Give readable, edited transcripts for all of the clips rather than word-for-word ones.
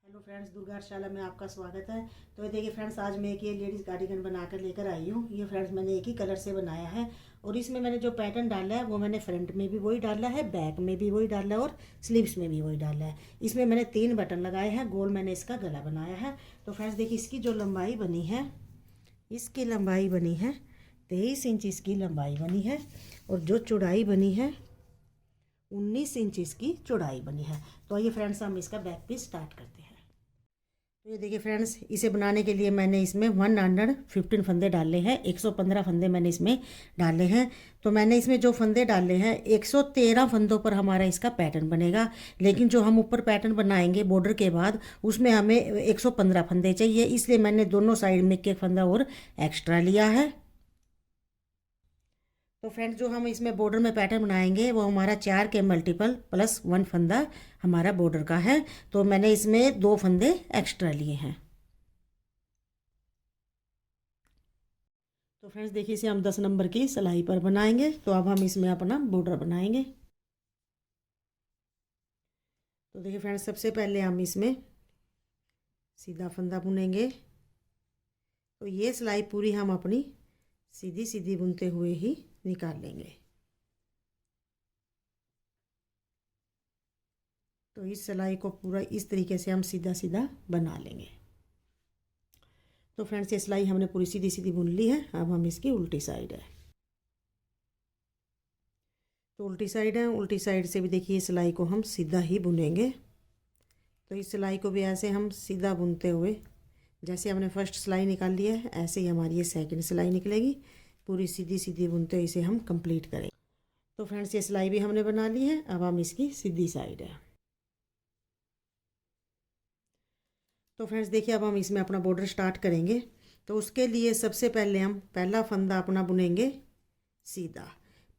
Hello friends, Durga शाला में आपका स्वागत है। तो ये देखिए फ्रेंड्स, आज मैं एक ये लेडीज़ कार्डिगन बनाकर लेकर आई हूँ। ये फ्रेंड्स मैंने एक ही कलर से बनाया है और इसमें मैंने जो पैटर्न डाला है वो मैंने फ्रंट में भी वही डाला है, बैक में भी वही डाला है और स्लीव्स में भी वही डाला है। इसमें मैंने 3 बटन लगाए हैं, गोल मैंने इसका गला बनाया है। तो फ्रेंड्स देखिए, इसकी जो लंबाई बनी है, इसकी लंबाई बनी है 23 इंच, इसकी लंबाई बनी है और जो चौड़ाई बनी है 19 इंच इसकी चौड़ाई बनी है। तो आइए फ्रेंड्स, हम इसका बैक पीस स्टार्ट करते हैं। तो ये देखिए फ्रेंड्स, इसे बनाने के लिए मैंने इसमें 115 फंदे डाले हैं, 115 फंदे मैंने इसमें डाले हैं। तो मैंने इसमें जो फंदे डाले हैं 113 फंदों पर हमारा इसका पैटर्न बनेगा। लेकिन जो हम ऊपर पैटर्न बनाएंगे बॉर्डर के बाद, उसमें हमें 115 फंदे चाहिए, इसलिए मैंने दोनों साइड में एक फंदा और एक्स्ट्रा लिया है। तो फ्रेंड्स, जो हम इसमें बॉर्डर में पैटर्न बनाएंगे वो हमारा 4 के मल्टीपल प्लस 1 फंदा हमारा बॉर्डर का है। तो मैंने इसमें 2 फंदे एक्स्ट्रा लिए हैं। तो फ्रेंड्स देखिए, इसे हम 10 नंबर की सिलाई पर बनाएंगे। तो अब हम इसमें अपना बॉर्डर बनाएंगे। तो देखिए फ्रेंड्स, सबसे पहले हम इसमें सीधा फंदा बुनेंगे। तो ये सिलाई पूरी हम अपनी सीधी सीधी बुनते हुए ही निकाल लेंगे। तो इस सिलाई को पूरा इस तरीके से हम सीधा सीधा बना लेंगे। तो फ्रेंड्स, ये सिलाई हमने पूरी सीधी सीधी बुन ली है। अब हम इसकी उल्टी साइड है, तो उल्टी साइड है, उल्टी साइड से भी देखिए सिलाई को हम सीधा ही बुनेंगे। तो इस सिलाई को भी ऐसे हम सीधा बुनते हुए, जैसे हमने फर्स्ट सिलाई निकाल लिया है ऐसे ही हमारी ये सेकंड सिलाई निकलेगी। पूरी सीधी सीधी बुनते हुए इसे हम कंप्लीट करेंगे। तो फ्रेंड्स, ये सिलाई भी हमने बना ली है। अब हम इसकी सीधी साइड है। तो फ्रेंड्स देखिए, अब हम इसमें अपना बॉर्डर स्टार्ट करेंगे। तो उसके लिए सबसे पहले हम पहला फंदा अपना बुनेंगे सीधा।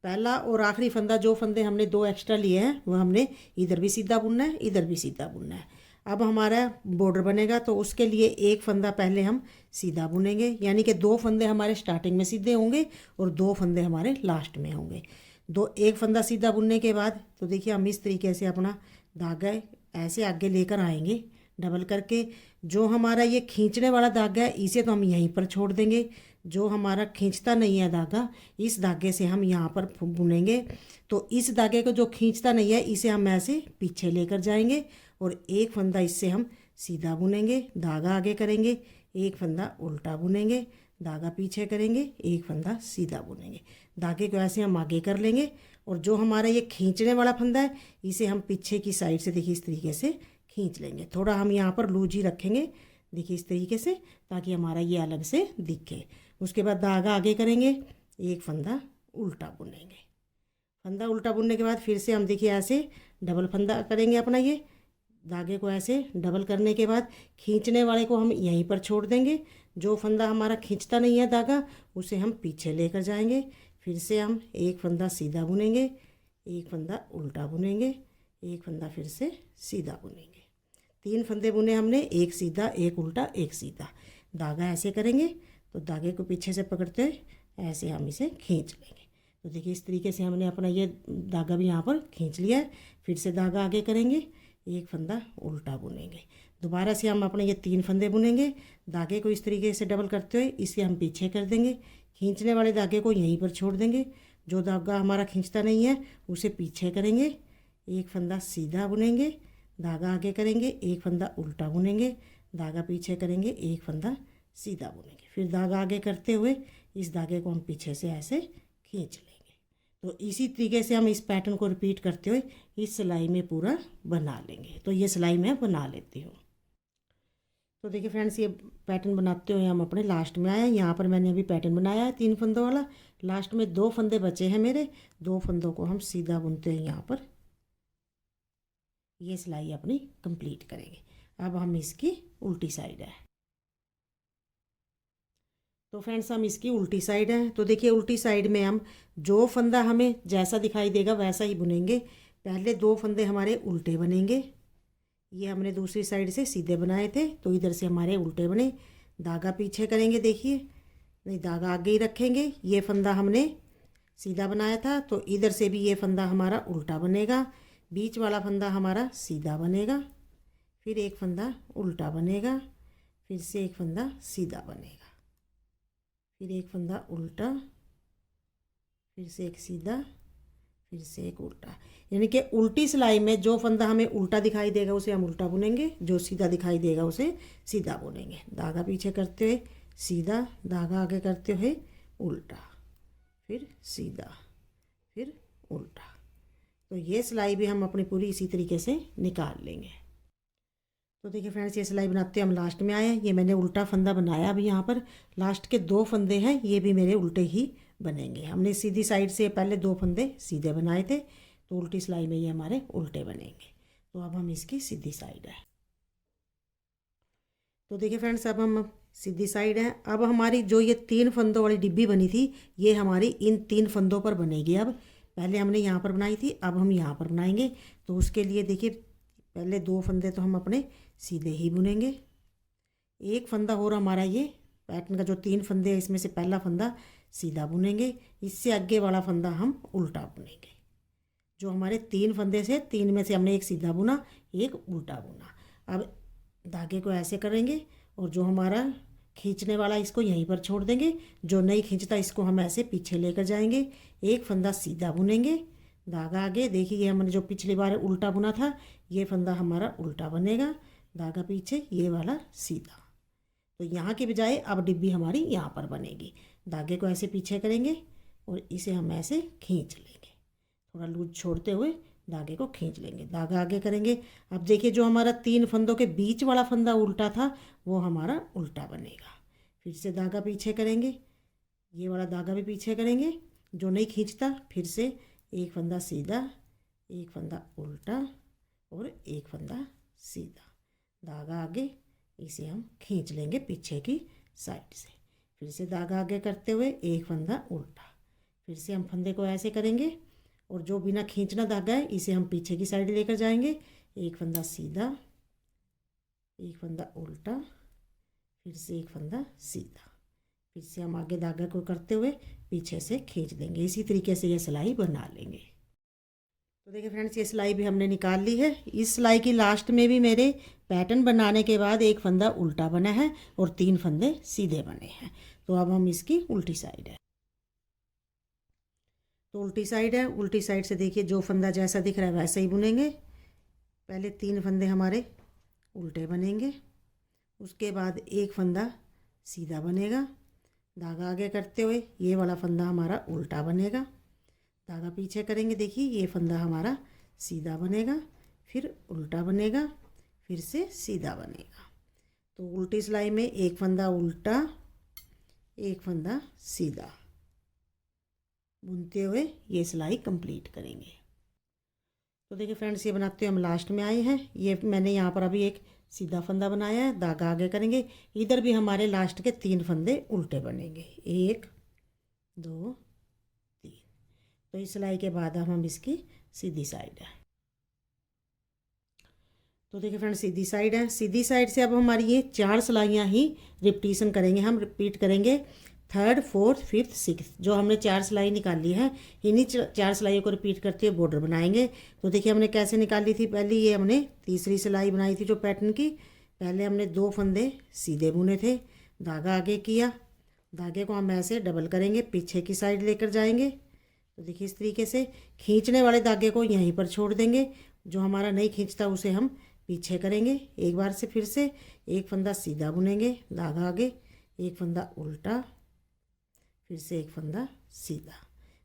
पहला और आखिरी फंदा, जो फंदे हमने 2 एक्स्ट्रा लिए हैं वो हमने इधर भी सीधा बुनना है, इधर भी सीधा बुनना है। अब हमारा बॉर्डर बनेगा तो उसके लिए एक फंदा पहले हम सीधा बुनेंगे, यानी कि 2 फंदे हमारे स्टार्टिंग में सीधे होंगे और 2 फंदे हमारे लास्ट में होंगे। एक फंदा सीधा बुनने के बाद तो देखिए हम इस तरीके से अपना धागा ऐसे आगे लेकर आएंगे डबल करके। जो हमारा ये खींचने वाला धागा है इसे तो हम यहीं पर छोड़ देंगे। जो हमारा खींचता नहीं है धागा, इस धागे से हम यहाँ पर बुनेंगे। तो इस धागे को जो खींचता नहीं है इसे हम ऐसे पीछे लेकर जाएंगे और एक फंदा इससे हम सीधा बुनेंगे, धागा आगे करेंगे, एक फंदा उल्टा बुनेंगे, धागा पीछे करेंगे, एक फंदा सीधा बुनेंगे। धागे को ऐसे हम आगे कर लेंगे और जो हमारा ये खींचने वाला फंदा है इसे हम पीछे की साइड से देखिए इस तरीके से खींच लेंगे। थोड़ा हम यहाँ पर लूज ही रखेंगे, देखिए इस तरीके से, ताकि हमारा ये अलग से दिखे। उसके बाद धागा आगे करेंगे, एक फंदा उल्टा बुनेंगे। फंदा उल्टा बुनने के बाद फिर से हम देखिए ऐसे डबल फंदा करेंगे अपना। ये धागे को ऐसे डबल करने के बाद खींचने वाले को हम यहीं पर छोड़ देंगे। जो फंदा हमारा खींचता नहीं है धागा उसे हम पीछे लेकर जाएंगे। फिर से हम एक फंदा सीधा बुनेंगे, एक फंदा उल्टा बुनेंगे, एक फंदा फिर से सीधा बुनेंगे। 3 फंदे बुने हमने, एक सीधा, एक उल्टा, एक सीधा। धागा ऐसे करेंगे तो धागे को पीछे से पकड़ते हुए ऐसे हम इसे खींच लेंगे। तो देखिए इस तरीके से हमने अपना ये धागा भी यहाँ पर खींच लिया है। फिर से धागा आगे करेंगे, एक फंदा उल्टा बुनेंगे। दोबारा से हम अपने ये 3 फंदे बुनेंगे। धागे को इस तरीके से डबल करते हुए इसे हम पीछे कर देंगे। खींचने वाले धागे को यहीं पर छोड़ देंगे। जो धागा हमारा खींचता नहीं है उसे पीछे करेंगे, एक फंदा सीधा बुनेंगे, धागा आगे करेंगे, एक फंदा उल्टा बुनेंगे, धागा पीछे करेंगे, एक फंदा सीधा बुनेंगे। फिर धागा आगे करते हुए इस धागे को हम पीछे से ऐसे खींच लेंगे। तो इसी तरीके से हम इस पैटर्न को रिपीट करते हुए इस सिलाई में पूरा बना लेंगे। तो ये सिलाई मैं बना लेती हूँ। तो देखिए फ्रेंड्स, ये पैटर्न बनाते हुए हम अपने लास्ट में आए हैं। यहाँ पर मैंने अभी पैटर्न बनाया है 3 फंदों वाला। लास्ट में 2 फंदे बचे हैं मेरे, 2 फंदों को हम सीधा बुनते हैं यहाँ पर। ये सिलाई अपनी कंप्लीट करेंगे। अब हम इसकी उल्टी साइड है। तो फ्रेंड्स, हम इसकी उल्टी साइड है। तो देखिए उल्टी साइड में हम जो फंदा हमें जैसा दिखाई देगा वैसा ही बुनेंगे। पहले 2 फंदे हमारे उल्टे बनेंगे। ये हमने दूसरी साइड से सीधे बनाए थे तो इधर से हमारे उल्टे बने। धागा पीछे करेंगे, देखिए नहीं, धागा आगे ही रखेंगे। ये फंदा हमने सीधा बनाया था तो इधर से भी ये फंदा हमारा उल्टा बनेगा। बीच वाला फंदा हमारा सीधा बनेगा। फिर एक फंदा उल्टा बनेगा, फिर से एक फंदा सीधा बनेगा, फिर एक फंदा उल्टा, फिर से एक सीधा, फिर से एक उल्टा। यानी कि उल्टी सिलाई में जो फंदा हमें उल्टा दिखाई देगा उसे हम उल्टा बुनेंगे, जो सीधा दिखाई देगा उसे सीधा बुनेंगे। धागा पीछे करते हुए सीधा, धागा आगे करते हुए उल्टा, फिर सीधा, फिर उल्टा। तो ये सिलाई भी हम अपनी पूरी इसी तरीके से निकाल लेंगे। तो देखिए फ्रेंड्स, ये सिलाई बनाते हम लास्ट में आए हैं। ये मैंने उल्टा फंदा बनाया। अभी यहाँ पर लास्ट के 2 फंदे हैं, ये भी मेरे उल्टे ही बनेंगे। हमने सीधी साइड से पहले 2 फंदे सीधे बनाए थे, तो उल्टी सिलाई में ये हमारे उल्टे बनेंगे। तो अब हम इसकी सीधी साइड है। तो देखिए फ्रेंड्स, अब हम सीधी साइड है। अब हमारी जो ये 3 फंदों वाली डिब्बी बनी थी, ये हमारी इन 3 फंदों पर बनेगी। अब पहले हमने यहाँ पर बनाई थी, अब हम यहाँ पर बनाएंगे। तो उसके लिए देखिए, पहले 2 फंदे तो हम अपने सीधे ही बुनेंगे। एक फंदा और हमारा ये पैटर्न का जो 3 फंदे हैं, इसमें से पहला फंदा सीधा बुनेंगे, इससे आगे वाला फंदा हम उल्टा बुनेंगे। जो हमारे 3 फंदे से 3 में से हमने एक सीधा बुना, एक उल्टा बुना। अब धागे को ऐसे करेंगे और जो हमारा खींचने वाला इसको यहीं पर छोड़ देंगे, जो नहीं खींचता इसको हम ऐसे पीछे लेकर जाएंगे। एक फंदा सीधा बुनेंगे, धागा आगे। देखिए, ये हमने जो पिछली बार उल्टा बुना था, ये फंदा हमारा उल्टा बनेगा, धागा पीछे, ये वाला सीधा। तो यहाँ के बजाय अब डिब्बी हमारी यहाँ पर बनेगी। धागे को ऐसे पीछे करेंगे और इसे हम ऐसे खींच लेंगे, थोड़ा लूज छोड़ते हुए धागे को खींच लेंगे, धागा आगे करेंगे। अब देखिए, जो हमारा 3 फंदों के बीच वाला फंदा उल्टा था, वो हमारा उल्टा बनेगा। फिर से धागा पीछे करेंगे, ये वाला धागा भी पीछे करेंगे, जो नहीं खींचता, फिर से एक फंदा सीधा, एक फंदा उल्टा और एक फंदा सीधा, धागा आगे, इसे हम खींच लेंगे पीछे की साइड से। फिर से धागा आगे करते हुए एक फंदा उल्टा, फिर से हम फंदे को ऐसे करेंगे और जो बिना खींचना धागा है इसे हम पीछे की साइड लेकर जाएंगे। एक फंदा सीधा, एक फंदा उल्टा, फिर से एक फंदा सीधा, फिर से हम आगे धागा को करते हुए पीछे से खींच देंगे। इसी तरीके से ये सिलाई बना लेंगे। तो देखिए फ्रेंड्स, ये सिलाई भी हमने निकाल ली है। इस सिलाई की लास्ट में भी मेरे पैटर्न बनाने के बाद एक फंदा उल्टा बना है और 3 फंदे सीधे बने हैं। तो अब हम इसकी उल्टी साइड है। तो उल्टी साइड है, उल्टी साइड से देखिए जो फंदा जैसा दिख रहा है वैसे ही बुनेंगे। पहले 3 फंदे हमारे उल्टे बनेंगे, उसके बाद एक फंदा सीधा बनेगा, धागा आगे करते हुए ये वाला फंदा हमारा उल्टा बनेगा, धागा पीछे करेंगे। देखिए, ये फंदा हमारा सीधा बनेगा, फिर उल्टा बनेगा, फिर से सीधा बनेगा। तो उल्टी सिलाई में एक फंदा उल्टा, एक फंदा सीधा बुनते हुए ये सिलाई कंप्लीट करेंगे। तो देखिए फ्रेंड्स, ये बनाते हुए हम लास्ट में आए हैं। ये मैंने यहाँ पर अभी एक सीधा फंदा बनाया है, धागा आगे करेंगे। इधर भी हमारे लास्ट के 3 फंदे उल्टे बनेंगे, 1 2 3। तो इस सिलाई के बाद हम इसकी सीधी साइड है। तो देखिए फ्रेंड्स, सीधी साइड है। सीधी साइड से अब हमारी ये 4 सिलाइयाँ ही रिपीटेशन करेंगे, हम रिपीट करेंगे 3rd 4th 5th 6th। जो हमने 4 सिलाई निकाली है, इन्हीं 4 सिलाइयों को रिपीट करते हुए बॉर्डर बनाएंगे। तो देखिए, हमने कैसे निकाली थी। पहले ये हमने तीसरी सिलाई बनाई थी जो पैटर्न की। पहले हमने 2 फंदे सीधे बुने थे, धागा आगे किया, धागे को हम ऐसे डबल करेंगे, पीछे की साइड लेकर जाएंगे। तो देखिए, इस तरीके से खींचने वाले धागे को यहीं पर छोड़ देंगे, जो हमारा नहीं खींचता उसे हम पीछे करेंगे। एक बार से फिर से एक फंदा सीधा बुनेंगे, धागा आगे, एक फंदा उल्टा, फिर से एक फंदा सीधा,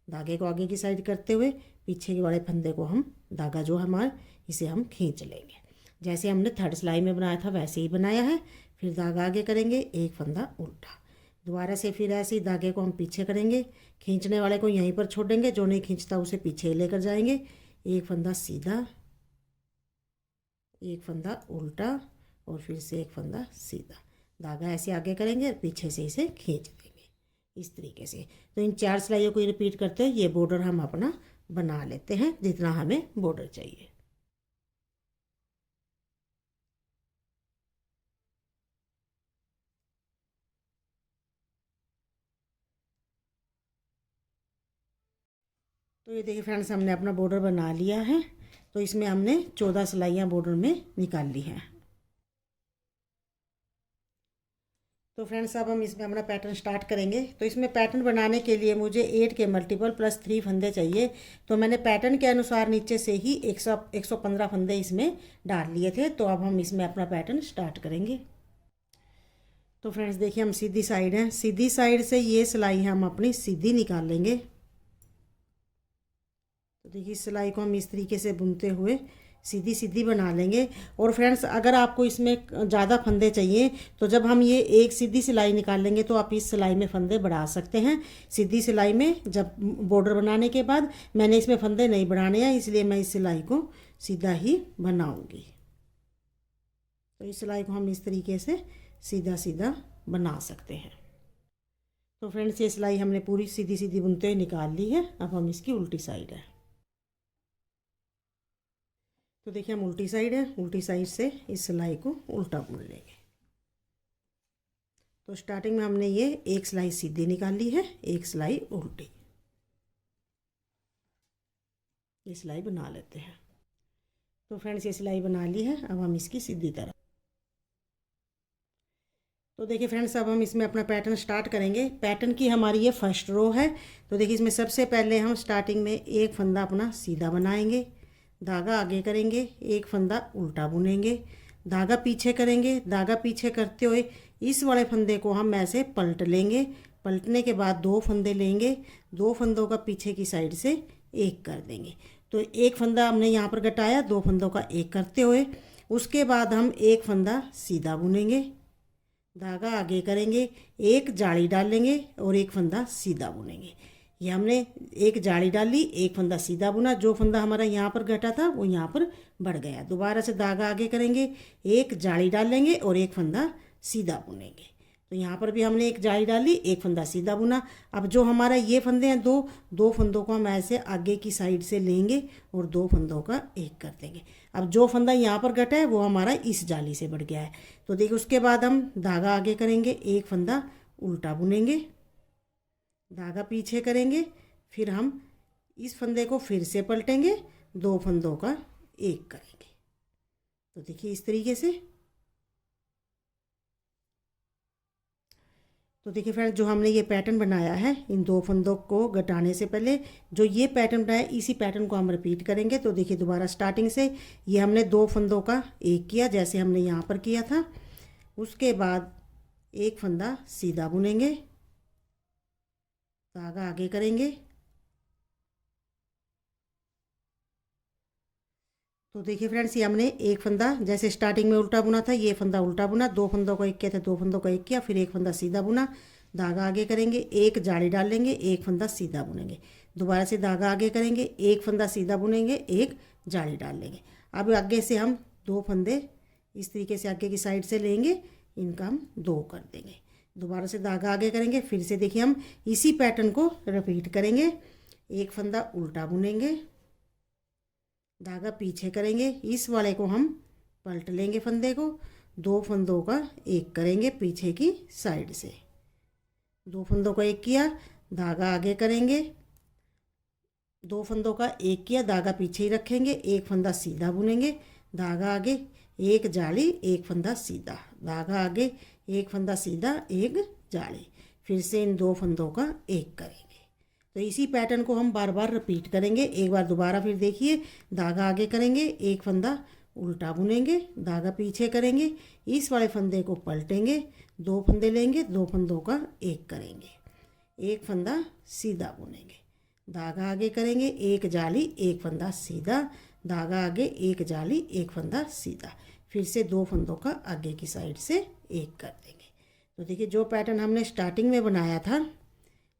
धागे को आगे की साइड करते हुए पीछे के वाले फंदे को हम, धागा जो हमारा, इसे हम खींच लेंगे। जैसे हमने 3rd सिलाई में बनाया था वैसे ही बनाया है। फिर धागा आगे करेंगे, एक फंदा उल्टा, दोबारा से फिर ऐसे ही धागे को हम पीछे करेंगे, खींचने वाले को यहीं पर छोड़ेंगे, जो नहीं खींचता उसे पीछे लेकर जाएंगे। एक फंदा सीधा, एक फंदा उल्टा और फिर से एक फंदा सीधा, धागा ऐसे आगे करेंगे, पीछे से इसे खींच देंगे इस तरीके से। तो इन 4 सिलाइयों को रिपीट करते हुए ये बॉर्डर हम अपना बना लेते हैं, जितना हमें बॉर्डर चाहिए। तो ये देखिए फ्रेंड्स, हमने अपना बॉर्डर बना लिया है। तो इसमें हमने 14 सिलाइयाँ बॉर्डर में निकाल ली हैं। तो फ्रेंड्स अब हम इसमें अपना पैटर्न स्टार्ट करेंगे। तो इसमें पैटर्न बनाने के लिए मुझे 8 के मल्टीपल प्लस 3 फंदे चाहिए। तो मैंने पैटर्न के अनुसार नीचे से ही 115 फंदे इसमें डाल लिए थे। तो अब हम इसमें अपना पैटर्न स्टार्ट करेंगे। तो फ्रेंड्स देखिए, हम सीधी साइड हैं, सीधी साइड से ये सिलाई हम अपनी सीधी निकाल लेंगे। तो देखिए, सिलाई को हम इस तरीके से बुनते हुए सीधी सीधी बना लेंगे। और फ्रेंड्स, अगर आपको इसमें ज़्यादा फंदे चाहिए तो जब हम ये एक सीधी सिलाई निकाल लेंगे तो आप इस सिलाई में फंदे बढ़ा सकते हैं। सीधी सिलाई में जब बॉर्डर बनाने के बाद मैंने इसमें फंदे नहीं बढ़ाने हैं, इसलिए मैं इस सिलाई को सीधा ही बनाऊंगी। तो इस सिलाई को हम इस तरीके से सीधा सीधा बना सकते हैं। तो फ्रेंड्स, ये सिलाई हमने पूरी सीधी सीधी बुनते हुए निकाल ली है। अब हम इसकी उल्टी साइड है। तो देखिए, हम उल्टी साइड है, उल्टी साइड से इस सिलाई को उल्टा बुन लेंगे। तो स्टार्टिंग में हमने ये एक सिलाई सीधी निकाल ली है, एक सिलाई उल्टी, ये सिलाई बना लेते हैं। तो फ्रेंड्स, ये सिलाई बना ली है। अब हम इसकी सीधी तरफ। तो देखिए फ्रेंड्स, अब हम इसमें अपना पैटर्न स्टार्ट करेंगे। पैटर्न की हमारी ये फर्स्ट रो है। तो देखिए, इसमें सबसे पहले हम स्टार्टिंग में एक फंदा अपना सीधा बनाएंगे, धागा आगे करेंगे, एक फंदा उल्टा बुनेंगे, धागा पीछे करेंगे। धागा पीछे करते हुए इस वाले फंदे को हम ऐसे पलट लेंगे। पलटने के बाद दो फंदे लेंगे, दो फंदों का पीछे की साइड से एक कर देंगे। तो एक फंदा हमने यहाँ पर घटाया, दो फंदों का एक करते हुए। उसके बाद हम एक फंदा सीधा बुनेंगे, धागा आगे करेंगे, एक जाली डालेंगे और एक फंदा सीधा बुनेंगे। ये हमने एक जाली डाली, एक फंदा सीधा बुना। जो फंदा हमारा यहाँ पर घटा था वो यहाँ पर बढ़ गया। दोबारा से धागा आगे करेंगे, एक जाली डालेंगे और एक फंदा सीधा बुनेंगे। तो यहाँ पर भी हमने एक जाली डाली, एक फंदा सीधा बुना। अब जो हमारा ये फंदे हैं, दो फंदों को हम ऐसे आगे की साइड से लेंगे और दो फंदों का एक कर देंगे। अब जो फंदा यहाँ पर घटा है वो हमारा इस जाली से बढ़ गया है। तो देखिए, उसके बाद हम धागा आगे करेंगे, एक फंदा उल्टा बुनेंगे, धागा पीछे करेंगे, फिर हम इस फंदे को फिर से पलटेंगे, दो फंदों का एक करेंगे। तो देखिए इस तरीके से। तो देखिए फ्रेंड्स, जो हमने ये पैटर्न बनाया है, इन दो फंदों को घटाने से पहले जो ये पैटर्न बनाया, इसी पैटर्न को हम रिपीट करेंगे। तो देखिए, दोबारा स्टार्टिंग से ये हमने दो फंदों का एक किया, जैसे हमने यहाँ पर किया था। उसके बाद एक फंदा सीधा बुनेंगे, धागा आगे करेंगे। तो देखिए फ्रेंड्स, ये हमने एक फंदा जैसे स्टार्टिंग में उल्टा बुना था, ये फंदा उल्टा बुना, दो फंदों को एक किया था, दो फंदों को एक किया, फिर एक फंदा सीधा बुना, धागा आगे करेंगे, एक जाली डालेंगे, एक फंदा सीधा बुनेंगे। दोबारा से धागा आगे करेंगे, एक फंदा सीधा बुनेंगे, एक जाली डाल लेंगे। अब आगे से हम दो फंदे इस तरीके से आगे की साइड से लेंगे, इनका हम दो कर देंगे। दोबारा से धागा आगे करेंगे, फिर से देखिए हम इसी पैटर्न को रिपीट करेंगे। एक फंदा उल्टा बुनेंगे, धागा पीछे करेंगे, इस वाले को हम पलट लेंगे फंदे को, दो फंदों का एक करेंगे पीछे की साइड से, दो फंदों का एक किया, धागा आगे करेंगे, दो फंदों का एक किया, धागा पीछे ही रखेंगे, एक फंदा सीधा बुनेंगे, धागा आगे, एक जाली, एक फंदा सीधा, धागा आगे, एक फंदा सीधा, एक जाली, फिर से इन दो फंदों का एक करेंगे। तो इसी पैटर्न को हम बार बार रिपीट करेंगे। एक बार दोबारा फिर देखिए, धागा आगे करेंगे, एक फंदा उल्टा बुनेंगे, धागा पीछे करेंगे, इस वाले फंदे को पलटेंगे, दो फंदे लेंगे, दो फंदों का एक करेंगे, एक फंदा सीधा बुनेंगे, धागा आगे करेंगे, एक जाली, एक फंदा सीधा, धागा आगे, एक जाली, एक फंदा सीधा, फिर से दो फंदों का आगे की साइड से एक कर देंगे। तो देखिए, जो पैटर्न हमने स्टार्टिंग में बनाया था,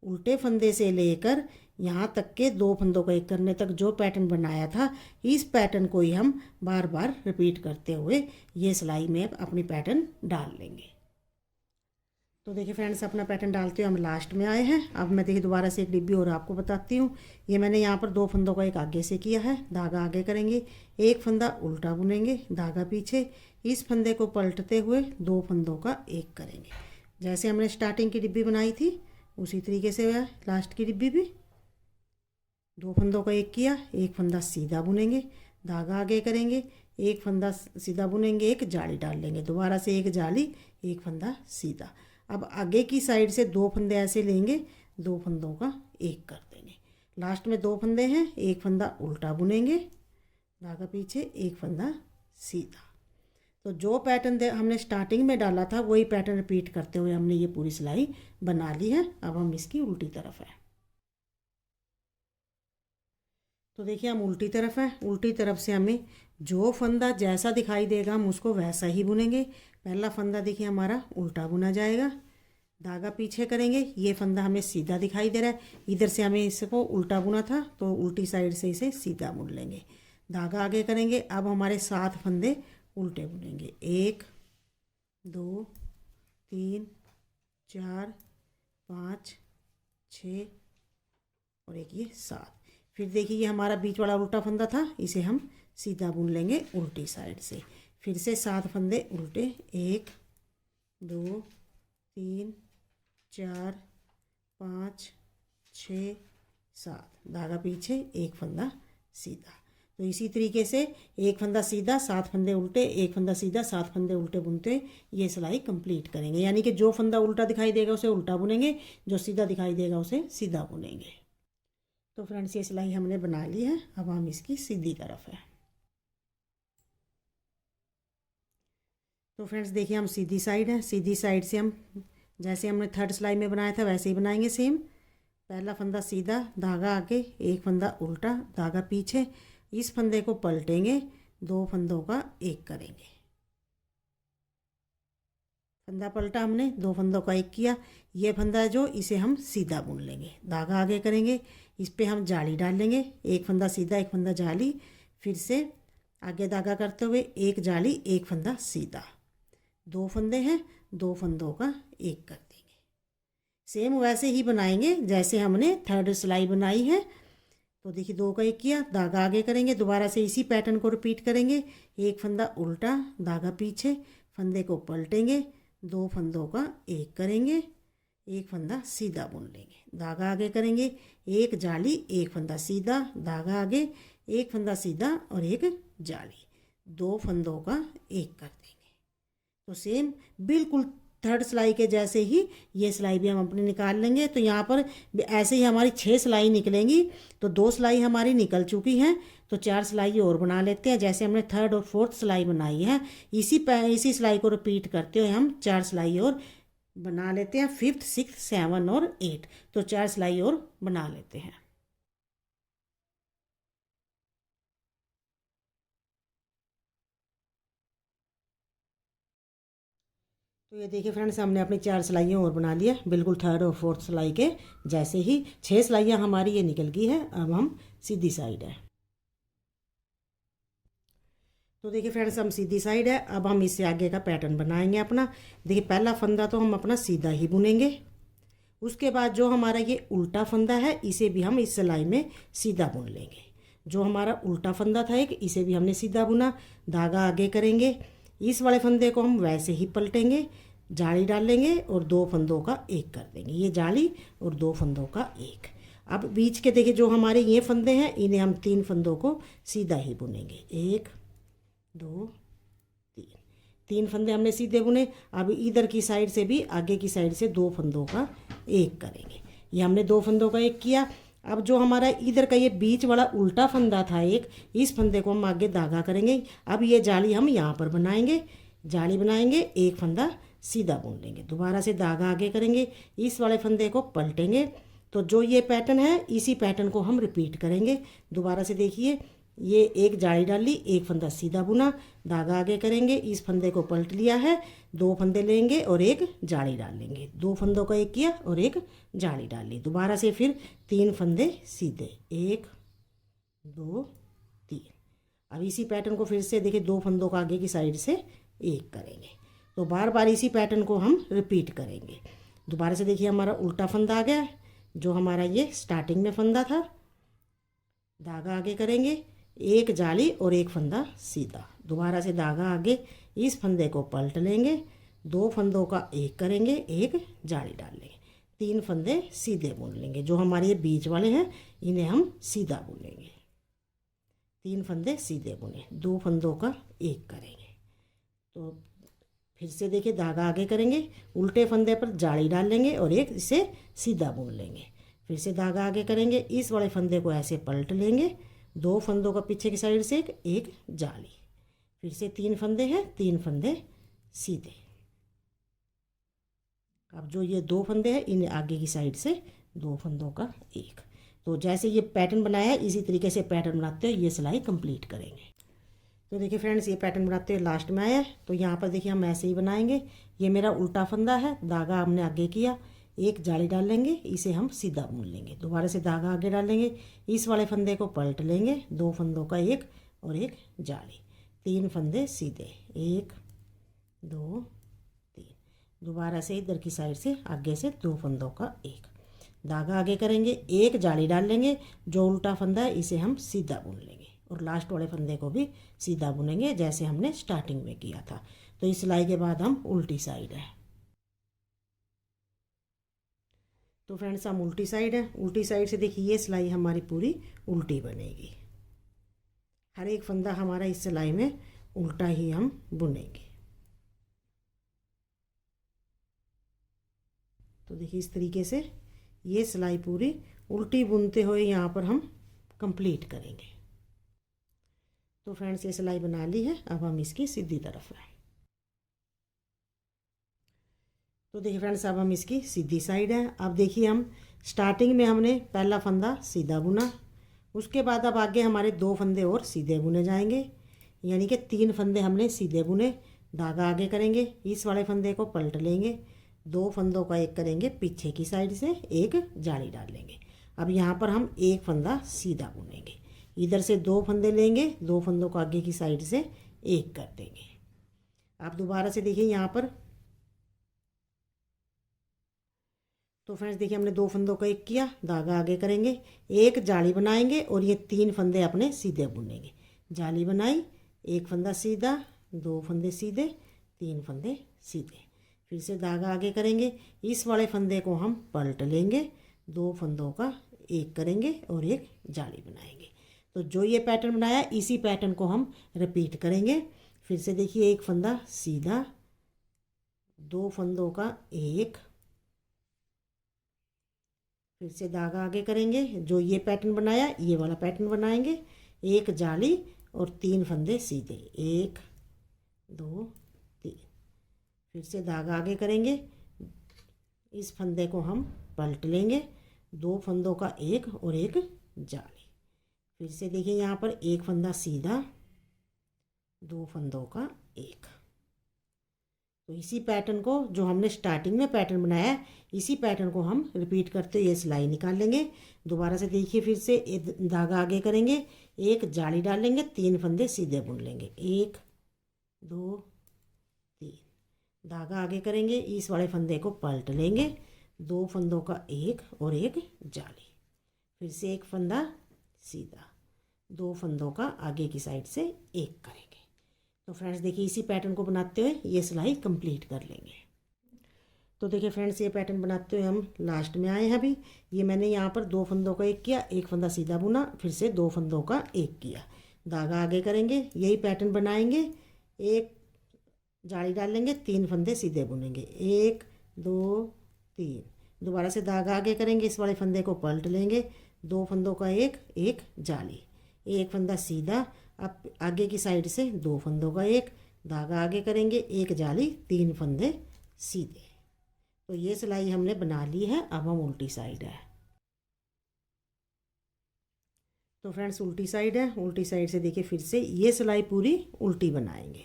उल्टे फंदे से लेकर यहाँ तक के दो फंदों का एक करने तक जो पैटर्न बनाया था, इस पैटर्न को ही हम बार बार रिपीट करते हुए ये सिलाई में अपनी पैटर्न डाल लेंगे। तो देखिए फ्रेंड्स, अपना पैटर्न डालते हुए हम लास्ट में आए हैं। अब मैं देखिए दोबारा से एक डिब्बी और आपको बताती हूँ। ये मैंने यहाँ पर दो फंदों का एक आगे से किया है, धागा आगे करेंगे, एक फंदा उल्टा बुनेंगे, धागा पीछे, इस फंदे को पलटते हुए दो फंदों का एक करेंगे। जैसे हमने स्टार्टिंग की डिब्बी बनाई थी उसी तरीके से है लास्ट की डिब्बी भी। दो फंदों का एक किया, एक फंदा सीधा बुनेंगे, धागा आगे करेंगे, एक फंदा सीधा बुनेंगे, एक जाली डाल लेंगे, दोबारा से एक जाली, एक फंदा सीधा। अब आगे की साइड से 2 फंदे ऐसे लेंगे, 2 फंदों का एक कर देंगे। लास्ट में 2 फंदे हैं, एक फंदा उल्टा बुनेंगे, धागा पीछे, एक फंदा सीधा। तो जो पैटर्न हमने स्टार्टिंग में डाला था वही पैटर्न रिपीट करते हुए हमने ये पूरी सिलाई बना ली है। अब हम इसकी उल्टी तरफ है। तो देखिए हम उल्टी तरफ है। उल्टी तरफ से हमें जो फंदा जैसा दिखाई देगा हम उसको वैसा ही बुनेंगे। पहला फंदा देखिए हमारा उल्टा बुना जाएगा, धागा पीछे करेंगे, ये फंदा हमें सीधा दिखाई दे रहा है, इधर से हमें इसको उल्टा बुना था तो उल्टी साइड से इसे सीधा बुन लेंगे, धागा आगे करेंगे। अब हमारे 7 फंदे उल्टे बुनेंगे, 1 2 3 4 5 6 और एक ये 7। फिर देखिए ये हमारा बीच वाला उल्टा फंदा था, इसे हम सीधा बुन लेंगे उल्टी साइड से। फिर से 7 फंदे उल्टे, 1 2 3 4 5 6 7, धागा पीछे, एक फंदा सीधा। तो इसी तरीके से एक फंदा सीधा, 7 फंदे उल्टे, एक फंदा सीधा, 7 फंदे उल्टे बुनते ये सिलाई कंप्लीट करेंगे। यानी कि जो फंदा उल्टा दिखाई देगा उसे उल्टा बुनेंगे, जो सीधा दिखाई देगा उसे सीधा बुनेंगे। तो फ्रेंड्स ये सिलाई हमने बना ली है। अब हम इसकी सीधी तरफ है। तो फ्रेंड्स देखिए हम सीधी साइड है, सीधी साइड से हम जैसे हमने थर्ड सिलाई में बनाया था वैसे ही बनाएंगे सेम। पहला फंदा सीधा, धागा आगे, एक फंदा उल्टा, धागा पीछे, इस फंदे को पलटेंगे, 2 फंदों का एक करेंगे। फंदा पलटा हमने, 2 फंदों का एक किया, ये फंदा है जो इसे हम सीधा बुन लेंगे, धागा आगे करेंगे, इस पे हम जाली डाल लेंगे, एक फंदा सीधा एक फंदा जाली, फिर से आगे धागा करते हुए एक जाली एक फंदा सीधा, 2 फंदे हैं, 2 फंदों का एक कर देंगे। सेम वैसे ही बनाएंगे जैसे हमने थर्ड सिलाई बनाई है। तो देखिए 2 का एक किया, धागा आगे करेंगे, दोबारा से इसी पैटर्न को रिपीट करेंगे, एक फंदा उल्टा, धागा पीछे, फंदे को पलटेंगे, 2 फंदों का एक करेंगे, एक फंदा सीधा बुन लेंगे, धागा आगे करेंगे, एक जाली एक फंदा सीधा, धागा आगे, एक फंदा सीधा और एक जाली, 2 फंदों का एक कर देंगे। तो सेम बिल्कुल थर्ड सिलाई के जैसे ही ये सिलाई भी हम अपनी निकाल लेंगे। तो यहाँ पर ऐसे ही हमारी 6 सिलाई निकलेंगी। तो 2 सिलाई हमारी निकल चुकी हैं, तो 4 सिलाई और बना लेते हैं। जैसे हमने थर्ड और फोर्थ सिलाई बनाई है, इसी सिलाई को रिपीट करते हुए हम 4 सिलाई और बना लेते हैं, 5th 6th 7 और 8। तो 4 सिलाई और बना लेते हैं। तो ये देखिए फ्रेंड्स हमने अपनी 4 सिलाइयाँ और बना लिया, बिल्कुल थर्ड और फोर्थ सिलाई के जैसे ही। 6 सिलाइयाँ हमारी ये निकल गई है। अब हम सीधी साइड है। तो देखिए फ्रेंड्स हम सीधी साइड है। अब हम इससे आगे का पैटर्न बनाएंगे अपना। देखिए पहला फंदा तो हम अपना सीधा ही बुनेंगे, उसके बाद जो हमारा ये उल्टा फंदा है इसे भी हम इस सिलाई में सीधा बुन लेंगे। जो हमारा उल्टा फंदा था एक, इसे भी हमने सीधा बुना, धागा आगे करेंगे, इस वाले फंदे को हम वैसे ही पलटेंगे, जाली डाल लेंगे और 2 फंदों का एक कर देंगे, ये जाली और 2 फंदों का एक। अब बीच के देखिए जो हमारे ये फंदे हैं इन्हें हम 3 फंदों को सीधा ही बुनेंगे, 1 2 3 फंदे हमने सीधे बुने। अब इधर की साइड से भी आगे की साइड से 2 फंदों का एक करेंगे, ये हमने 2 फंदों का एक किया। अब जो हमारा इधर का ये बीच वाला उल्टा फंदा था एक, इस फंदे को हम आगे धागा करेंगे। अब ये जाली हम यहाँ पर बनाएंगे, जाली बनाएंगे, एक फंदा सीधा बुन लेंगे, दोबारा से धागा आगे करेंगे, इस वाले फंदे को पलटेंगे। तो जो ये पैटर्न है इसी पैटर्न को हम रिपीट करेंगे। दोबारा से देखिए ये एक जाली डाल ली, एक फंदा सीधा बुना, धागा आगे करेंगे, इस फंदे को पलट लिया है, 2 फंदे लेंगे और एक जाली डाल लेंगे, 2 फंदों का एक किया और एक जाली डाल ली, दोबारा से फिर 3 फंदे सीधे, 1 2 3। अब इसी पैटर्न को फिर से देखिए 2 फंदों का आगे की साइड से एक करेंगे। तो बार बार इसी पैटर्न को हम रिपीट करेंगे। दोबारा से देखिए हमारा उल्टा फंदा आ गया, जो हमारा ये स्टार्टिंग में फंदा था, धागा आगे करेंगे, एक जाली और एक फंदा सीधा, दोबारा से धागा आगे, इस फंदे को पलट लेंगे, 2 फंदों का एक करेंगे, एक जाली डाल लेंगे, 3 फंदे सीधे बुन लेंगे। जो हमारे ये बीच वाले हैं इन्हें हम सीधा बुनेंगे, 3 फंदे सीधे बुने, 2 फंदों का एक करेंगे। तो फिर से देखिए धागा आगे करेंगे, उल्टे फंदे पर जाली डाल लेंगे और एक इसे सीधा बुन लेंगे। फिर से धागा आगे करेंगे, इस वाले फंदे को ऐसे पलट लेंगे, दो फंदों का पीछे की साइड से एक जाली। फिर से 3 फंदे हैं, 3 फंदे सीधे। अब जो ये 2 फंदे हैं इन आगे की साइड से 2 फंदों का एक। तो जैसे ये पैटर्न बनाया है इसी तरीके से पैटर्न बनाते हुए ये सिलाई कंप्लीट करेंगे। तो देखिए फ्रेंड्स, ये पैटर्न बनाते हुए लास्ट में आया है। तो यहाँ पर देखिए हम ऐसे ही बनाएंगे। ये मेरा उल्टा फंदा है, धागा हमने आगे किया, एक जाली डाल लेंगे, इसे हम सीधा बुन लेंगे। दोबारा से धागा आगे डालेंगे, इस वाले फंदे को पलट लेंगे, 2 फंदों का एक और एक जाली, 3 फंदे सीधे, 1 2 3। दोबारा से इधर की साइड से आगे से 2 फंदों का एक, धागा आगे करेंगे, एक जाली डाल लेंगे, जो उल्टा फंदा है इसे हम सीधा बुन लेंगे और लास्ट वाले फंदे को भी सीधा बुनेंगे जैसे हमने स्टार्टिंग में किया था। तो इस सिलाई के बाद हम उल्टी साइड है। तो फ्रेंड्स हम उल्टी साइड है, उल्टी साइड से देखिए ये सिलाई हमारी पूरी उल्टी बनेगी। हर एक फंदा हमारा इस सिलाई में उल्टा ही हम बुनेंगे। तो देखिए इस तरीके से ये सिलाई पूरी उल्टी बुनते हुए यहाँ पर हम कंप्लीट करेंगे। तो फ्रेंड्स ये सिलाई बना ली है, अब हम इसकी सीधी तरफ है। तो देखिए फ्रेंड्स अब हम इसकी सीधी साइड है। अब देखिए हम स्टार्टिंग में हमने पहला फंदा सीधा बुना, उसके बाद अब आगे हमारे 2 फंदे और सीधे बुने जाएंगे, यानी कि 3 फंदे हमने सीधे बुने। धागा आगे करेंगे, इस वाले फंदे को पलट लेंगे, 2 फंदों का एक करेंगे पीछे की साइड से, एक जाली डाल लेंगे। अब यहाँ पर हम एक फंदा सीधा बुनेंगे, इधर से 2 फंदे लेंगे, 2 फंदों को आगे की साइड से एक कर देंगे। आप दोबारा से देखिए यहाँ पर, तो फ्रेंड्स देखिए हमने 2 फंदों का एक किया, धागा आगे करेंगे, एक जाली बनाएंगे और ये 3 फंदे अपने सीधे बुनेंगे। जाली बनाई, एक फंदा सीधा, 2 फंदे सीधे, 3 फंदे सीधे। फिर से धागा आगे करेंगे, इस वाले फंदे को हम पलट लेंगे, 2 फंदों का एक करेंगे और एक जाली बनाएंगे। तो जो ये पैटर्न बनाया इसी पैटर्न को हम रिपीट करेंगे। फिर से देखिए एक फंदा सीधा, 2 फंदों का एक, फिर से धागा आगे करेंगे, जो ये पैटर्न बनाया ये वाला पैटर्न बनाएंगे, एक जाली और 3 फंदे सीधे, 1 2 3। फिर से धागा आगे करेंगे, इस फंदे को हम पलट लेंगे, 2 फंदों का एक और एक जाली। फिर से देखिए यहाँ पर एक फंदा सीधा, 2 फंदों का एक। तो इसी पैटर्न को जो हमने स्टार्टिंग में पैटर्न बनाया इसी पैटर्न को हम रिपीट करते हुए ये सिलाई निकाल लेंगे। दोबारा से देखिए, फिर से धागा आगे करेंगे, एक जाली डाल लेंगे, 3 फंदे सीधे बुन लेंगे, 1 2 3। धागा आगे करेंगे, इस वाले फंदे को पलट लेंगे, 2 फंदों का एक और एक जाली। फिर से एक फंदा सीधा, 2 फंदों का आगे की साइड से एक करेंगे। तो फ्रेंड्स देखिए इसी पैटर्न को बनाते हुए ये सिलाई कंप्लीट कर लेंगे। तो देखिए फ्रेंड्स ये पैटर्न बनाते हुए हम लास्ट में आए हैं। अभी ये मैंने यहाँ पर 2 फंदों का एक किया, एक फंदा सीधा बुना, फिर से 2 फंदों का एक किया, धागा आगे करेंगे, यही पैटर्न बनाएंगे, एक जाली डाल लेंगे, 3 फंदे सीधे बुनेंगे, 1 2 3। दोबारा से धागा आगे करेंगे, इस वाले फंदे को पलट लेंगे, 2 फंदों का एक जाली, एक फंदा सीधा, अब आगे की साइड से 2 फंदों का एक, धागा आगे करेंगे, एक जाली, 3 फंदे सीधे। तो ये सिलाई हमने बना ली है। अब हम उल्टी साइड है। तो फ्रेंड्स उल्टी साइड है, उल्टी साइड से देखिए फिर से ये सिलाई पूरी उल्टी बनाएंगे।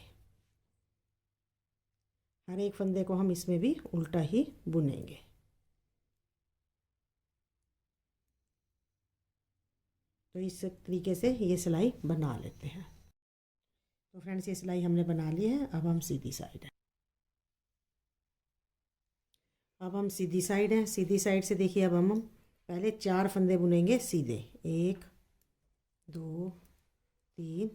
हर एक फंदे को हम इसमें भी उल्टा ही बुनेंगे। तो इस तरीके से ये सिलाई बना लेते हैं। तो फ्रेंड्स ये सिलाई हमने बना ली है। अब हम सीधी साइड है। अब हम सीधी साइड हैं। सीधी साइड से देखिए अब हम पहले 4 फंदे बुनेंगे सीधे, 1 2 3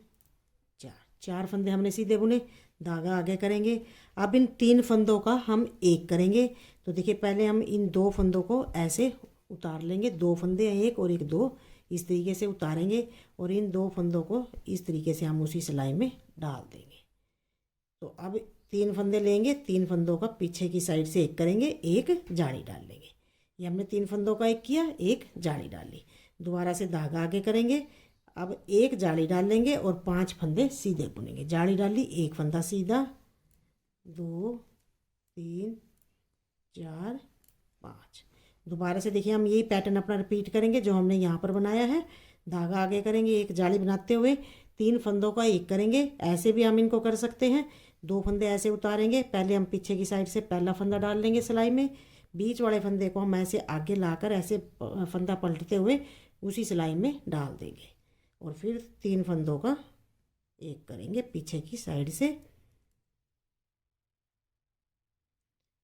4। 4 फंदे हमने सीधे बुने, धागा आगे करेंगे। अब इन 3 फंदों का हम एक करेंगे। तो देखिए पहले हम इन 2 फंदों को ऐसे उतार लेंगे, 2 फंदे एक और एक 2, इस तरीके से उतारेंगे और इन 2 फंदों को इस तरीके से हम उसी सिलाई में डाल देंगे। तो अब 3 फंदे लेंगे, 3 फंदों का पीछे की साइड से एक करेंगे, एक जाली डाल लेंगे। ये हमने 3 फंदों का एक किया, एक जाली डाली। दोबारा से धागा आगे करेंगे, अब एक जाली डाल लेंगे और 5 फंदे सीधे बुनेंगे। जाली डाली, एक फंदा सीधा, 2 3 4 5। दोबारा से देखिए हम यही पैटर्न अपना रिपीट करेंगे जो हमने यहाँ पर बनाया है। धागा आगे करेंगे, एक जाली बनाते हुए 3 फंदों का एक करेंगे। ऐसे भी हम इनको कर सकते हैं। 2 फंदे ऐसे उतारेंगे, पहले हम पीछे की साइड से पहला फंदा डाल लेंगे सिलाई में, बीच वाले फंदे को हम ऐसे आगे लाकर ऐसे फंदा पलटते हुए उसी सिलाई में डाल देंगे और फिर 3 फंदों का एक करेंगे पीछे की साइड से।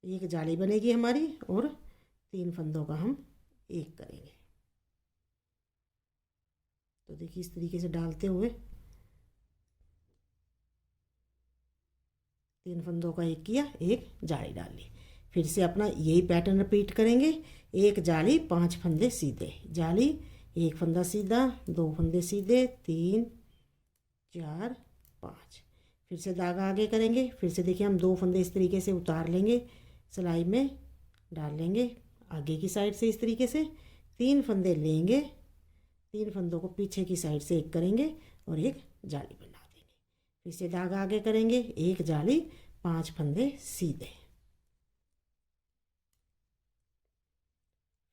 एक जाली बनेगी हमारी और 3 फंदों का हम एक करेंगे। तो देखिए इस तरीके से डालते हुए 3 फंदों का एक किया, एक जाली डाल ली। फिर से अपना यही पैटर्न रिपीट करेंगे। एक जाली, 5 फंदे सीधे, जाली, एक फंदा सीधा, 2 फंदे सीधे, 3 4 5। फिर से धागा आगे करेंगे, फिर से देखिए हम 2 फंदे इस तरीके से उतार लेंगे, सिलाई में डाल लेंगे आगे की साइड से इस तरीके से। 3 फंदे लेंगे, 3 फंदों को पीछे की साइड से एक करेंगे और एक जाली बना देंगे। फिर से धागा आगे करेंगे, एक जाली, 5 फंदे सीधे।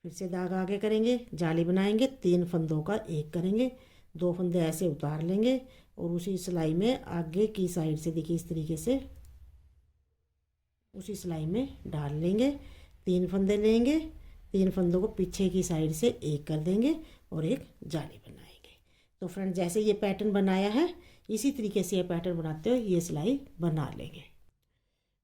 फिर से धागा आगे करेंगे, जाली बनाएंगे, 3 फंदों का एक करेंगे, 2 फंदे ऐसे उतार लेंगे और उसी सिलाई में आगे की साइड से देखिए इस तरीके से उसी सिलाई में डाल लेंगे। 3 फंदे लेंगे, 3 फंदों को पीछे की साइड से एक कर देंगे और एक जाली बनाएंगे। तो फ्रेंड जैसे ये पैटर्न बनाया है इसी तरीके से ये पैटर्न बनाते हुए ये सिलाई बना लेंगे।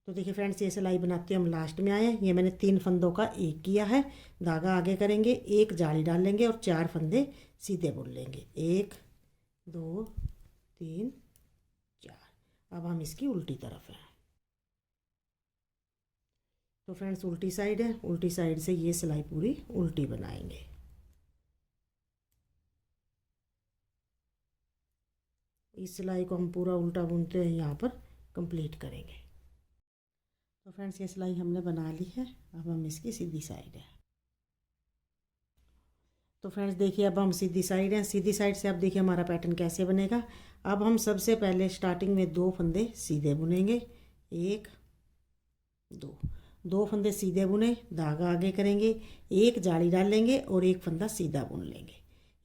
तो देखिए फ्रेंड्स ये सिलाई बनाते हुए हम लास्ट में आए हैं। ये मैंने 3 फंदों का एक किया है, धागा आगे करेंगे, एक जाली डाल लेंगे और 4 फंदे सीधे बुन लेंगे, 1 2 3 4। अब हम इसकी उल्टी तरफ हैं। तो फ्रेंड्स उल्टी साइड है, उल्टी साइड से ये सिलाई पूरी उल्टी बनाएंगे। इस सिलाई को हम पूरा उल्टा बुनते हुए यहाँ पर कंप्लीट करेंगे। तो फ्रेंड्स ये सिलाई हमने बना ली है, अब हम इसकी सीधी साइड है। तो फ्रेंड्स देखिए अब हम सीधी साइड हैं। सीधी साइड से अब देखिए हमारा पैटर्न कैसे बनेगा। अब हम सबसे पहले स्टार्टिंग में 2 फंदे सीधे बुनेंगे, 1 2 फंदे सीधे बुने, धागा आगे करेंगे, एक जाली डाल लेंगे और एक फंदा सीधा बुन लेंगे।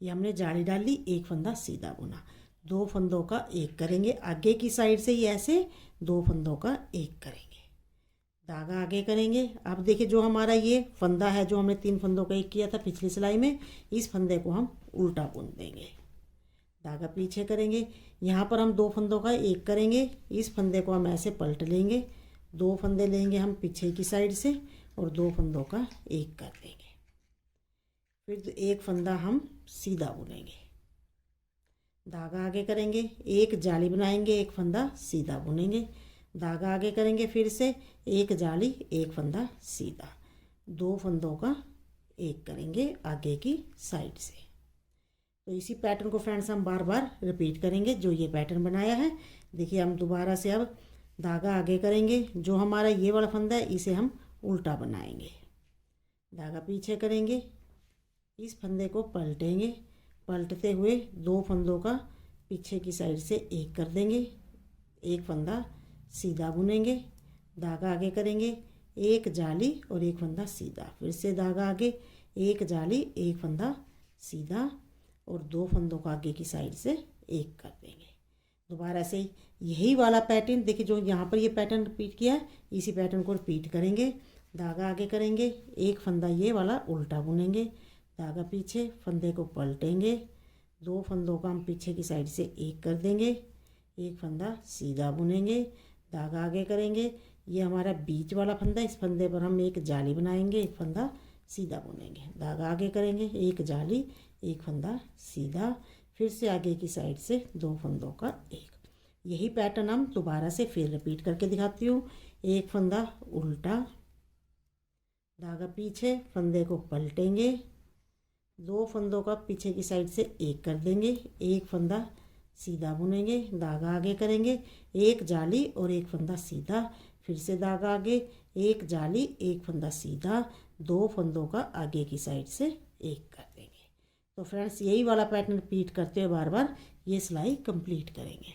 ये हमने जाली डाल ली, एक फंदा सीधा बुना, 2 फंदों का एक करेंगे आगे की साइड से ही ऐसे 2 फंदों का एक करेंगे, धागा आगे करेंगे। अब देखिए जो हमारा ये फंदा है जो हमने 3 फंदों का एक किया था पिछली सिलाई में, इस फंदे को हम उल्टा बुन देंगे, धागा पीछे करेंगे। यहाँ पर हम 2 फंदों का एक करेंगे, इस फंदे को हम ऐसे पलट लेंगे, 2 फंदे लेंगे हम पीछे की साइड से और 2 फंदों का एक कर देंगे। फिर एक फंदा हम सीधा बुनेंगे, धागा आगे करेंगे, एक जाली बनाएंगे, एक फंदा सीधा बुनेंगे, धागा आगे करेंगे, फिर से एक जाली, एक फंदा सीधा, 2 फंदों का एक करेंगे आगे की साइड से। तो इसी पैटर्न को फ्रेंड्स हम बार बार रिपीट करेंगे जो ये पैटर्न बनाया है। देखिए हम दोबारा से अब धागा आगे करेंगे, जो हमारा ये वाला फंदा है इसे हम उल्टा बनाएंगे, धागा पीछे करेंगे, इस फंदे को पलटेंगे, पलटते हुए 2 फंदों का पीछे की साइड से एक कर देंगे, एक फंदा सीधा बुनेंगे, धागा आगे करेंगे, एक जाली और एक फंदा सीधा, फिर से धागा आगे, एक जाली, एक फंदा सीधा और 2 फंदों को आगे की साइड से एक कर देंगे। दोबारा से यही वाला पैटर्न देखिए जो यहाँ पर ये पैटर्न रिपीट किया है, इसी पैटर्न को रिपीट करेंगे, धागा आगे करेंगे, एक फंदा ये वाला उल्टा बुनेंगे, धागा पीछे, फंदे को पलटेंगे, 2 फंदों का हम पीछे की साइड से एक कर देंगे, एक फंदा सीधा बुनेंगे, धागा आगे करेंगे, ये हमारा बीच वाला फंदा, इस फंदे पर हम एक जाली बनाएंगे, एक फंदा सीधा बुनेंगे, धागा आगे करेंगे, एक जाली, एक फंदा सीधा, फिर से आगे की साइड से 2 फंदों का एक। यही पैटर्न हम दोबारा से फिर रिपीट करके दिखाती हूँ। एक फंदा उल्टा, धागा पीछे, फंदे को पलटेंगे, 2 फंदों का पीछे की साइड से एक कर देंगे, एक फंदा सीधा बुनेंगे, धागा आगे करेंगे, एक जाली और एक फंदा सीधा, फिर से धागा आगे, एक जाली एक फंदा सीधा, दो फंदों का आगे की साइड से एक कर देंगे। तो फ्रेंड्स यही वाला पैटर्न रिपीट करते हुए बार बार ये सिलाई कंप्लीट करेंगे।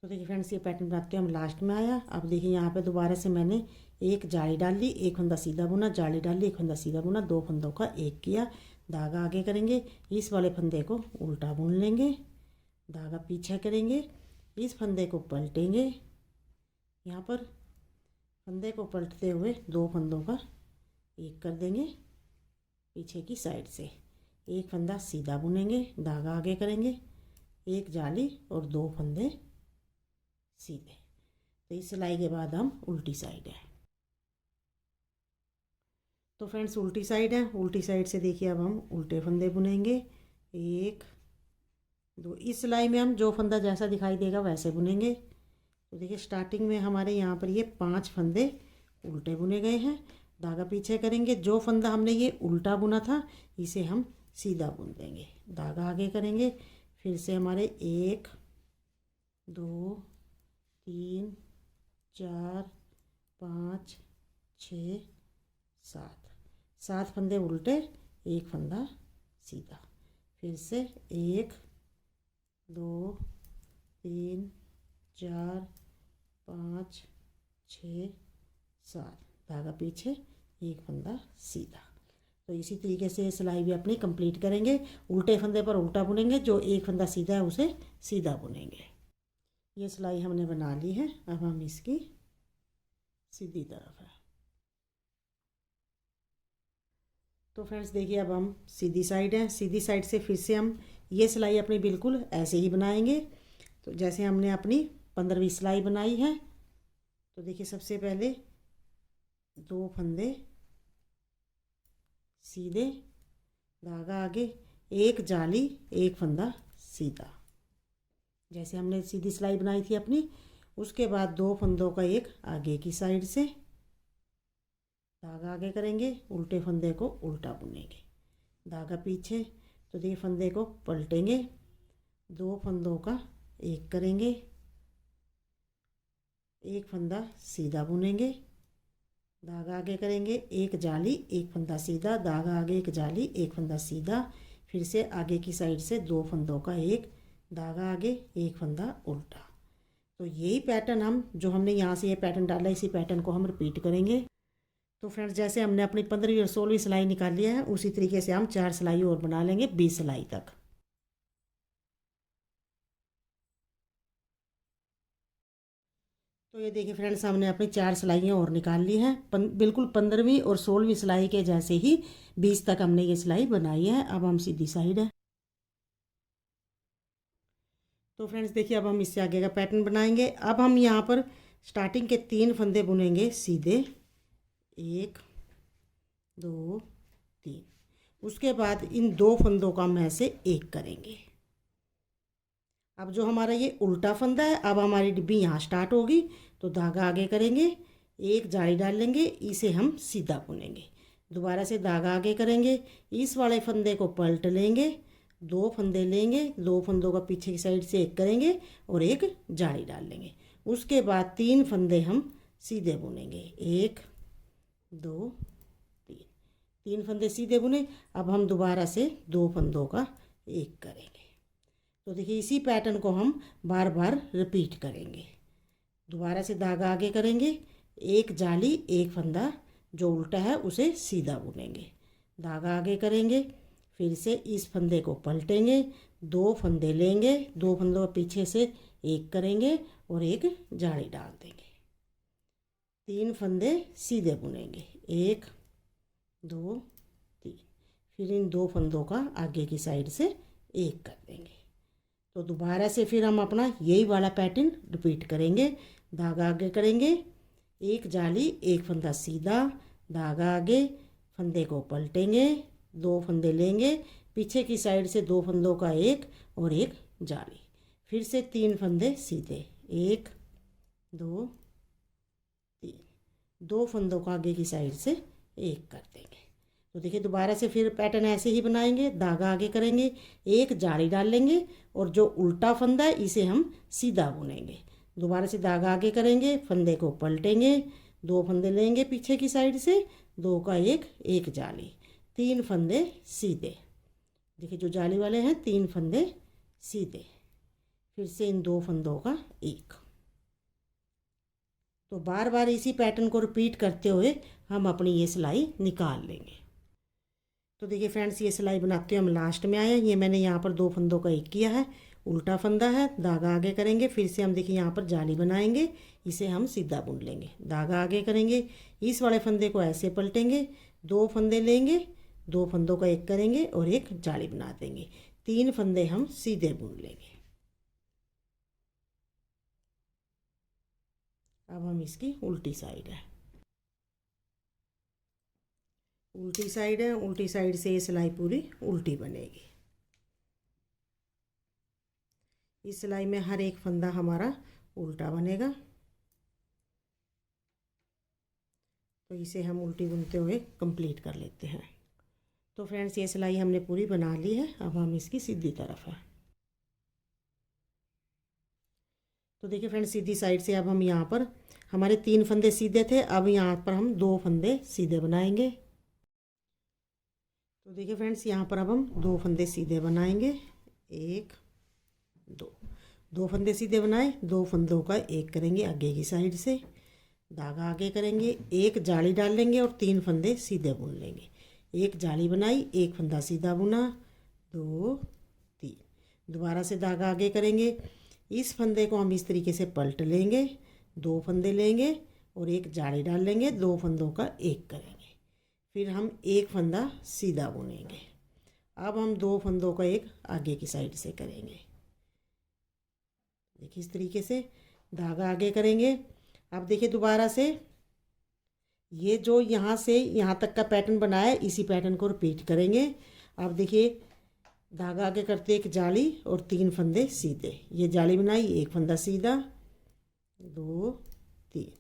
तो देखिए फ्रेंड्स ये पैटर्न बनाते हुए हम लास्ट में आया। अब देखिए यहाँ पे दोबारा से मैंने एक जाली डाल ली, एक फंदा सीधा बुना, जाली डाल ली, एक फंदा सीधा बुना, दो फंदों का एक किया, धागा आगे करेंगे, इस वाले फंदे को उल्टा बुन लेंगे, धागा पीछे करेंगे, इस फंदे को पलटेंगे, यहाँ पर फंदे को पलटते हुए दो फंदों का एक कर देंगे पीछे की साइड से, एक फंदा सीधा बुनेंगे, धागा आगे करेंगे, एक जाली और दो फंदे सीधे। तो इस सिलाई के बाद हम उल्टी साइड है। तो फ्रेंड्स उल्टी साइड है, उल्टी साइड से देखिए अब हम उल्टे फंदे बुनेंगे, एक दो, इस सिलाई में हम जो फंदा जैसा दिखाई देगा वैसे बुनेंगे। तो देखिए स्टार्टिंग में हमारे यहाँ पर ये 5 फंदे उल्टे बुने गए हैं, धागा पीछे करेंगे, जो फंदा हमने ये उल्टा बुना था इसे हम सीधा बुन देंगे, धागा आगे करेंगे, फिर से हमारे 1 2 3 4 5 6 7 फंदे उल्टे, एक फंदा सीधा, फिर से 1 2 3 4 5 6 7, धागा पीछे, एक फंदा सीधा। तो इसी तरीके से सिलाई भी अपनी कंप्लीट करेंगे। उल्टे फंदे पर उल्टा बुनेंगे, जो एक फंदा सीधा है उसे सीधा बुनेंगे। ये सिलाई हमने बना ली है, अब हम इसकी सीधी तरफ है। तो फ्रेंड्स देखिए अब हम सीधी साइड है, सीधी साइड से फिर से हम ये सिलाई अपनी बिल्कुल ऐसे ही बनाएंगे। तो जैसे हमने अपनी 15वीं सिलाई बनाई है। तो देखिए सबसे पहले दो फंदे सीधे, धागा आगे, एक जाली एक फंदा सीधा, जैसे हमने सीधी सिलाई बनाई थी अपनी। उसके बाद दो फंदों का एक आगे की साइड से, धागा आगे करेंगे, उल्टे फंदे को उल्टा बुनेंगे, धागा पीछे। तो देखिए फंदे को पलटेंगे, दो फंदों का एक करेंगे, एक फंदा सीधा बुनेंगे, धागा आगे करेंगे, एक जाली एक फंदा सीधा, धागा आगे, एक जाली एक फंदा सीधा, फिर से आगे की साइड से दो फंदों का एक, धागा आगे, एक फंदा उल्टा। तो यही पैटर्न हम जो हमने यहाँ से ये पैटर्न डाला इसी पैटर्न को हम रिपीट करेंगे। तो फ्रेंड्स जैसे हमने अपनी 15वीं और 16वीं सिलाई निकाल लिया है उसी तरीके से हम 4 सिलाई और बना लेंगे 20 सिलाई तक। तो ये देखिए फ्रेंड्स हमने अपनी 4 सिलाइयाँ और निकाल ली हैं, बिल्कुल 15वीं और 16वीं सिलाई के जैसे ही 20 तक हमने ये सिलाई बनाई है। अब हम सीधी साइड है। तो फ्रेंड्स देखिए अब हम इससे आगे का पैटर्न बनाएंगे। अब हम यहाँ पर स्टार्टिंग के 3 फंदे बुनेंगे सीधे, 1 2 3। उसके बाद इन दो फंदों का हम ऐसे एक करेंगे। अब जो हमारा ये उल्टा फंदा है, अब हमारी डिब्बी यहाँ स्टार्ट होगी। तो धागा आगे करेंगे, एक जाली डाल लेंगे, इसे हम सीधा बुनेंगे, दोबारा से धागा आगे करेंगे, इस वाले फंदे को पलट लेंगे, दो फंदे लेंगे, दो फंदों का पीछे की साइड से एक करेंगे और एक जाली डाल लेंगे। उसके बाद 3 फंदे हम सीधे बुनेंगे, 1 2 3 फंदे सीधे बुने। अब हम दोबारा से दो फंदों का एक करेंगे। तो देखिए इसी पैटर्न को हम बार बार रिपीट करेंगे। दोबारा से धागा आगे करेंगे, एक जाली एक फंदा जो उल्टा है उसे सीधा बुनेंगे, धागा आगे करेंगे, फिर से इस फंदे को पलटेंगे, दो फंदे लेंगे, दो फंदों पीछे से एक करेंगे और एक जाली डाल देंगे, 3 फंदे सीधे बुनेंगे, 1 2 3। फिर इन दो फंदों का आगे की साइड से एक कर देंगे। तो दोबारा से फिर हम अपना यही वाला पैटर्न रिपीट करेंगे। धागा आगे करेंगे, एक जाली एक फंदा सीधा, धागा आगे, फंदे को पलटेंगे, दो फंदे लेंगे, पीछे की साइड से दो फंदों का एक और एक जाली, फिर से 3 फंदे सीधे, 1 2 3, दो फंदों का आगे की साइड से एक कर देंगे। तो देखिए दोबारा से फिर पैटर्न ऐसे ही बनाएंगे, धागा आगे करेंगे, एक जाली डाल लेंगे और जो उल्टा फंदा है इसे हम सीधा बुनेंगे। दोबारा से धागा आगे करेंगे, फंदे को पलटेंगे, दो फंदे लेंगे पीछे की साइड से, दो का एक जाली, तीन फंदे सीधे। देखिए जो जाली वाले हैं तीन फंदे सीधे, फिर से इन दो फंदों का एक। तो बार बार इसी पैटर्न को रिपीट करते हुए हम अपनी ये सिलाई निकाल लेंगे। तो देखिए फ्रेंड्स, ये सिलाई बनाते हुए हम लास्ट में आए हैं। ये मैंने यहाँ पर दो फंदों का एक किया है, उल्टा फंदा है, धागा आगे करेंगे, फिर से हम देखिए यहाँ पर जाली बनाएंगे, इसे हम सीधा बुन लेंगे, धागा आगे करेंगे, इस वाले फंदे को ऐसे पलटेंगे, दो फंदे लेंगे, दो फंदों का एक करेंगे और एक जाली बना देंगे, तीन फंदे हम सीधे बुन लेंगे। अब हम इसकी उल्टी साइड है, उल्टी साइड है, उल्टी साइड से ये सिलाई पूरी उल्टी बनेगी। इस सिलाई में हर एक फंदा हमारा उल्टा बनेगा। तो इसे हम उल्टी बुनते हुए कंप्लीट कर लेते हैं। तो फ्रेंड्स, ये सिलाई हमने पूरी बना ली है। अब हम इसकी सीधी तरफ है। तो देखिए फ्रेंड्स, सीधी साइड से अब हम यहाँ पर, हमारे तीन फंदे सीधे थे, अब यहाँ पर हम दो फंदे सीधे बनाएंगे। तो देखिए फ्रेंड्स, यहाँ पर अब हम दो फंदे सीधे बनाएंगे, एक दो फंदे सीधे बनाए, दो फंदों का एक करेंगे आगे की साइड से, धागा आगे करेंगे, एक जाली डाल लेंगे और तीन फंदे सीधे बुन लेंगे। एक जाली बनाई, एक फंदा सीधा बुना, दो तीन, दोबारा से धागा आगे करेंगे, इस फंदे को हम इस तरीके से पलट लेंगे, दो फंदे लेंगे और एक जाली डाल लेंगे, दो फंदों का एक करेंगे, फिर हम एक फंदा सीधा बुनेंगे। अब हम दो फंदों का एक आगे की साइड से करेंगे। देखिए इस तरीके से धागा आगे करेंगे। अब देखिए दोबारा से ये जो यहाँ से यहाँ तक का पैटर्न बनाया है, इसी पैटर्न को रिपीट करेंगे। अब देखिए धागा आगे करते एक जाली और तीन फंदे सीधे, ये जाली बनाई, एक फंदा सीधा, दो तीन,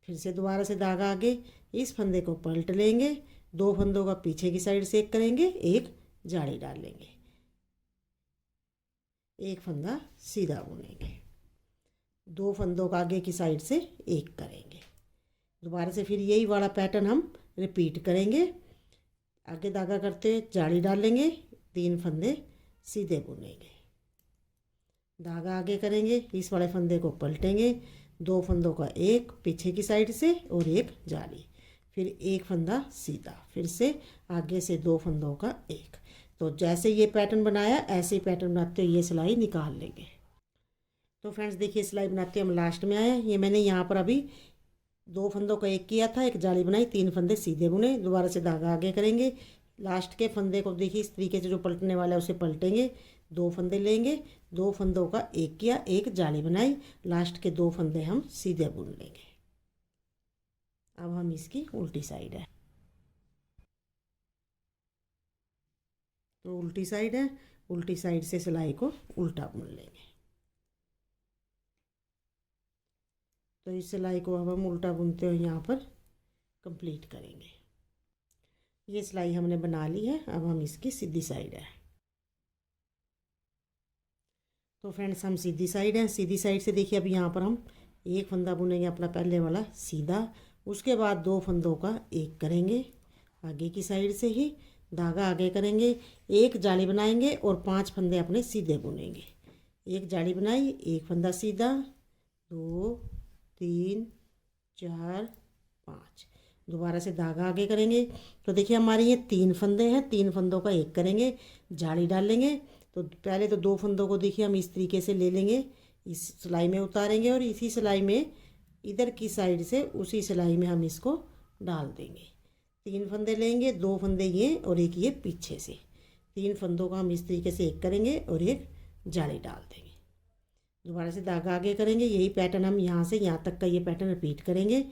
फिर से दोबारा से धागा आगे, इस फंदे को पलट लेंगे, दो फंदों का पीछे की साइड से एक करेंगे, एक जाली डाल लेंगे, एक फंदा सीधा बुनेंगे, दो फंदों का आगे की साइड से एक करेंगे। दोबारा से फिर यही वाला पैटर्न हम रिपीट करेंगे। आगे धागा करते जाली डाल लेंगे, तीन फंदे सीधे बुनेंगे, धागा आगे करेंगे, इस वाले फंदे को पलटेंगे, दो फंदों का एक पीछे की साइड से और एक जाली, फिर एक फंदा सीधा, फिर से आगे से दो फंदों का एक। तो जैसे ये पैटर्न बनाया ऐसे ही पैटर्न बनाते हुए ये सिलाई निकाल लेंगे। तो फ्रेंड्स देखिए सिलाई बनाते हम लास्ट में आए हैं। ये मैंने यहाँ पर अभी दो फंदों का एक किया था, एक जाली बनाई, तीन फंदे सीधे बुने, दोबारा से धागा आगे करेंगे, लास्ट के फंदे को देखिए इस तरीके से जो पलटने वाला है उसे पलटेंगे, दो फंदे लेंगे, दो फंदों का एक किया, एक जाली बनाई, लास्ट के दो फंदे हम सीधे बुन लेंगे। अब हम इसकी उल्टी साइड है। तो उल्टी साइड है, उल्टी साइड से सिलाई को उल्टा बुन लेंगे। तो इस सिलाई को अब हम उल्टा बुनते हुए यहाँ पर कंप्लीट करेंगे। ये सिलाई हमने बना ली है। अब हम इसकी सीधी साइड है। तो फ्रेंड्स हम सीधी साइड है, सीधी साइड से देखिए अब यहाँ पर हम एक फंदा बुनेंगे अपना पहले वाला सीधा, उसके बाद दो फंदों का एक करेंगे आगे की साइड से ही, धागा आगे करेंगे, एक जाली बनाएंगे और पांच फंदे अपने सीधे बुनेंगे। एक जाली बनाई, एक फंदा सीधा, दो तीन चार पाँच, दोबारा से धागा आगे करेंगे। तो देखिए हमारे ये तीन फंदे हैं, तीन फंदों का एक करेंगे, जाली डाल लेंगे। तो पहले तो दो फंदों को देखिए हम इस तरीके से ले लेंगे, इस सिलाई में उतारेंगे और इसी सिलाई में इधर की साइड से उसी सिलाई में हम इसको डाल देंगे। तीन फंदे लेंगे, दो फंदे ये और एक ये पीछे से, तीन फंदों का हम इस तरीके से एक करेंगे और एक जाली डाल देंगे। दोबारा से धागा आगे करेंगे, यही पैटर्न हम यहाँ से यहाँ तक का ये पैटर्न रिपीट करेंगे।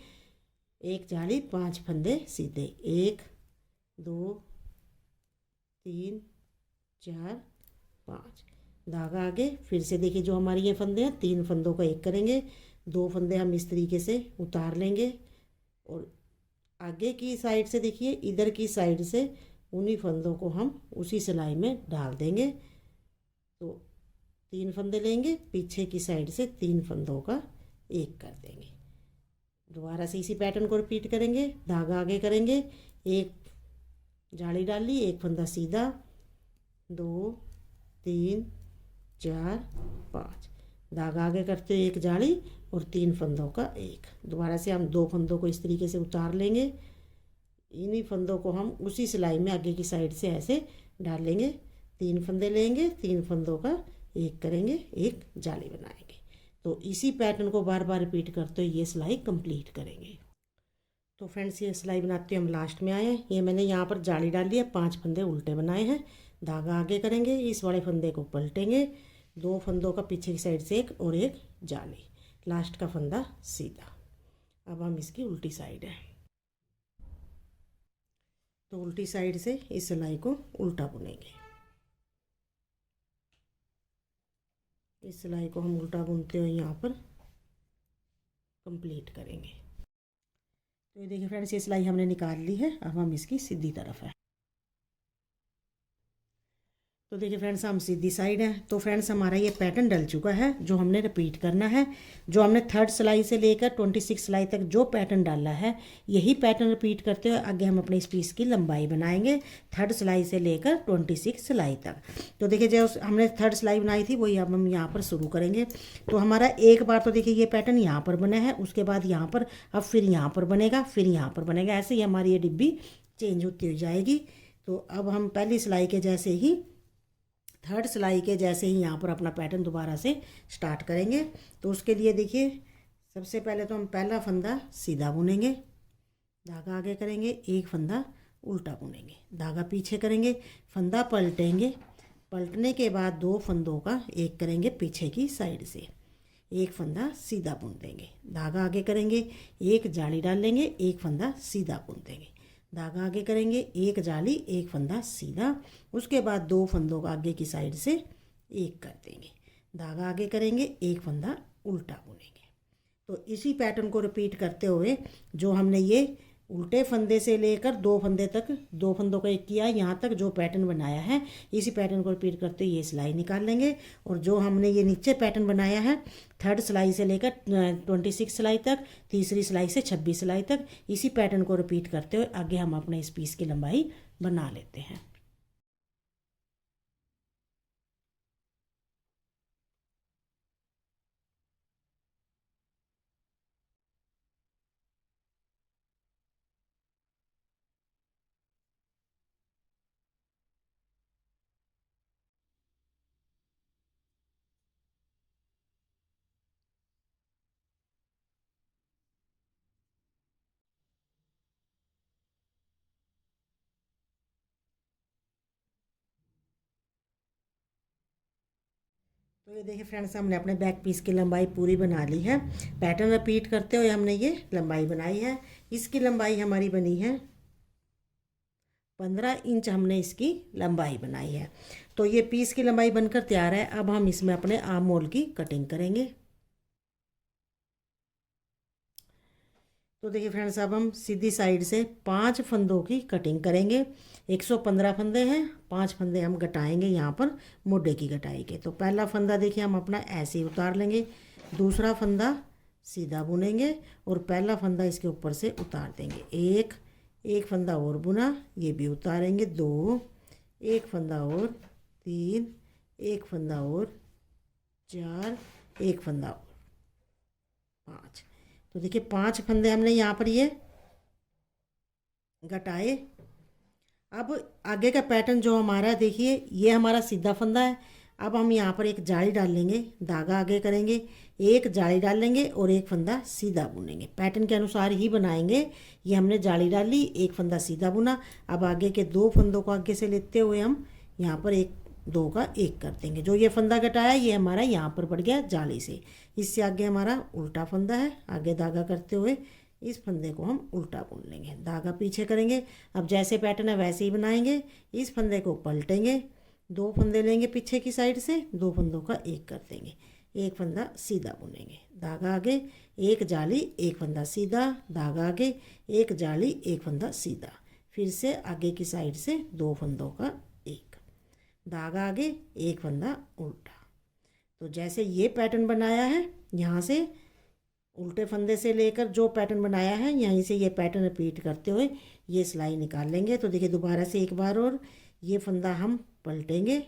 एक जाली, पांच फंदे सीधे, एक दो तीन चार पाँच, धागा आगे, फिर से देखिए जो हमारी ये फंदे हैं तीन फंदों का एक करेंगे, दो फंदे हम इस तरीके से उतार लेंगे और आगे की साइड से देखिए इधर की साइड से उन्हीं फंदों को हम उसी सिलाई में डाल देंगे। तो 3 फंदे लेंगे, पीछे की साइड से 3 फंदों का एक कर देंगे। दोबारा से इसी पैटर्न को रिपीट करेंगे। धागा आगे करेंगे, एक जाली डाल ली, एक फंदा सीधा, 2 3 4 5, धागा आगे करते हुए एक जाली और 3 फंदों का एक। दोबारा से हम 2 फंदों को इस तरीके से उतार लेंगे। इन्हीं फंदों को हम उसी सिलाई में आगे की साइड से ऐसे डाल लेंगे। 3 फंदे लेंगे, 3 फंदों का एक करेंगे, एक जाली बनाएंगे। तो इसी पैटर्न को बार बार रिपीट करते हुए ये सिलाई कंप्लीट करेंगे। तो फ्रेंड्स, ये सिलाई बनाते हुए हम लास्ट में आए हैं। ये मैंने यहाँ पर जाली डाल दी है, 5 फंदे उल्टे बनाए हैं। धागा आगे करेंगे, इस वाले फंदे को पलटेंगे, 2 फंदों का पीछे की साइड से एक और एक जाली, लास्ट का फंदा सीधा। अब हम इसकी उल्टी साइड है, तो उल्टी साइड से इस सिलाई को उल्टा बुनेंगे। इस सिलाई को हम उल्टा बुनते हुए यहाँ पर कंप्लीट करेंगे। तो ये देखिए फ्रेंड्स, ये सिलाई हमने निकाल ली है। अब हम इसकी सीधी तरफ है। तो देखिए फ्रेंड्स, हम सीधी साइड है। तो फ्रेंड्स, हमारा ये पैटर्न डल चुका है जो हमने रिपीट करना है। जो हमने 3rd सिलाई से लेकर 26 सिलाई तक जो पैटर्न डाला है, यही पैटर्न रिपीट करते हुए आगे हम अपने इस पीस की लंबाई बनाएंगे 3rd सिलाई से लेकर 26 सिलाई तक। तो देखिए, जो हमने 3rd सिलाई बनाई थी वही अब हम यहाँ पर शुरू करेंगे। तो हमारा एक बार तो देखिए ये पैटर्न यहाँ पर बना है, उसके बाद यहाँ पर, अब फिर यहाँ पर बनेगा, फिर यहाँ पर बनेगा। ऐसे ही हमारी ये डिब्बी चेंज होती हो जाएगी। तो अब हम पहली सिलाई के जैसे ही, 3rd सिलाई के जैसे ही यहाँ पर अपना पैटर्न दोबारा से स्टार्ट करेंगे। तो उसके लिए देखिए, सबसे पहले तो हम पहला फंदा सीधा बुनेंगे, धागा आगे करेंगे, एक फंदा उल्टा बुनेंगे, धागा पीछे करेंगे, फंदा पलटेंगे, पलटने के बाद 2 फंदों का एक करेंगे पीछे की साइड से, एक फंदा सीधा बुन देंगे, धागा आगे करेंगे, एक जाली डाल लेंगे, एक फंदा सीधा बुन देंगे, धागा आगे करेंगे, एक जाली, एक फंदा सीधा, उसके बाद 2 फंदों का आगे की साइड से एक कर देंगे, धागा आगे करेंगे, एक फंदा उल्टा बुनेंगे। तो इसी पैटर्न को रिपीट करते हुए जो हमने ये उल्टे फंदे से लेकर 2 फंदे तक, 2 फंदों का एक किया, यहाँ तक जो पैटर्न बनाया है, इसी पैटर्न को रिपीट करते हुए ये सिलाई निकाल लेंगे। और जो हमने ये नीचे पैटर्न बनाया है 3rd सिलाई से लेकर 26 सिलाई तक, तीसरी सिलाई से 26 सिलाई तक, इसी पैटर्न को रिपीट करते हुए आगे हम अपने इस पीस की लंबाई बना लेते हैं। तो ये देखिए फ्रेंड्स, हमने अपने बैक पीस की लंबाई पूरी बना ली है। पैटर्न रिपीट करते हुए हमने ये लंबाई बनाई है। इसकी लंबाई हमारी बनी है 15 इंच, हमने इसकी लंबाई बनाई है। तो ये पीस की लंबाई बनकर तैयार है। अब हम इसमें अपने आर्म मोल की कटिंग करेंगे। तो देखिए फ्रेंड्स, अब हम सीधी साइड से 5 फंदों की कटिंग करेंगे। 115 फंदे हैं, 5 फंदे हम घटाएंगे यहाँ पर मोढे की घटाई के। तो पहला फंदा देखिए हम अपना ऐसे ही उतार लेंगे, दूसरा फंदा सीधा बुनेंगे और पहला फंदा इसके ऊपर से उतार देंगे। एक फंदा और बुना, ये भी उतारेंगे, 2, एक फंदा और, 3, एक फंदा और, 4, एक फंदा और, 5। तो देखिए 5 फंदे हमने यहाँ पर ये घटाए। अब आगे का पैटर्न जो हमारा देखिए, ये हमारा सीधा फंदा है। अब हम यहाँ पर एक जाली डाल लेंगे, धागा आगे करेंगे, एक जाली डाल लेंगे और एक फंदा सीधा बुनेंगे। पैटर्न के अनुसार ही बनाएंगे। ये हमने जाली डाल ली, एक फंदा सीधा बुना। अब आगे के 2 फंदों को आगे से लेते हुए हम यहाँ पर 2 का एक कर देंगे। जो ये फंदा घटाया ये हमारा यहाँ पर पड़ गया जाली से। इससे आगे हमारा उल्टा फंदा है, आगे धागा करते हुए इस फंदे को हम उल्टा बुन लेंगे, धागा पीछे करेंगे। अब जैसे पैटर्न है वैसे ही बनाएंगे। इस फंदे को पलटेंगे, 2 फंदे लेंगे पीछे की साइड से, 2 फंदों का एक कर देंगे, एक फंदा सीधा बुनेंगे, धागा आगे, एक जाली, एक फंदा सीधा, धागा आगे, एक जाली, एक फंदा सीधा, फिर से आगे की साइड से 2 फंदों का एक धागा आगे, एक फंदा उल्टा। तो जैसे ये पैटर्न बनाया है, यहाँ से उल्टे फंदे से लेकर जो पैटर्न बनाया है यहीं से ये पैटर्न रिपीट करते हुए ये सिलाई निकाल लेंगे। तो देखिए दोबारा से एक बार और ये फंदा हम पलटेंगे,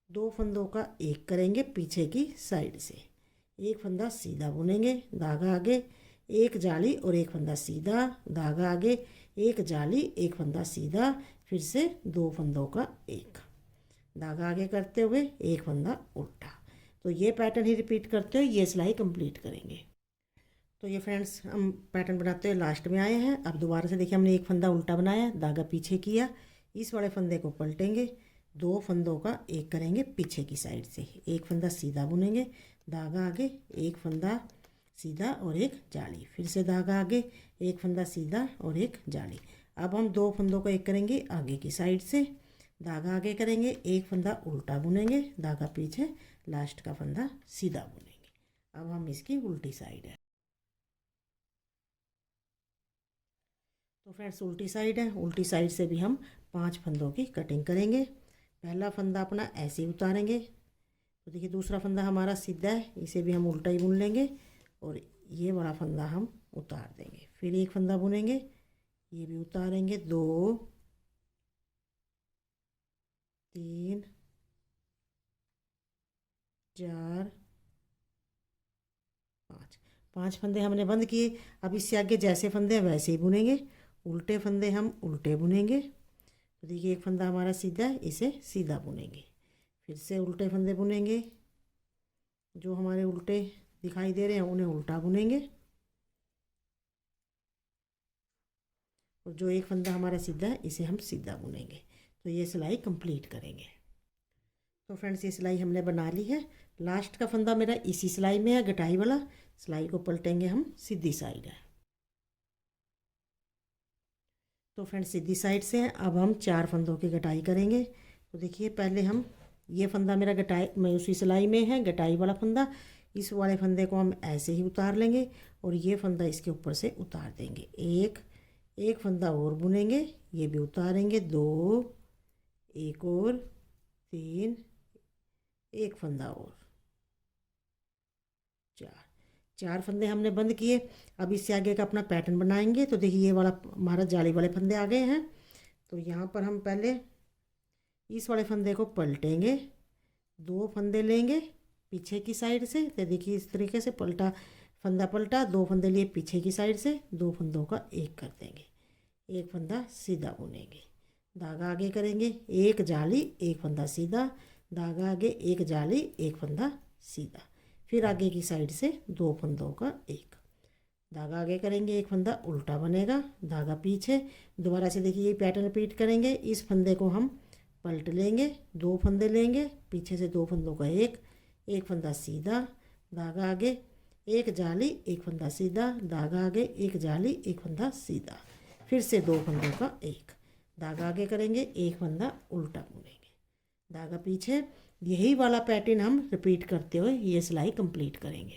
2 फंदों का एक करेंगे पीछे की साइड से, एक फंदा सीधा बुनेंगे, धागा आगे, एक जाली और एक फंदा सीधा, धागा आगे, एक जाली, एक फंदा सीधा, फिर से 2 फंदों का एक धागा आगे करते हुए एक फंदा उल्टा। तो ये पैटर्न ही रिपीट करते हुए ये सिलाई कंप्लीट करेंगे। तो ये फ्रेंड्स हम पैटर्न बनाते हुए लास्ट में आए हैं। अब दोबारा से देखिए हमने एक फंदा उल्टा बनाया, धागा पीछे किया, इस वाले फंदे को पलटेंगे, 2 फंदों का एक करेंगे पीछे की साइड से, एक फंदा सीधा बुनेंगे, धागा आगे, एक फंदा सीधा और एक जाली, फिर से धागा आगे, एक फंदा सीधा और एक जाली। अब हम 2 फंदों का एक करेंगे आगे की साइड से, धागा आगे करेंगे, एक फंदा उल्टा बुनेंगे, धागा पीछे, लास्ट का फंदा सीधा बुनेंगे। अब हम इसकी उल्टी साइड है। तो फ्रेंड्स उल्टी साइड है, उल्टी साइड से भी हम 5 फंदों की कटिंग करेंगे। पहला फंदा अपना ऐसे ही उतारेंगे। तो देखिए दूसरा फंदा हमारा सीधा है, इसे भी हम उल्टा ही बुन लेंगे और ये वाला फंदा हम उतार देंगे। फिर एक फंदा बुनेंगे, ये भी उतारेंगे, 2 3 4 5 फंदे हमने बंद किए। अब इससे आगे जैसे फंदे हैं वैसे ही बुनेंगे, उल्टे फंदे हम उल्टे बुनेंगे। तो देखिए एक फंदा हमारा सीधा है, इसे सीधा बुनेंगे, फिर से उल्टे फंदे बुनेंगे, जो हमारे उल्टे दिखाई दे रहे हैं उन्हें उल्टा बुनेंगे, और जो एक फंदा हमारा सीधा है इसे हम सीधा बुनेंगे। तो ये सिलाई कंप्लीट करेंगे। तो फ्रेंड्स ये सिलाई हमने बना ली है। लास्ट का फंदा मेरा इसी सिलाई में है, गटाई वाला। सिलाई को पलटेंगे हम, सीधी साइड है। तो फ्रेंड्स सीधी साइड से है। अब हम 4 फंदों की गटाई करेंगे। तो देखिए पहले हम ये फंदा मेरा गटाई में उसी सिलाई में है, गटाई वाला फंदा, इस वाले फंदे को हम ऐसे ही उतार लेंगे और ये फंदा इसके ऊपर से उतार देंगे। एक फंदा और बुनेंगे, ये भी उतारेंगे, 2, एक और, 3, एक फंदा और, 4 फंदे हमने बंद किए। अब इससे आगे का अपना पैटर्न बनाएंगे। तो देखिए ये वाला हमारा जाली वाले फंदे आ गए हैं। तो यहाँ पर हम पहले इस वाले फंदे को पलटेंगे, 2 फंदे लेंगे पीछे की साइड से। तो देखिए इस तरीके से पलटा, फंदा पलटा, 2 फंदे लिए पीछे की साइड से, 2 फंदों का एक कर देंगे, एक फंदा सीधा बुनेंगे, धागा आगे करेंगे, एक जाली, एक फंदा सीधा, धागा आगे, एक जाली, एक फंदा सीधा, फिर आगे की साइड से 2 फंदों का एक धागा आगे करेंगे, एक फंदा उल्टा बनेगा, धागा पीछे। दोबारा से देखिए ये पैटर्न रिपीट करेंगे। इस फंदे को हम पलट लेंगे, 2 फंदे लेंगे पीछे से, 2 फंदों का एक फंदा सीधा, धागा आगे, एक जाली, एक फंदा सीधा, धागा आगे, एक जाली, एक फंदा सीधा, फिर से 2 फंदों का एक धागा आगे करेंगे, एक फंदा उल्टा बुनेंगे, धागा पीछे। यही वाला पैटर्न हम रिपीट करते हुए ये सिलाई कंप्लीट करेंगे।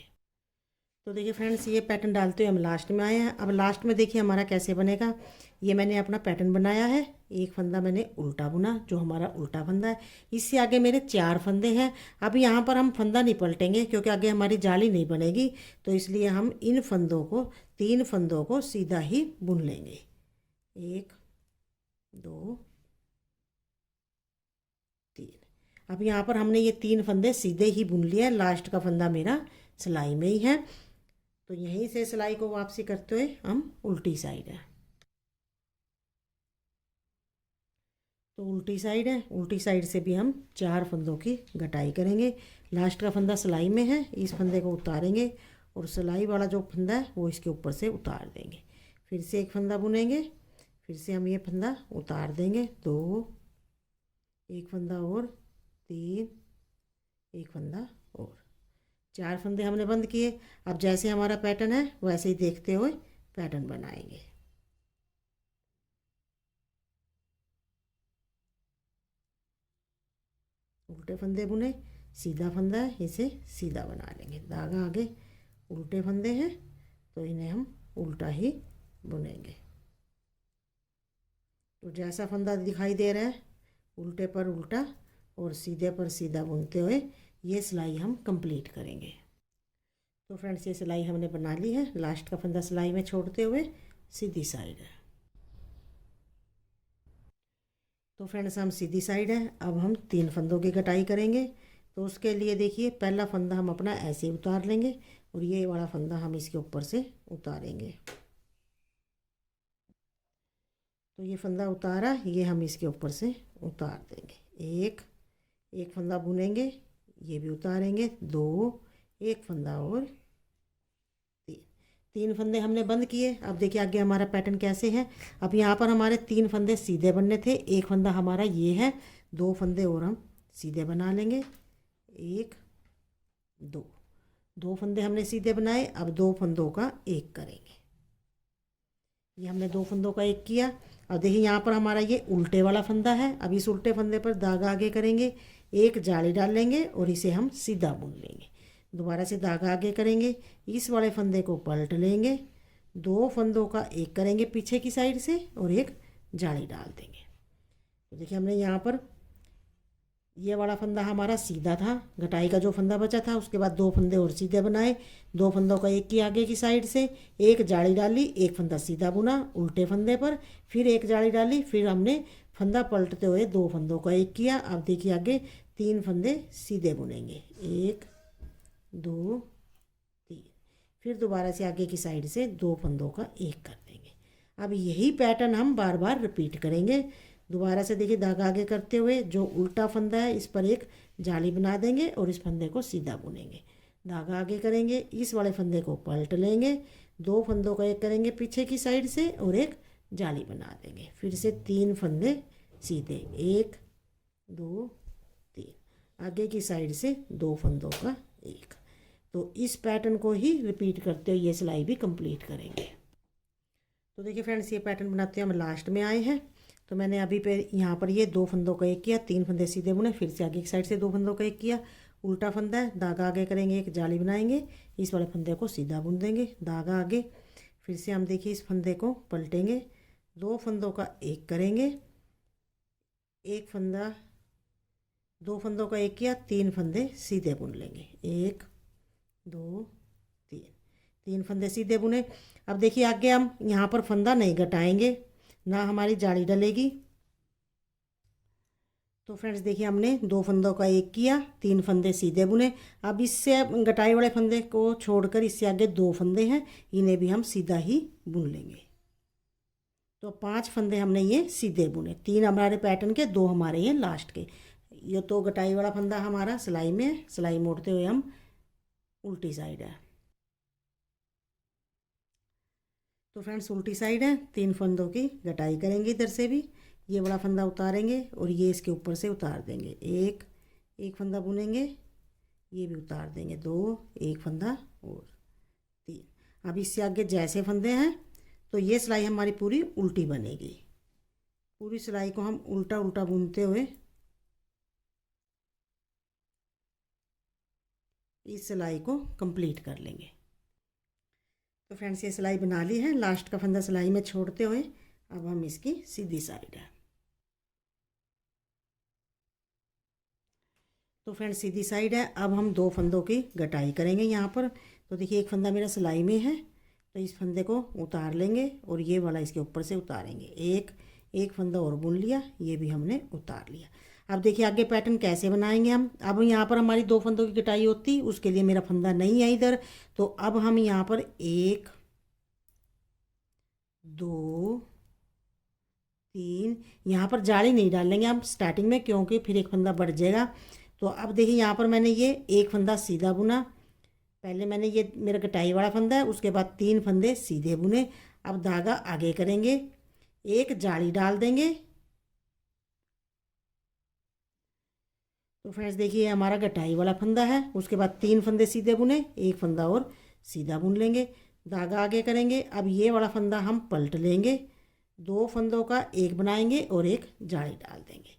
तो देखिए फ्रेंड्स ये पैटर्न डालते हुए हम लास्ट में आए हैं। अब लास्ट में देखिए हमारा कैसे बनेगा। ये मैंने अपना पैटर्न बनाया है, एक फंदा मैंने उल्टा बुना, जो हमारा उल्टा फंदा है। इससे आगे मेरे 4 फंदे हैं। अब यहाँ पर हम फंदा नहीं पलटेंगे क्योंकि आगे हमारी जाली नहीं बनेगी, तो इसलिए हम इन फंदों को, 3 फंदों को सीधा ही बुन लेंगे, 1 2 3। अब यहाँ पर हमने ये 3 फंदे सीधे ही बुन लिए हैं। लास्ट का फंदा मेरा सिलाई में ही है। तो यहीं से सिलाई को वापसी करते हुए हम उल्टी साइड है। तो उल्टी साइड है, उल्टी साइड से भी हम 4 फंदों की गटाई करेंगे। लास्ट का फंदा सिलाई में है, इस फंदे को उतारेंगे और सिलाई वाला जो फंदा है वो इसके ऊपर से उतार देंगे। फिर से एक फंदा बुनेंगे, फिर से हम ये फंदा उतार देंगे, 2, एक फंदा और, 3, एक फंदा और, 4 फंदे हमने बंद किए। अब जैसे हमारा पैटर्न है वैसे ही देखते हुए पैटर्न बनाएंगे। उल्टे फंदे बुने, सीधा फंदा है, इसे सीधा बना लेंगे, धागा आगे, उल्टे फंदे हैं तो इन्हें हम उल्टा ही बुनेंगे। तो जैसा फंदा दिखाई दे रहा है उल्टे पर उल्टा और सीधे पर सीधा बुनते हुए ये सिलाई हम कंप्लीट करेंगे। तो फ्रेंड्स ये सिलाई हमने बना ली है। लास्ट का फंदा सिलाई में छोड़ते हुए सीधी साइड है। तो फ्रेंड्स हम सीधी साइड है। अब हम 3 फंदों की कटाई करेंगे। तो उसके लिए देखिए पहला फंदा हम अपना ऐसे ही उतार लेंगे और ये वाला फंदा हम इसके ऊपर से उतारेंगे। तो ये फंदा उतारा, ये हम इसके ऊपर से उतार देंगे। एक फंदा बुनेंगे, ये भी उतारेंगे, 2, एक फंदा और 3 फंदे हमने बंद किए। अब देखिए आगे हमारा पैटर्न कैसे है। अब यहाँ पर हमारे 3 फंदे सीधे बनने थे, एक फंदा हमारा ये है, 2 फंदे और हम सीधे बना लेंगे। 1, 2 फंदे हमने सीधे बनाए। अब 2 फंदों का एक करेंगे। ये हमने 2 फंदों का एक किया। अब देखिए यहाँ पर हमारा ये उल्टे वाला फंदा है। अब इस उल्टे फंदे पर धागा आगे करेंगे, एक जाली डाल लेंगे और इसे हम सीधा बुन लेंगे। दोबारा से धागा आगे करेंगे, इस वाले फंदे को पलट लेंगे, 2 फंदों का एक करेंगे पीछे की साइड से और एक जाली डाल देंगे। तो देखिए हमने यहाँ पर ये वाला फंदा हमारा सीधा था, घटाई का जो फंदा बचा था, उसके बाद 2 फंदे और सीधे बनाए, 2 फंदों का एक की आगे की साइड से, एक जाली डाली, एक फंदा सीधा बुना उल्टे फंदे पर, फिर एक जाली डाली, फिर हमने फंदा पलटते हुए 2 फंदों का एक किया। अब देखिए आगे 3 फंदे सीधे बुनेंगे, 1, 2, 3, फिर दोबारा से आगे की साइड से 2 फंदों का एक कर देंगे। अब यही पैटर्न हम बार बार रिपीट करेंगे। दोबारा से देखिए धागा आगे करते हुए जो उल्टा फंदा है इस पर एक जाली बना देंगे और इस फंदे को सीधा बुनेंगे। धागा आगे करेंगे, इस वाले फंदे को पलट लेंगे, 2 फंदों का एक करेंगे पीछे की साइड से और एक जाली बना देंगे। फिर से 3 फंदे सीधे, 1, 2, 3, आगे की साइड से 2 फंदों का एक। तो इस पैटर्न को ही रिपीट करते हुए ये सिलाई भी कंप्लीट करेंगे। तो देखिए फ्रेंड्स ये पैटर्न बनाते हुए हम लास्ट में आए हैं। तो मैंने अभी पे यहाँ पर ये 2 फंदों का एक किया, 3 फंदे सीधे बुने, फिर से आगे की साइड से 2 फंदों का एक किया, उल्टा फंदा है, धागा आगे करेंगे, एक जाली बनाएंगे, इस वाले फंदे को सीधा बुन देंगे, धागा आगे, फिर से हम देखिए इस फंदे को पलटेंगे, 2 फंदों का एक करेंगे, एक फंदा, 2 फंदों का एक किया, 3 फंदे सीधे बुन लेंगे, 1, 2, 3 फंदे सीधे बुने। अब देखिए आगे हम यहाँ पर फंदा नहीं घटाएंगे, ना हमारी जाली डलेगी। तो फ्रेंड्स देखिए हमने 2 फंदों का एक किया, 3 फंदे सीधे बुने। अब इससे घटाई वाले फंदे को छोड़कर इससे आगे 2 फंदे हैं, इन्हें भी हम सीधा ही बुन लेंगे। तो 5 फंदे हमने ये सीधे बुने, 3 हमारे पैटर्न के, 2 हमारे ये लास्ट के। ये तो घटाई वाला फंदा हमारा सिलाई में, सिलाई मोड़ते हुए हम उल्टी साइड है। तो फ्रेंड्स उल्टी साइड है, 3 फंदों की घटाई करेंगे, इधर से भी ये बड़ा फंदा उतारेंगे और ये इसके ऊपर से उतार देंगे, एक फंदा बुनेंगे, ये भी उतार देंगे, 2, एक फंदा और 3। अब इससे आगे जैसे फंदे हैं तो ये सिलाई हमारी पूरी उल्टी बनेगी। पूरी सिलाई को हम उल्टा उल्टा बुनते हुए इस सिलाई को कंप्लीट कर लेंगे। तो फ्रेंड्स ये सिलाई बना ली है, लास्ट का फंदा सिलाई में छोड़ते हुए अब हम इसकी सीधी साइड है। तो फ्रेंड्स सीधी साइड है। अब हम 2 फंदों की घटाई करेंगे यहाँ पर। तो देखिए एक फंदा मेरा सिलाई में है, तो इस फंदे को उतार लेंगे और ये वाला इसके ऊपर से उतारेंगे, एक फंदा और बुन लिया, ये भी हमने उतार लिया। अब देखिए आगे पैटर्न कैसे बनाएंगे हम। अब यहाँ पर हमारी 2 फंदों की कटाई होती, उसके लिए मेरा फंदा नहीं है इधर। तो अब हम यहाँ पर 1, 2, 3, यहाँ पर जाली नहीं डालेंगे हम स्टार्टिंग में, क्योंकि फिर एक फंदा बढ़ जाएगा। तो अब देखिए यहाँ पर मैंने ये एक फंदा सीधा बुना, पहले मैंने ये मेरा कटाई वाला फंदा है, उसके बाद 3 फंदे सीधे बुने। अब धागा आगे करेंगे, एक जाली डाल देंगे। तो फ्रेंड्स देखिए हमारा कटाई वाला फंदा है, उसके बाद 3 फंदे सीधे बुने, एक फंदा और सीधा बुन लेंगे, धागा आगे करेंगे। अब ये वाला फंदा हम पलट लेंगे, 2 फंदों का एक बनाएंगे और एक जाली डाल देंगे।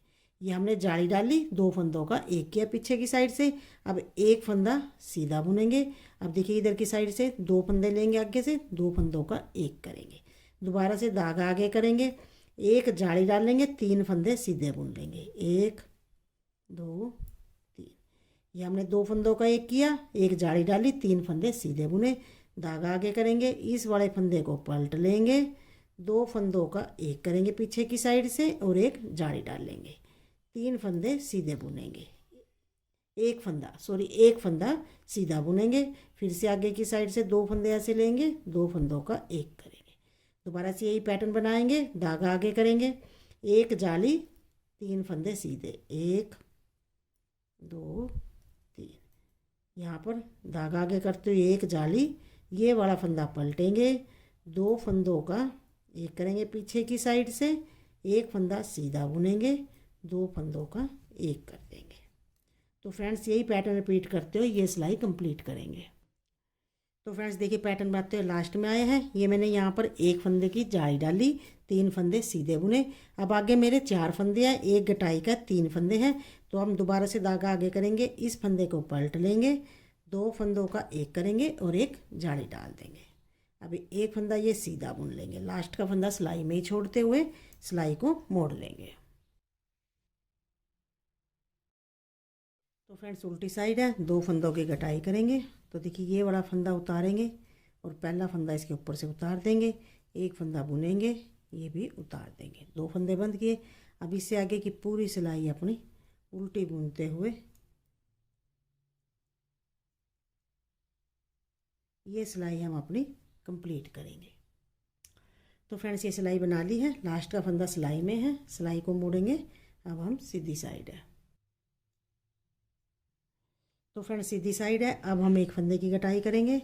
ये हमने जाली डाली, 2 फंदों का एक किया पीछे की साइड से। अब एक फंदा सीधा बुनेंगे। अब देखिए इधर की साइड से 2 फंदे लेंगे, आगे से 2 फंदों का एक करेंगे, दोबारा से धागा आगे करेंगे, एक जाली डाल लेंगे, 3 फंदे सीधे बुन लेंगे। 1 2 3। ये हमने 2 फंदों का एक किया, एक जाली डाली, 3 फंदे सीधे बुने। धागा आगे करेंगे, इस वाले फंदे को पलट लेंगे, 2 फंदों का एक करेंगे पीछे की साइड से और एक जाली डाल लेंगे, 3 फंदे सीधे बुनेंगे। एक फंदा सीधा बुनेंगे। फिर से आगे की साइड से 2 फंदे ऐसे लेंगे, 2 फंदों का एक करेंगे। दोबारा से यही पैटर्न बनाएंगे। धागा आगे करेंगे, एक जाली, 3 फंदे सीधे, 1 2 3। यहाँ पर धागा आगे करते हुए एक जाली, ये वाला फंदा पलटेंगे, 2 फंदों का एक करेंगे पीछे की साइड से, एक फंदा सीधा बुनेंगे, 2 फंदों का एक कर देंगे। तो फ्रेंड्स यही पैटर्न रिपीट करते हुए ये सिलाई कंप्लीट करेंगे। तो फ्रेंड्स देखिए पैटर्न बनाते हुए लास्ट में आए हैं। ये मैंने यहाँ पर एक फंदे की जाली डाली, 3 फंदे सीधे बुने। अब आगे मेरे 4 फंदे हैं, एक गटाई का 3 फंदे हैं। तो हम दोबारा से धागा आगे करेंगे, इस फंदे को पलट लेंगे, 2 फंदों का एक करेंगे और एक जाली डाल देंगे। अभी एक फंदा ये सीधा बुन लेंगे, लास्ट का फंदा सिलाई में ही छोड़ते हुए सिलाई को मोड़ लेंगे। तो फ्रेंड्स उल्टी साइड है, 2 फंदों की गटाई करेंगे। तो देखिए ये वाला फंदा उतारेंगे और पहला फंदा इसके ऊपर से उतार देंगे, एक फंदा बुनेंगे, ये भी उतार देंगे, 2 फंदे बंद किए। अब इससे आगे की पूरी सिलाई अपनी उल्टी बुनते हुए ये सिलाई हम अपनी कंप्लीट करेंगे। तो फ्रेंड्स ये सिलाई बना ली है, लास्ट का फंदा सिलाई में है, सिलाई को मोड़ेंगे। अब हम सीधी साइड है। तो फ्रेंड्स सीधी साइड है। अब हम एक फंदे की कटाई करेंगे,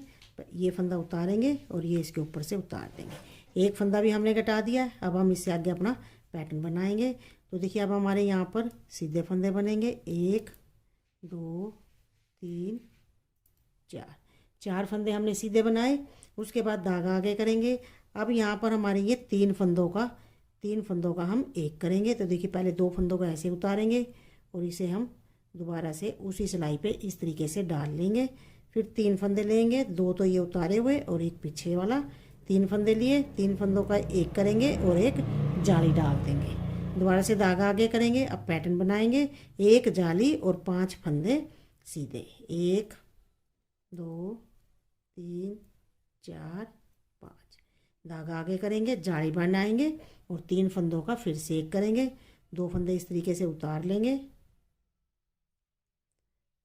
ये फंदा उतारेंगे और ये इसके ऊपर से उतार देंगे। एक फंदा भी हमने कटा दिया है। अब हम इससे आगे अपना पैटर्न बनाएंगे। तो देखिए अब हमारे यहाँ पर सीधे फंदे बनेंगे, 1 2 3 4। 4 फंदे हमने सीधे बनाए। उसके बाद धागा आगे करेंगे। अब यहाँ पर हमारे ये 3 फंदों का हम एक करेंगे। तो देखिए पहले 2 फंदों का ऐसे उतारेंगे और इसे हम दोबारा से उसी सिलाई पे इस तरीके से डाल लेंगे। फिर 3 फंदे लेंगे, 2 तो ये उतारे हुए और एक पीछे वाला, 3 फंदे लिए, 3 फंदों का एक करेंगे और एक जाली डाल देंगे। दोबारा से धागा आगे करेंगे। अब पैटर्न बनाएंगे, एक जाली और 5 फंदे सीधे, 1 2 3 4 5। धागा आगे करेंगे, जाली बनाएंगे और 3 फंदों का फिर से एक करेंगे, 2 फंदे इस तरीके से उतार लेंगे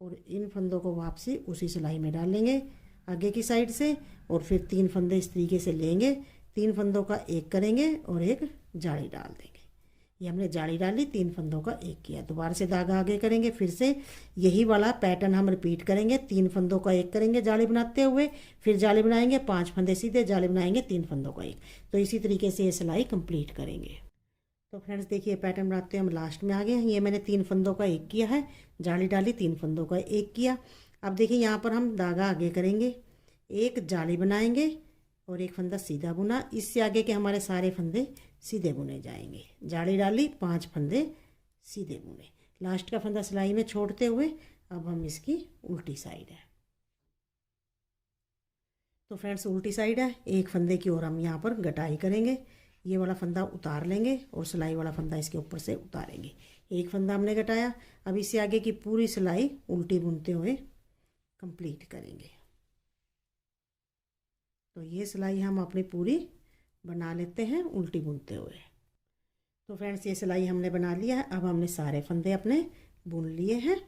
और इन फंदों को वापसी उसी सिलाई में डाल लेंगे आगे की साइड से। और फिर 3 फंदे इस तरीके से लेंगे, 3 फंदों का एक करेंगे और एक जाली डाल देंगे। ये हमने जाली डाली, 3 फंदों का एक किया। दोबारा से धागा आगे करेंगे, फिर से यही वाला पैटर्न हम रिपीट करेंगे। 3 फंदों का एक करेंगे जाली बनाते हुए, फिर जाली बनाएंगे, 5 फंदे सीधे, जाली बनाएंगे, 3 फंदों का एक। तो इसी तरीके से ये सिलाई कंप्लीट करेंगे। तो फ्रेंड्स देखिए पैटर्न बनाते हैं हम लास्ट में आ गए हैं। ये मैंने 3 फंदों का एक किया है, जाली डाली, 3 फंदों का एक किया। अब देखिए यहाँ पर हम धागा आगे करेंगे, एक जाली बनाएंगे और एक फंदा सीधा बुना। इससे आगे के हमारे सारे फंदे सीधे बुने जाएंगे। जाली डाली, 5 फंदे सीधे बुने, लास्ट का फंदा सिलाई में छोड़ते हुए अब हम इसकी उल्टी साइड है। तो फ्रेंड्स उल्टी साइड है, एक फंदे की ओर हम यहाँ पर गटाई करेंगे। ये वाला फंदा उतार लेंगे और सिलाई वाला फंदा इसके ऊपर से उतारेंगे। एक फंदा हमने घटाया। अब इससे आगे की पूरी सिलाई उल्टी बुनते हुए कंप्लीट करेंगे। तो ये सिलाई हम अपनी पूरी बना लेते हैं उल्टी बुनते हुए। तो फ्रेंड्स ये सिलाई हमने बना लिया है। अब हमने सारे फंदे अपने बुन लिए हैं।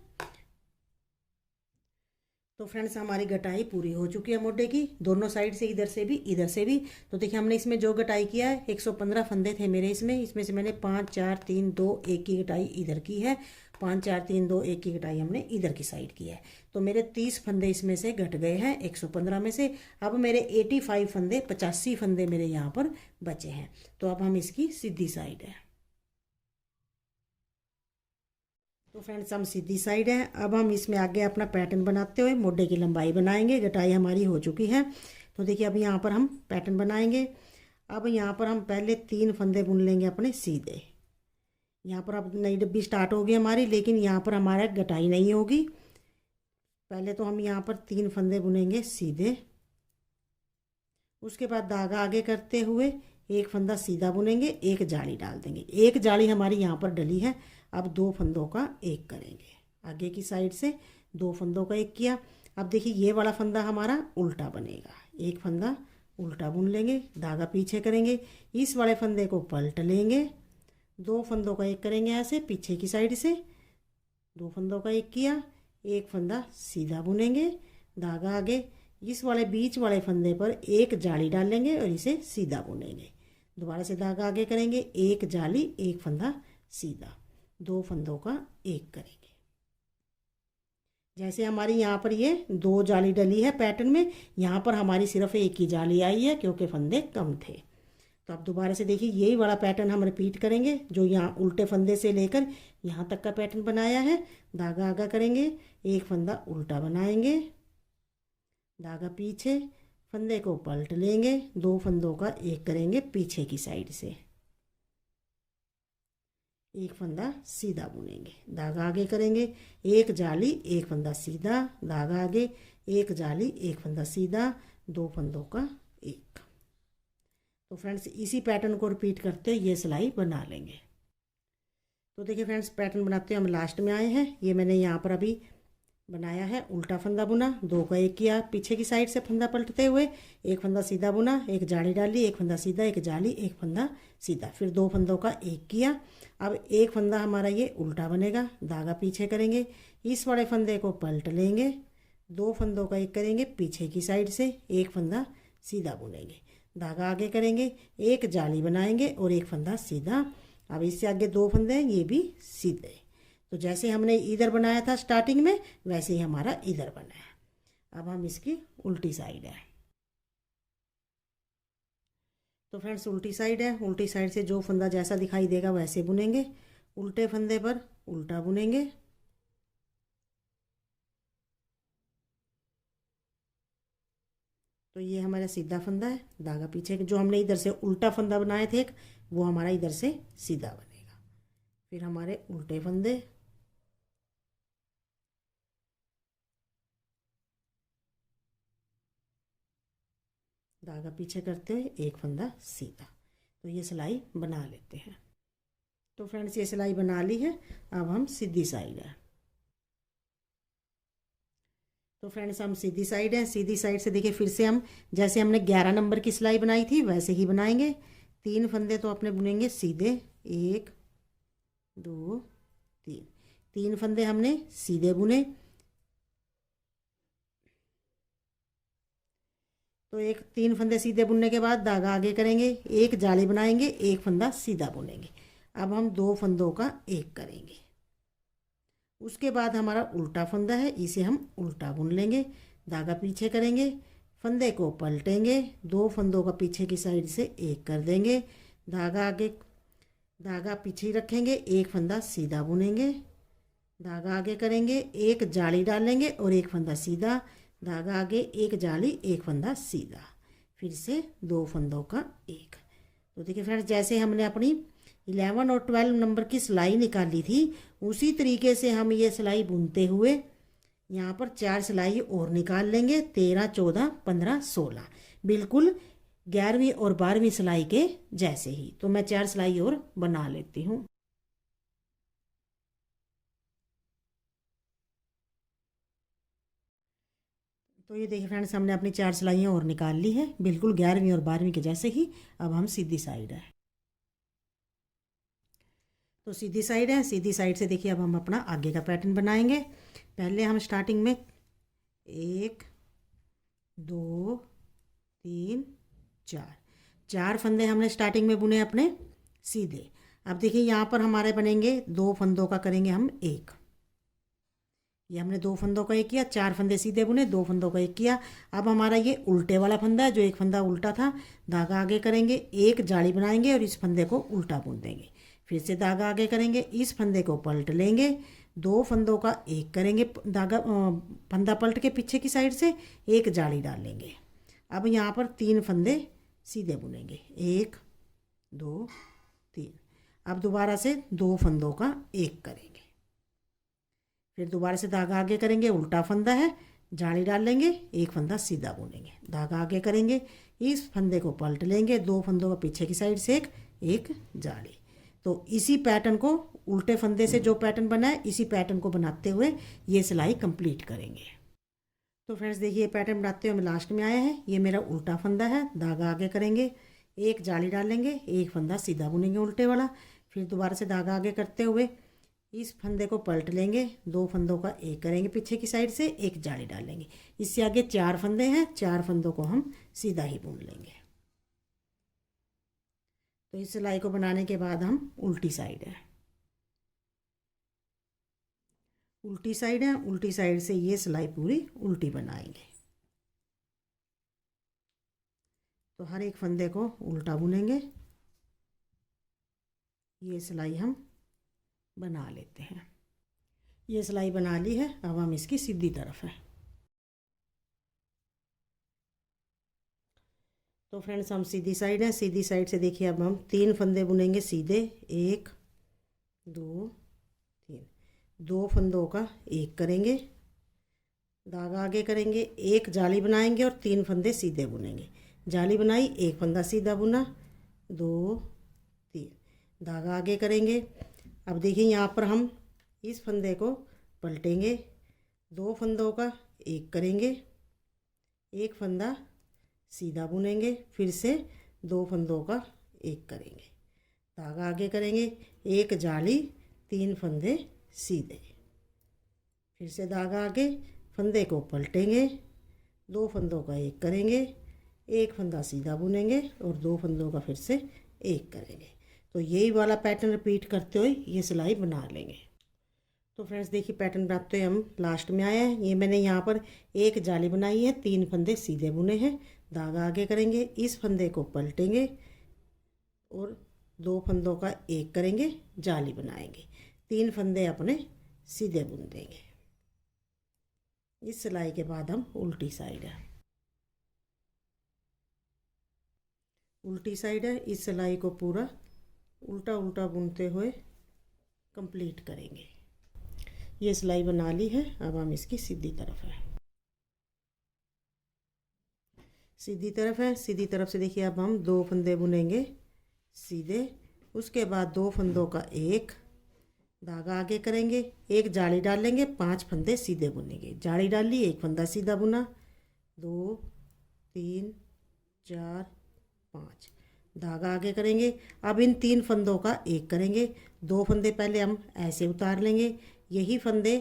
तो फ्रेंड्स हमारी गटाई पूरी हो चुकी है मोटे की, दोनों साइड से, इधर से भी इधर से भी। तो देखिए हमने इसमें जो गटाई किया है, 115 फंदे थे मेरे इसमें से मैंने 5 4 3 2 1 की गटाई इधर की है, 5 4 3 2 1 की गटाई हमने इधर की साइड की है। तो मेरे 30 फंदे इसमें से घट गए हैं 115 में से। अब मेरे 85 फंदे, 85 फंदे मेरे यहाँ पर बचे हैं। तो अब हम इसकी सीधी साइड है। तो फ्रेंड्स हम सीधी साइड है। अब हम इसमें आगे अपना पैटर्न बनाते हुए मोढे की लंबाई बनाएंगे। गटाई हमारी हो चुकी है। तो देखिए अब यहाँ पर हम पैटर्न बनाएंगे। अब यहाँ पर हम पहले 3 फंदे बुन लेंगे अपने सीधे। यहाँ पर अब नई डब्बी स्टार्ट होगी हमारी, लेकिन यहाँ पर हमारा गटाई नहीं होगी। पहले तो हम यहाँ पर 3 फंदे बुनेंगे सीधे। उसके बाद धागा आगे करते हुए एक फंदा सीधा बुनेंगे, एक जाली डाल देंगे। एक जाली हमारी यहाँ पर डली है। अब दो फंदों का एक करेंगे, आगे की साइड से दो फंदों का एक किया। अब देखिए ये वाला फंदा हमारा उल्टा बनेगा, एक फंदा उल्टा बुन लेंगे, धागा पीछे करेंगे, इस वाले फंदे को पलट लेंगे, दो फंदों का एक करेंगे ऐसे पीछे की साइड से, दो फंदों का एक किया, एक फंदा सीधा बुनेंगे, धागा आगे, इस वाले बीच वाले फंदे पर एक जाली डालेंगे और इसे सीधा बुनेंगे। दोबारा से धागा आगे करेंगे, एक जाली एक फंदा सीधा, दो फंदों का एक करेंगे। जैसे हमारी यहाँ पर ये दो जाली डली है पैटर्न में, यहाँ पर हमारी सिर्फ एक ही जाली आई है क्योंकि फंदे कम थे। तो अब दोबारा से देखिए यही वाला पैटर्न हम रिपीट करेंगे जो यहाँ उल्टे फंदे से लेकर यहाँ तक का पैटर्न बनाया है। धागा आगा करेंगे, एक फंदा उल्टा बनाएंगे, धागा पीछे, फंदे को पलट लेंगे, दो फंदों का एक करेंगे पीछे की साइड से, एक फंदा सीधा बुनेंगे, धागा आगे करेंगे, एक जाली एक फंदा सीधा, धागा आगे, एक जाली एक फंदा सीधा, दो फंदों का एक। तो फ्रेंड्स इसी पैटर्न को रिपीट करते हुए ये सिलाई बना लेंगे। तो देखिए फ्रेंड्स पैटर्न बनाते हुए हम लास्ट में आए हैं। ये मैंने यहाँ पर अभी बनाया है, उल्टा फंदा बुना, दो का एक किया, पीछे की साइड से फंदा पलटते हुए एक फंदा सीधा बुना, एक जाली डाली, एक फंदा सीधा, एक जाली एक फंदा सीधा, फिर दो फंदों का एक किया। अब एक फंदा हमारा ये उल्टा बनेगा, धागा पीछे करेंगे, इस वाले फंदे को पलट लेंगे, दो फंदों का एक करेंगे पीछे की साइड से, एक फंदा सीधा बुनेंगे, धागा आगे करेंगे, एक जाली बनाएंगे और एक फंदा सीधा। अब इससे आगे दो फंदे हैं ये भी सीधे। तो जैसे हमने इधर बनाया था स्टार्टिंग में वैसे ही हमारा इधर बना है। अब हम इसकी उल्टी साइड है। तो फ्रेंड्स उल्टी साइड है, उल्टी साइड से जो फंदा जैसा दिखाई देगा वैसे बुनेंगे, उल्टे फंदे पर उल्टा बुनेंगे, तो ये हमारा सीधा फंदा है, धागा पीछे जो हमने इधर से उल्टा फंदा बनाए थे एक, वो हमारा इधर से सीधा बनेगा। फिर हमारे उल्टे फंदे, धागा पीछे करते हुए एक फंदा सीधा। तो ये सिलाई बना लेते हैं। तो फ्रेंड्स ये सिलाई बना ली है। अब हम सीधी साइड है। तो फ्रेंड्स हम सीधी साइड है, सीधी साइड से देखिए फिर से हम जैसे हमने 11 नंबर की सिलाई बनाई थी वैसे ही बनाएंगे। तीन फंदे तो अपने बुनेंगे सीधे, एक दो तीन, तीन फंदे हमने सीधे बुने। तो एक तीन फंदे सीधे बुनने के बाद धागा आगे करेंगे, एक जाली बनाएंगे, एक फंदा सीधा बुनेंगे। अब हम दो फंदों का एक करेंगे। उसके बाद हमारा उल्टा फंदा है, इसे हम उल्टा बुन लेंगे, धागा पीछे करेंगे, फंदे को पलटेंगे, दो फंदों का पीछे की साइड से एक कर देंगे, धागा आगे, धागा पीछे रखेंगे, एक फंदा सीधा बुनेंगे, धागा आगे करेंगे, एक जाली डालेंगे और एक फंदा सीधा, धागा आगे, एक जाली एक फंदा सीधा, फिर से दो फंदों का एक। तो देखिए फ्रेंड्स जैसे हमने अपनी 11 और 12 नंबर की सिलाई निकाली थी उसी तरीके से हम ये सिलाई बुनते हुए यहाँ पर 4 सिलाई और निकाल लेंगे। 13, 14, 15, 16 बिल्कुल 11वीं और 12वीं सिलाई के जैसे ही। तो मैं 4 सिलाई और बना लेती हूँ। तो ये देखिए फ्रेंड्स हमने अपनी 4 सिलाइयाँ और निकाल ली है बिल्कुल 11वीं और 12वीं के जैसे ही। अब हम सीधी साइड है। तो सीधी साइड है, सीधी साइड से देखिए अब हम अपना आगे का पैटर्न बनाएंगे। पहले हम स्टार्टिंग में 1 2 3 4 4 फंदे हमने स्टार्टिंग में बुने अपने सीधे। अब देखिए यहाँ पर हमारे बनेंगे दो फंदों का करेंगे हम एक। ये हमने दो फंदों का एक किया, 4 फंदे सीधे बुने, दो फंदों का एक किया। अब हमारा ये उल्टे वाला फंदा है जो एक फंदा उल्टा था, धागा आगे करेंगे, एक जाली बनाएंगे और इस फंदे को उल्टा बुन देंगे। फिर से धागा आगे करेंगे, इस फंदे को पलट लेंगे, दो फंदों का एक करेंगे, धागा फंदा पलट के पीछे की साइड से एक जाली डालेंगे। अब यहाँ पर 3 फंदे सीधे बुनेंगे, 1 2 3। अब दोबारा से दो फंदों का एक करेंगे, फिर दोबारा से धागा आगे करेंगे, उल्टा फंदा है, जाली डाल लेंगे, एक फंदा सीधा बुनेंगे, धागा आगे करेंगे, इस फंदे को पलट लेंगे, 2 फंदों का पीछे की साइड से एक जाली। तो इसी पैटर्न को उल्टे फंदे से जो पैटर्न बना है इसी पैटर्न को बनाते हुए ये सिलाई कंप्लीट करेंगे। तो फ्रेंड्स देखिए, ये पैटर्न बनाते हुए हम लास्ट में आया है। ये मेरा उल्टा फंदा है, धागा आगे करेंगे, एक जाली डालेंगे, एक फंदा सीधा बुनेंगे उल्टे वाला, फिर दोबारा से धागा आगे करते हुए इस फंदे को पलट लेंगे, 2 फंदों का एक करेंगे पीछे की साइड से, एक जाली डालेंगे। इससे आगे 4 फंदे हैं, 4 फंदों को हम सीधा ही बुन लेंगे। तो इस सिलाई को बनाने के बाद हम उल्टी साइड है, उल्टी साइड है, उल्टी साइड से ये सिलाई पूरी उल्टी बनाएंगे। तो हर एक फंदे को उल्टा बुनेंगे। ये सिलाई हम बना लेते हैं। ये सिलाई बना ली है, अब हम इसकी सीधी तरफ है। तो फ्रेंड्स हम सीधी साइड है, सीधी साइड से देखिए अब हम 3 फंदे बुनेंगे सीधे, 1 2 3, 2 फंदों का एक करेंगे, धागा आगे करेंगे, एक जाली बनाएंगे और 3 फंदे सीधे बुनेंगे। जाली बनाई, एक फंदा सीधा बुना, 2 3, धागा आगे करेंगे। अब देखिए यहाँ पर हम इस फंदे को पलटेंगे, 2 फंदों का एक करेंगे, एक फंदा सीधा बुनेंगे, फिर से 2 फंदों का एक करेंगे, धागा आगे करेंगे, एक जाली, 3 फंदे सीधे, फिर से धागा आगे, फंदे को पलटेंगे, 2 फंदों का एक करेंगे, एक फंदा सीधा बुनेंगे और 2 फंदों का फिर से एक करेंगे। तो यही वाला पैटर्न रिपीट करते हुए ये सिलाई बना लेंगे। तो फ्रेंड्स देखिए, पैटर्न बनाते हुए हम लास्ट में आए हैं। ये मैंने यहाँ पर एक जाली बनाई है, 3 फंदे सीधे बुने हैं, धागा आगे करेंगे, इस फंदे को पलटेंगे और 2 फंदों का एक करेंगे, जाली बनाएंगे, 3 फंदे अपने सीधे बुन देंगे। इस सिलाई के बाद हम उल्टी साइड है, उल्टी साइड है, इस सिलाई को पूरा उल्टा उल्टा बुनते हुए कंप्लीट करेंगे। ये सिलाई बना ली है, अब हम इसकी सीधी तरफ है, सीधी तरफ है। सीधी तरफ से देखिए अब हम 2 फंदे बुनेंगे सीधे, उसके बाद 2 फंदों का एक, धागा आगे करेंगे, एक जाली डालेंगे, 5 फंदे सीधे बुनेंगे, जाली डाली, एक फंदा सीधा बुना, 2 3 4 5, धागा आगे करेंगे। अब इन 3 फंदों का एक करेंगे, 2 फंदे पहले हम ऐसे उतार लेंगे, यही फंदे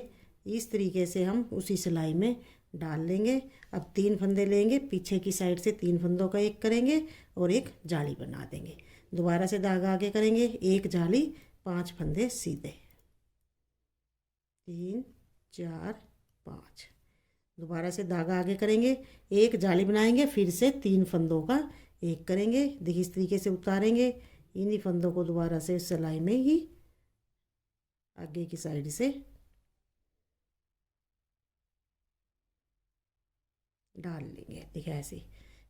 इस तरीके से हम उसी सिलाई में डाल लेंगे। अब 3 फंदे लेंगे, पीछे की साइड से 3 फंदों का एक करेंगे और एक जाली बना देंगे, दोबारा से धागा आगे करेंगे, एक जाली, 5 फंदे सीधे, 3 4 5, दोबारा से धागा आगे करेंगे, एक जाली बनाएंगे, फिर से 3 फंदों का एक करेंगे, देखिए इस तरीके से उतारेंगे, इन्हीं फंदों को दोबारा से सिलाई में ही आगे की साइड से डाल लेंगे, देखिए ऐसे,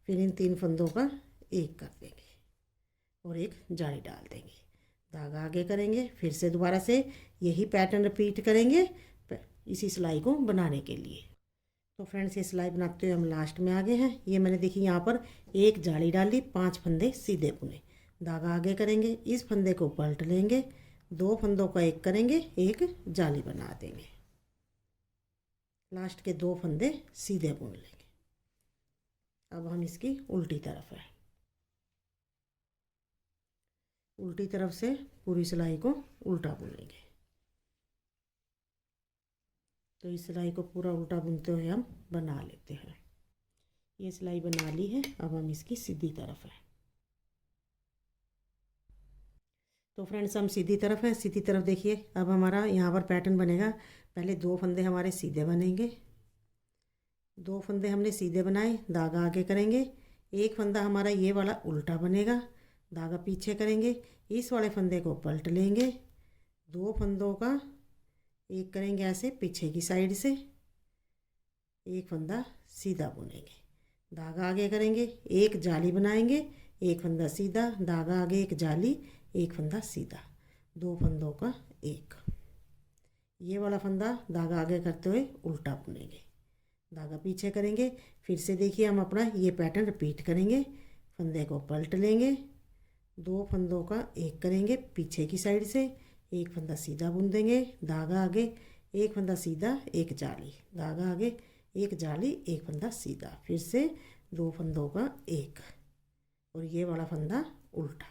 फिर इन 3 फंदों का एक कर देंगे और एक जाली डाल देंगे, धागा आगे करेंगे, फिर से दोबारा से यही पैटर्न रिपीट करेंगे इसी सिलाई को बनाने के लिए। तो फ्रेंड्स ये सिलाई बनाते हुए हम लास्ट में आ गए हैं। ये मैंने देखी यहाँ पर एक जाली डाली, 5 फंदे सीधे बुने, धागा आगे करेंगे, इस फंदे को पलट लेंगे, 2 फंदों का एक करेंगे, एक जाली बना देंगे, लास्ट के 2 फंदे सीधे बुन लेंगे। अब हम इसकी उल्टी तरफ है, उल्टी तरफ से पूरी सिलाई को उल्टा बुनेंगे। तो इस सिलाई को पूरा उल्टा बुनते हुए हम बना लेते हैं। ये सिलाई बना ली है, अब हम इसकी सीधी तरफ है। तो फ्रेंड्स हम सीधी तरफ है, सीधी तरफ देखिए अब हमारा यहाँ पर पैटर्न बनेगा। पहले 2 फंदे हमारे सीधे बनेंगे, 2 फंदे हमने सीधे बनाए, धागा आगे करेंगे, एक फंदा हमारा ये वाला उल्टा बनेगा, धागा पीछे करेंगे, इस वाले फंदे को पलट लेंगे, 2 फंदों का एक करेंगे ऐसे पीछे की साइड से, एक फंदा सीधा बुनेंगे, धागा आगे करेंगे, एक जाली बनाएंगे, एक फंदा सीधा, धागा आगे, एक जाली, एक फंदा सीधा, 2 फंदों का एक, ये वाला फंदा धागा आगे करते हुए उल्टा बुनेंगे, धागा पीछे करेंगे। फिर से देखिए हम अपना ये पैटर्न रिपीट करेंगे। फंदे को पलट लेंगे, 2 फंदों का एक करेंगे पीछे की साइड से, एक फंदा सीधा बुन देंगे, धागा आगे, एक फंदा सीधा, एक जाली, धागा आगे, एक जाली, एक फंदा सीधा, फिर से 2 फंदों का एक, और ये वाला फंदा उल्टा।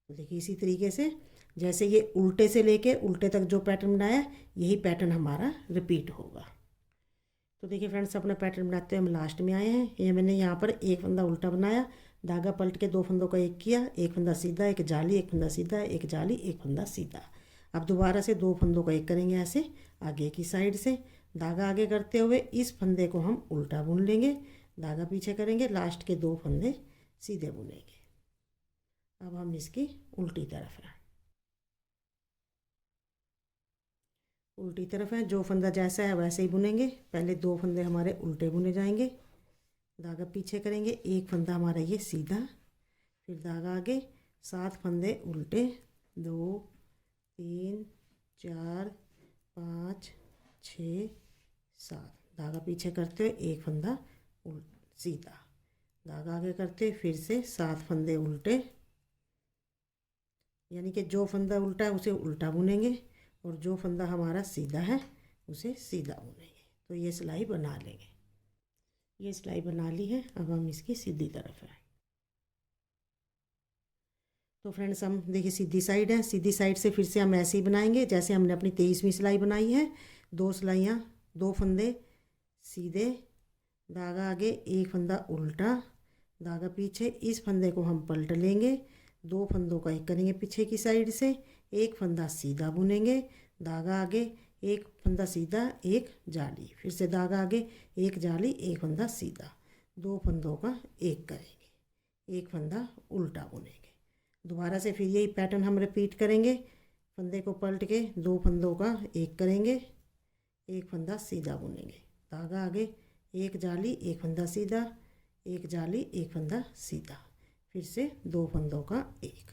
तो देखिए इसी तरीके से जैसे ये उल्टे से लेके उल्टे तक जो पैटर्न बनाया, यही पैटर्न हमारा रिपीट होगा। तो देखिए फ्रेंड्स, अपना पैटर्न बनाते हुए हम लास्ट में आए हैं। ये मैंने यहाँ पर एक फंदा उल्टा बनाया, धागा पलट के 2 फंदों का एक किया, एक फंदा सीधा, एक जाली, एक फंदा सीधा, एक जाली, एक फंदा सीधा। अब दोबारा से 2 फंदों का एक करेंगे ऐसे आगे की साइड से, धागा आगे करते हुए इस फंदे को हम उल्टा बुन लेंगे, धागा पीछे करेंगे, लास्ट के 2 फंदे सीधे बुनेंगे। अब हम इसकी उल्टी तरफ हैं, उल्टी तरफ है, जो फंदा जैसा है वैसे ही बुनेंगे। पहले 2 फंदे हमारे उल्टे बुने जाएंगे, धागा पीछे करेंगे, एक फंदा हमारा ये सीधा, फिर धागा आगे, 7 फंदे उल्टे, 2 3 4 5 6 7, धागा पीछे करते हुए एक फंदा सीधा, धागा आगे करते फिर से 7 फंदे उल्टे, यानी कि जो फंदा उल्टा है उसे उल्टा बुनेंगे और जो फंदा हमारा सीधा है उसे सीधा बुनेंगे। तो ये सिलाई बना लेंगे। ये सिलाई बना ली है, अब हम इसकी सीधी तरफ है। तो फ्रेंड्स हम देखिए सीधी साइड है, सीधी साइड से फिर से हम ऐसे ही बनाएंगे जैसे हमने अपनी 23वीं सिलाई बनाई है। 2 सिलाइयाँ, 2 फंदे सीधे, धागा आगे, एक फंदा उल्टा, धागा पीछे, इस फंदे को हम पलट लेंगे, 2 फंदों का एक करेंगे पीछे की साइड से, एक फंदा सीधा बुनेंगे, धागा आगे, एक फंदा सीधा, एक जाली, फिर से धागा आगे, एक जाली, एक फंदा सीधा, 2 फंदों का एक करेंगे, एक फंदा उल्टा बुनेंगे। दोबारा से फिर यही पैटर्न हम रिपीट करेंगे। फंदे को पलट के 2 फंदों का एक करेंगे, एक फंदा सीधा बुनेंगे, धागा आगे, एक जाली, एक फंदा सीधा, एक जाली, एक फंदा सीधा, फिर से 2 फंदों का एक।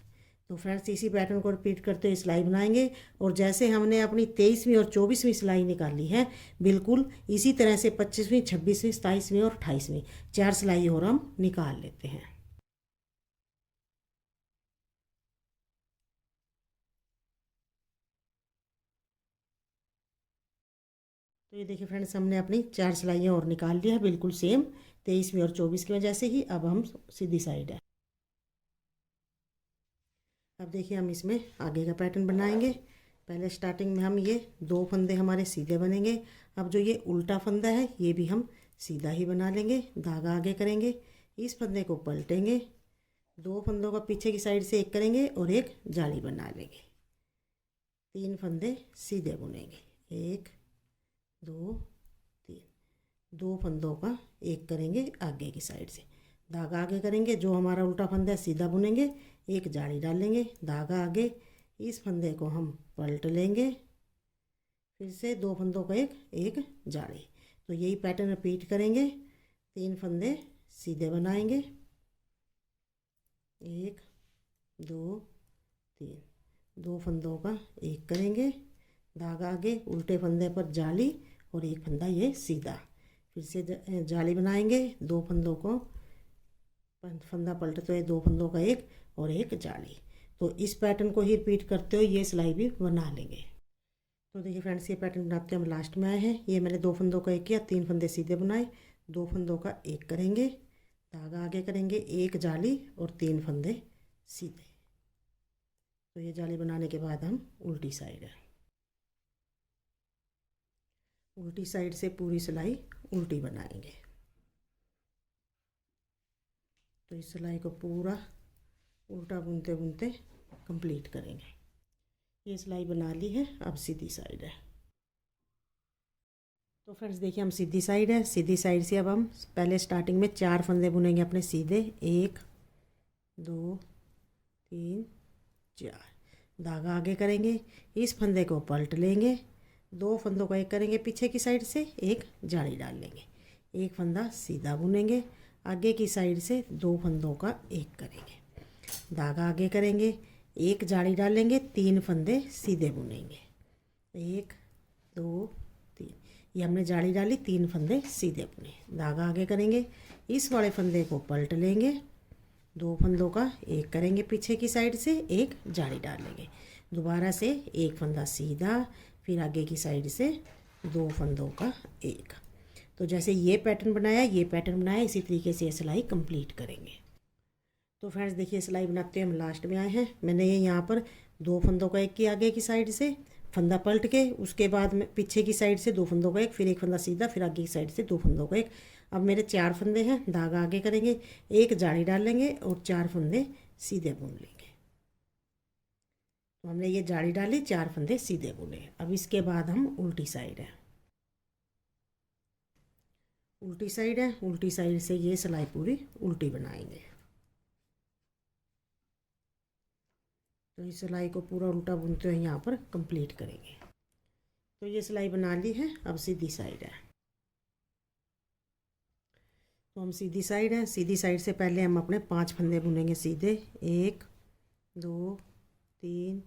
तो फ्रेंड्स इसी पैटर्न को रिपीट करते हुए सिलाई बनाएंगे और जैसे हमने अपनी 23वीं और 24वीं सिलाई निकाली है, बिल्कुल इसी तरह से 25वीं, 26वीं, 27वीं और 28वीं 4 सिलाई और हम निकाल लेते हैं। तो ये देखिए फ्रेंड्स, हमने अपनी 4 सिलाइयाँ और निकाल लिया है, बिल्कुल सेम 23वीं और 24 की वजह से ही। अब हम सीधी साइड है। अब देखिए हम इसमें आगे का पैटर्न बनाएंगे। पहले स्टार्टिंग में हम ये 2 फंदे हमारे सीधे बनेंगे। अब जो ये उल्टा फंदा है ये भी हम सीधा ही बना लेंगे, धागा आगे करेंगे, इस फंदे को पलटेंगे, 2 फंदों का पीछे की साइड से एक करेंगे और एक जाली बना लेंगे, 3 फंदे सीधे बुनेंगे, 1 2 3, 2 फंदों का एक करेंगे आगे की साइड से, धागा आगे करेंगे, जो हमारा उल्टा फंदा है सीधा बुनेंगे, एक जाली डालेंगे, धागा आगे, इस फंदे को हम पलट लेंगे, फिर से 2 फंदों का एक जाली। तो यही पैटर्न रिपीट करेंगे। 3 फंदे सीधे बनाएंगे, 1 2 3, 2 फंदों का एक करेंगे, धागा आगे, उल्टे फंदे पर जाली और एक फंदा ये सीधा, फिर से जाली बनाएंगे, 2 फंदों को फंदा पलटते हुए 2 फंदों का एक और एक जाली। तो इस पैटर्न को ही रिपीट करते हुए ये सिलाई भी बना लेंगे। तो देखिए फ्रेंड्स, ये पैटर्न बनाते हम लास्ट में आए हैं। ये मैंने 2 फंदों का एक किया, 3 फंदे सीधे बनाए, 2 फंदों का एक करेंगे, धागा आगे करेंगे, एक जाली और 3 फंदे सीधे। तो ये जाली बनाने के बाद हम उल्टी साइड है, उल्टी साइड से पूरी सिलाई उल्टी बनाएंगे। तो इस सिलाई को पूरा उल्टा बुनते बुनते कंप्लीट करेंगे। ये सिलाई बना ली है, अब सीधी साइड है। तो फ्रेंड्स देखिए हम सीधी साइड है, सीधी साइड से अब हम पहले स्टार्टिंग में 4 फंदे बुनेंगे अपने सीधे, 1 2 3 4, धागा आगे करेंगे, इस फंदे को पलट लेंगे, 2 फंदों का एक करेंगे पीछे की साइड से, एक जाली डाल लेंगे, एक फंदा सीधा बुनेंगे, आगे की साइड से 2 फंदों का एक करेंगे, धागा आगे करेंगे, एक जाली डालेंगे, 3 फंदे सीधे बुनेंगे, 1 2 3, ये हमने जाली डाली, 3 फंदे सीधे बुने, धागा आगे करेंगे, इस वाले फंदे को पलट लेंगे, 2 फंदों का एक करेंगे पीछे की साइड से, एक जाली डाल लेंगे, दोबारा से एक फंदा सीधा, फिर आगे की साइड से 2 फंदों का एक। तो जैसे ये पैटर्न बनाया, ये पैटर्न बनाया, इसी तरीके से ये सिलाई कंप्लीट करेंगे। तो फ्रेंड्स देखिए सिलाई बनाते हुए हम लास्ट में आए हैं। मैंने ये यहाँ पर 2 फंदों का एक किया आगे की साइड से, फंदा पलट के, उसके बाद में पीछे की साइड से 2 फंदों का एक, फिर एक फंदा सीधा, फिर आगे की साइड से 2 फंदों का एक। अब मेरे 4 फंदे हैं, धागा आगे करेंगे, एक जाली डाल लेंगे और 4 फंदे सीधे बुन लेंगे। तो हमने ये जाली डाली, 4 फंदे सीधे बुने। अब इसके बाद हम उल्टी साइड है, उल्टी साइड है, उल्टी साइड से ये सिलाई पूरी उल्टी बनाएंगे। तो इस सिलाई को पूरा उल्टा बुनते हुए यहाँ पर कंप्लीट करेंगे। तो ये सिलाई बना ली है। अब सीधी साइड है, तो हम सीधी साइड है, सीधी साइड से पहले हम अपने 5 फंदे बुनेंगे सीधे, 1 2 3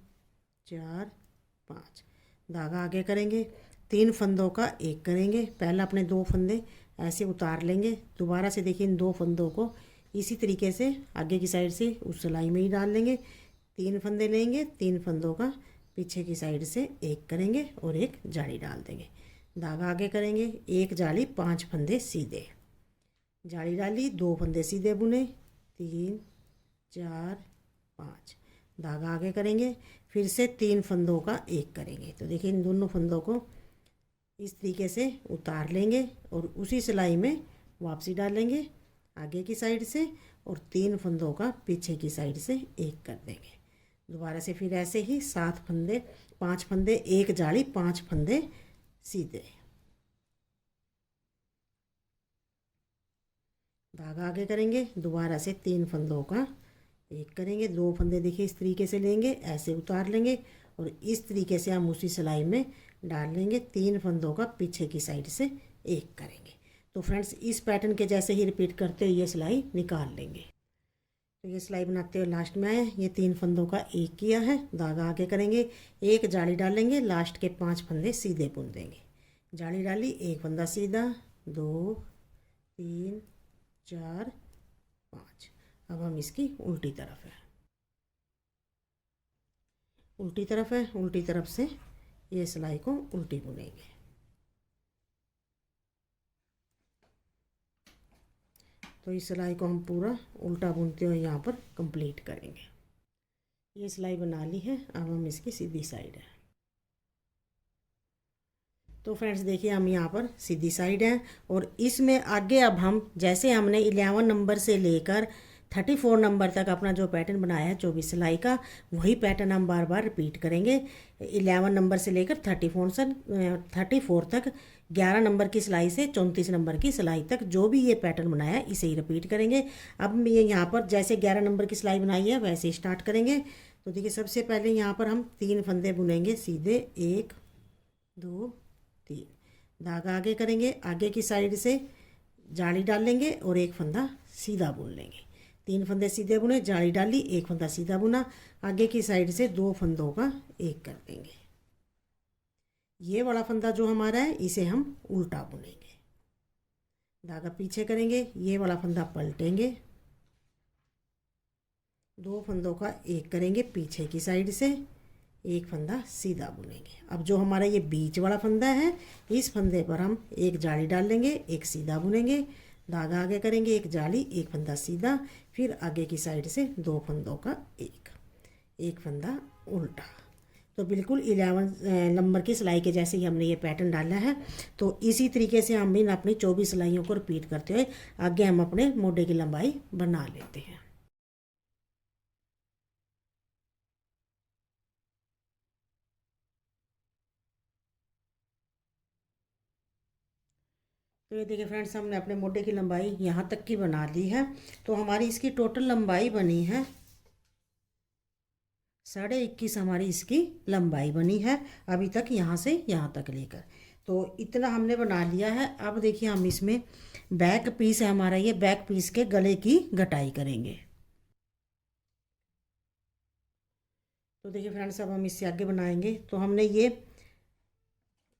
4 5, धागा आगे करेंगे, 3 फंदों का एक करेंगे, पहला अपने 2 फंदे ऐसे उतार लेंगे, दोबारा से देखिए इन 2 फंदों को इसी तरीके से आगे की साइड से उस सिलाई में ही डाल लेंगे, 3 फंदे लेंगे, 3 फंदों का पीछे की साइड से एक करेंगे और एक जाली डाल देंगे, धागा आगे करेंगे, एक जाली 5 फंदे सीधे, जाली डाली, 2 फंदे सीधे बुने, 3 4 5, धागा आगे करेंगे, फिर से 3 फंदों का एक करेंगे। तो देखिए इन दोनों फंदों को इस तरीके से उतार लेंगे और उसी सिलाई में वापसी डालेंगे आगे की साइड से, और 3 फंदों का पीछे की साइड से एक कर देंगे, दोबारा से फिर ऐसे ही 7 फंदे, 5 फंदे, एक जाली, 5 फंदे सीधे, धागा आगे करेंगे, दोबारा से 3 फंदों का एक करेंगे, 2 फंदे देखिए इस तरीके से लेंगे, ऐसे उतार लेंगे और इस तरीके से हम उसी सिलाई में डाल लेंगे, 3 फंदों का पीछे की साइड से एक करेंगे। तो फ्रेंड्स इस पैटर्न के जैसे ही रिपीट करते हुए ये सिलाई निकाल लेंगे। तो ये सिलाई बनाते हुए लास्ट में आए, ये 3 फंदों का एक किया है, धागा आगे करेंगे, एक जाली डालेंगे, लास्ट के 5 फंदे सीधे बुन देंगे, जाली डाली, एक फंदा सीधा, 2 3 4 5। अब हम इसकी उल्टी तरफ है, उल्टी तरफ है, उल्टी तरफ से ये सिलाई को उल्टी बुनेंगे। तो इस सिलाई को हम पूरा उल्टा बुनते हुए यहाँ पर कंप्लीट करेंगे। ये सिलाई बना ली है, अब हम इसकी सीधी साइड है। तो फ्रेंड्स देखिए हम यहाँ पर सीधी साइड है और इसमें आगे अब हम जैसे हमने 11 नंबर से लेकर 34 नंबर तक अपना जो पैटर्न बनाया है 24 सिलाई का, वही पैटर्न हम बार बार रिपीट करेंगे। 11 नंबर से लेकर 34 तक 11 नंबर की सिलाई से 34 नंबर की सिलाई तक जो भी ये पैटर्न बनाया है इसे ही रिपीट करेंगे। अब ये यहाँ पर जैसे 11 नंबर की सिलाई बनाई है वैसे ही स्टार्ट करेंगे। तो देखिए सबसे पहले यहाँ पर हम 3 फंदे बुनेंगे सीधे, 1 2 3, धागा आगे करेंगे, आगे की साइड से जाली डाल लेंगे और एक फंदा सीधा बुन लेंगे, 3 फंदे सीधे बुने, जाली डाली, एक फंदा सीधा बुना, आगे की साइड से 2 फंदों का एक कर देंगे। ये वाला फंदा जो हमारा है इसे हम उल्टा बुनेंगे, धागा पीछे करेंगे, ये वाला फंदा पलटेंगे, 2 फंदों का एक करेंगे पीछे की साइड से, एक फंदा सीधा बुनेंगे। अब जो हमारा ये बीच वाला फंदा है इस फंदे पर हम एक जाली डाल लेंगे, एक सीधा बुनेंगे, धागा आगे करेंगे, एक जाली, एक फंदा सीधा, फिर आगे की साइड से 2 फंदों का एक फंदा उल्टा। तो बिल्कुल 11 नंबर की सिलाई के जैसे ही हमने ये पैटर्न डाला है। तो इसी तरीके से हम इन अपनी 24 सिलाइयों को रिपीट करते हुए आगे हम अपने मोढे की लंबाई बना लेते हैं। तो ये देखिए फ्रेंड्स हमने अपने मोढे की लंबाई यहाँ तक की बना ली है। तो हमारी इसकी टोटल लंबाई बनी है 21.5 हमारी इसकी लंबाई बनी है अभी तक, यहाँ से यहाँ तक लेकर। तो इतना हमने बना लिया है। अब देखिए हम इसमें बैक पीस है हमारा, ये बैक पीस के गले की घटाई करेंगे। तो देखिए फ्रेंड्स अब हम इससे आगे बनाएंगे। तो हमने ये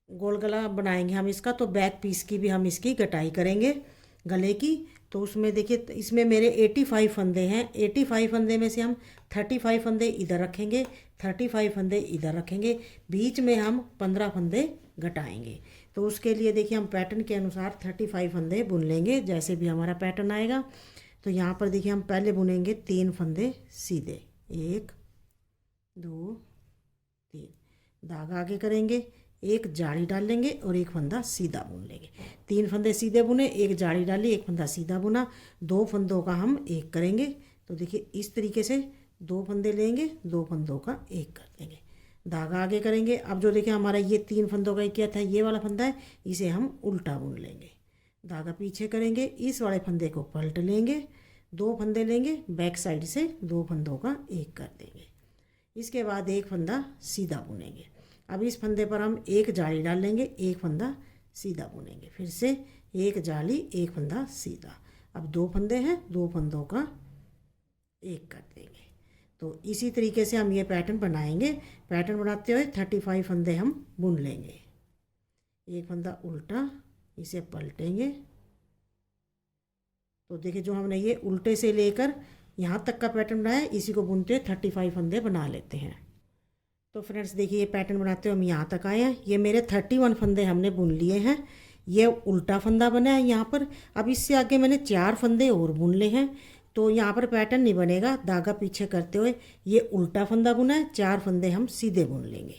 गोल गला बनाएंगे हम इसका, तो बैक पीस की भी हम इसकी कटाई करेंगे गले की। तो उसमें देखिए इसमें मेरे 85 फंदे हैं। 85 फंदे में से हम 35 फंदे इधर रखेंगे, 35 फंदे इधर रखेंगे, बीच में हम 15 फंदे घटाएंगे। तो उसके लिए देखिए हम पैटर्न के अनुसार 35 फंदे बुन लेंगे, जैसे भी हमारा पैटर्न आएगा। तो यहाँ पर देखिए हम पहले बुनेंगे 3 फंदे सीधे, 1 2 3, धागा आगे करेंगे, एक जाली डाल लेंगे और एक फंदा सीधा बुन लेंगे। 3 फंदे सीधे बुने, एक जाली डाली, एक फंदा सीधा बुना, 2 फंदों का हम एक करेंगे। तो देखिए इस तरीके से 2 फंदे लेंगे, 2 फंदों का एक कर देंगे, धागा आगे करेंगे। अब जो देखिए हमारा ये 3 फंदों का एक किया था, ये वाला फंदा है, इसे हम उल्टा बुन लेंगे, धागा पीछे करेंगे, इस वाले फंदे को पलट लेंगे, 2 फंदे लेंगे, बैक साइड से 2 फंदों का एक कर देंगे। इसके बाद एक फंदा सीधा बुनेंगे। अब इस फंदे पर हम एक जाली डाल लेंगे, एक फंदा सीधा बुनेंगे, फिर से एक जाली, एक फंदा सीधा। अब 2 फंदे हैं, 2 फंदों का एक कर देंगे। तो इसी तरीके से हम ये पैटर्न बनाएंगे। पैटर्न बनाते हुए 35 फंदे हम बुन लेंगे, एक फंदा उल्टा, इसे पलटेंगे। तो देखिए जो हमने ये उल्टे से लेकर यहाँ तक का पैटर्न बनाया है, इसी को बुनते हुए 35 फंदे बना लेते हैं। तो फ्रेंड्स देखिए ये पैटर्न बनाते हुए हम यहाँ तक आए हैं। ये मेरे 31 फंदे हमने बुन लिए हैं। ये उल्टा फंदा बना है यहाँ पर। अब इससे आगे मैंने 4 फंदे और बुन लिए हैं, तो यहाँ पर पैटर्न नहीं बनेगा। धागा पीछे करते हुए ये उल्टा फंदा बुना है, 4 फंदे हम सीधे बुन लेंगे,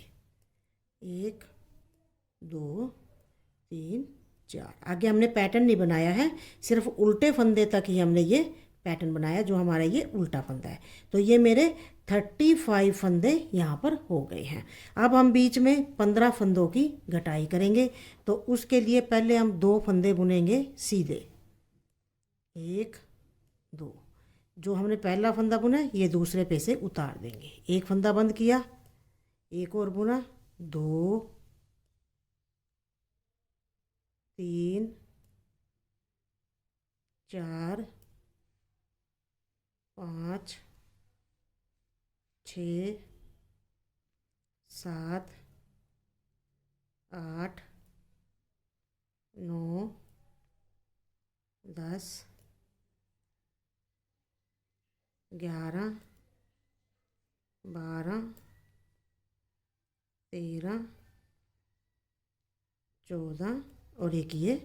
1 2 3 4। आगे हमने पैटर्न नहीं बनाया है, सिर्फ उल्टे फंदे तक ही हमने ये पैटर्न बनाया, जो हमारा ये उल्टा फंदा है। तो ये मेरे 35 फंदे यहाँ पर हो गए हैं। अब हम बीच में 15 फंदों की घटाई करेंगे। तो उसके लिए पहले हम 2 फंदे बुनेंगे सीधे, 1 2। जो हमने पहला फंदा बुना है ये दूसरे पे से उतार देंगे, एक फंदा बंद किया, एक और बुना, 2 3 4 5 6 7 8 9 10 11 12 13 14 और एक ये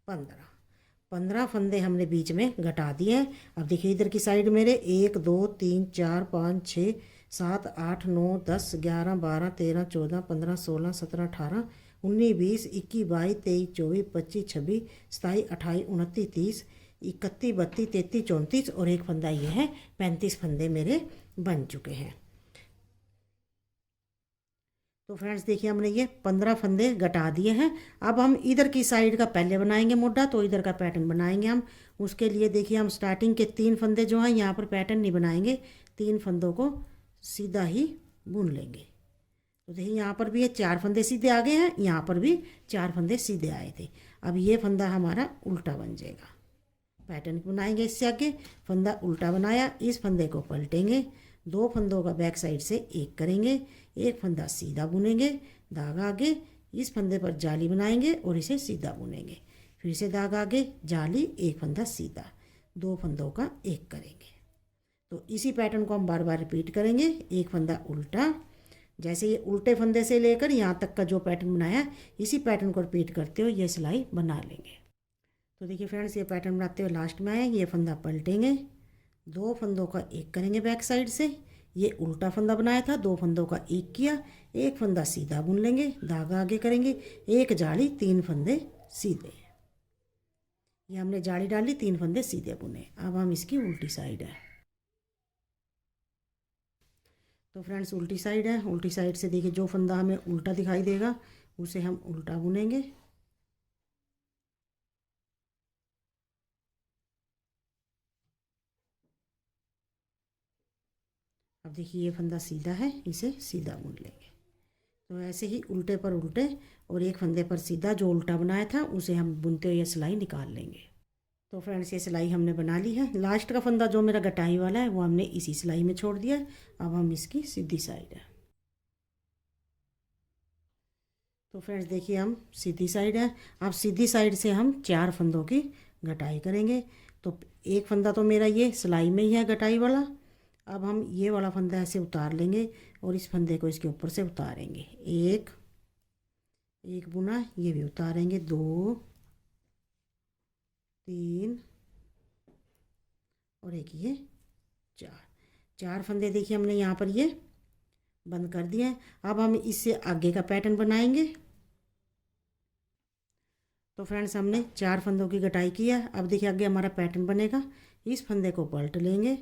15 फंदे हमने बीच में घटा दिए हैं। अब देखिए इधर की साइड मेरे 1 2 3 4 5 6 7 8 9 10 11 12 13 14 15 16 17 18 19 20 21 22 23 24 25 26 27 28 29 30 31 32 33 34 और एक फंदा ये है, 35 फंदे मेरे बन चुके हैं। तो फ्रेंड्स देखिए हमने ये 15 फंदे घटा दिए हैं। अब हम इधर की साइड का पहले बनाएंगे मोटा, तो इधर का पैटर्न बनाएंगे हम। उसके लिए देखिए हम स्टार्टिंग के 3 फंदे जो हैं यहाँ पर पैटर्न नहीं बनाएंगे, 3 फंदों को सीधा ही बुन लेंगे। तो देखिए यहाँ पर भी ये 4 फंदे सीधे आ गए हैं, यहाँ पर भी 4 फंदे सीधे आए थे। अब ये फंदा हमारा उल्टा बन जाएगा। पैटर्न बनाएंगे इससे आगे, फंदा उल्टा बनाया, इस फंदे को पलटेंगे, 2 फंदों का बैक साइड से एक करेंगे, एक फंदा सीधा बुनेंगे, धागा आगे, इस फंदे पर जाली बनाएंगे और इसे सीधा बुनेंगे, फिर से धागा आगे, जाली, एक फंदा सीधा, 2 फंदों का एक करेंगे। तो इसी पैटर्न को हम बार बार रिपीट करेंगे। एक फंदा उल्टा, जैसे ये उल्टे फंदे से लेकर यहाँ तक का जो पैटर्न बनाया, इसी पैटर्न को रिपीट करते हुए ये सिलाई बना लेंगे। तो देखिए फ्रेंड्स ये पैटर्न बनाते हुए लास्ट में आए, ये फंदा पलटेंगे, 2 फंदों का एक करेंगे बैक साइड से, ये उल्टा फंदा बनाया था, 2 फंदों का एक किया, एक फंदा सीधा बुन लेंगे, धागा आगे करेंगे, एक जाली, 3 फंदे सीधे। ये हमने जाली डाली, 3 फंदे सीधे बुने। अब हम इसकी उल्टी साइड है। तो फ्रेंड्स उल्टी साइड है, उल्टी साइड से देखिए जो फंदा हमें उल्टा दिखाई देगा उसे हम उल्टा बुनेंगे। अब देखिए ये फंदा सीधा है, इसे सीधा बुन लेंगे। तो ऐसे ही उल्टे पर उल्टे और एक फंदे पर सीधा, जो उल्टा बनाया था उसे हम बुनते हुए सिलाई निकाल लेंगे। तो फ्रेंड्स ये सिलाई हमने बना ली है। लास्ट का फंदा जो मेरा गटाई वाला है वो हमने इसी सिलाई में छोड़ दिया है। अब हम इसकी सीधी साइड है। तो फ्रेंड्स देखिए हम सीधी साइड है। अब सीधी साइड से हम 4 फंदों की गटाई करेंगे। तो एक फंदा तो मेरा ये सिलाई में ही है गटाई वाला। अब हम ये वाला फंदा ऐसे उतार लेंगे और इस फंदे को इसके ऊपर से उतारेंगे। एक एक बुना ये भी उतारेंगे, 2 3 और एक ये 4 फंदे देखिए हमने यहाँ पर ये बंद कर दिए हैं। अब हम इससे आगे का पैटर्न बनाएंगे। तो फ्रेंड्स हमने 4 फंदों की कटाई की है। अब देखिए आगे हमारा पैटर्न बनेगा। इस फंदे को पलट लेंगे,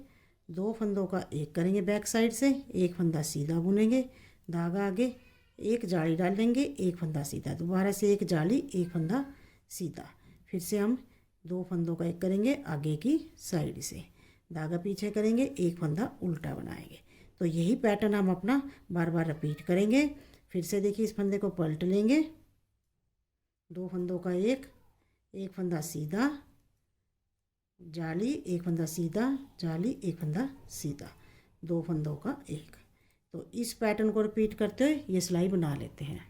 2 फंदों का एक करेंगे बैक साइड से, एक फंदा सीधा बुनेंगे, धागा आगे, एक जाली डाल देंगे, एक फंदा सीधा, दोबारा से एक जाली, एक फंदा सीधा। फिर से हम 2 फंदों का एक करेंगे आगे की साइड से, धागा पीछे करेंगे, एक फंदा उल्टा बनाएंगे। तो यही पैटर्न हम अपना बार बार रिपीट करेंगे। फिर से देखिए इस फंदे को पलट लेंगे, 2 फंदों का एक फंदा सीधा, जाली, एक फंदा सीधा, जाली, एक फंदा सीधा, 2 फंदों का एक। तो इस पैटर्न को रिपीट करते हुए ये सिलाई बना लेते हैं।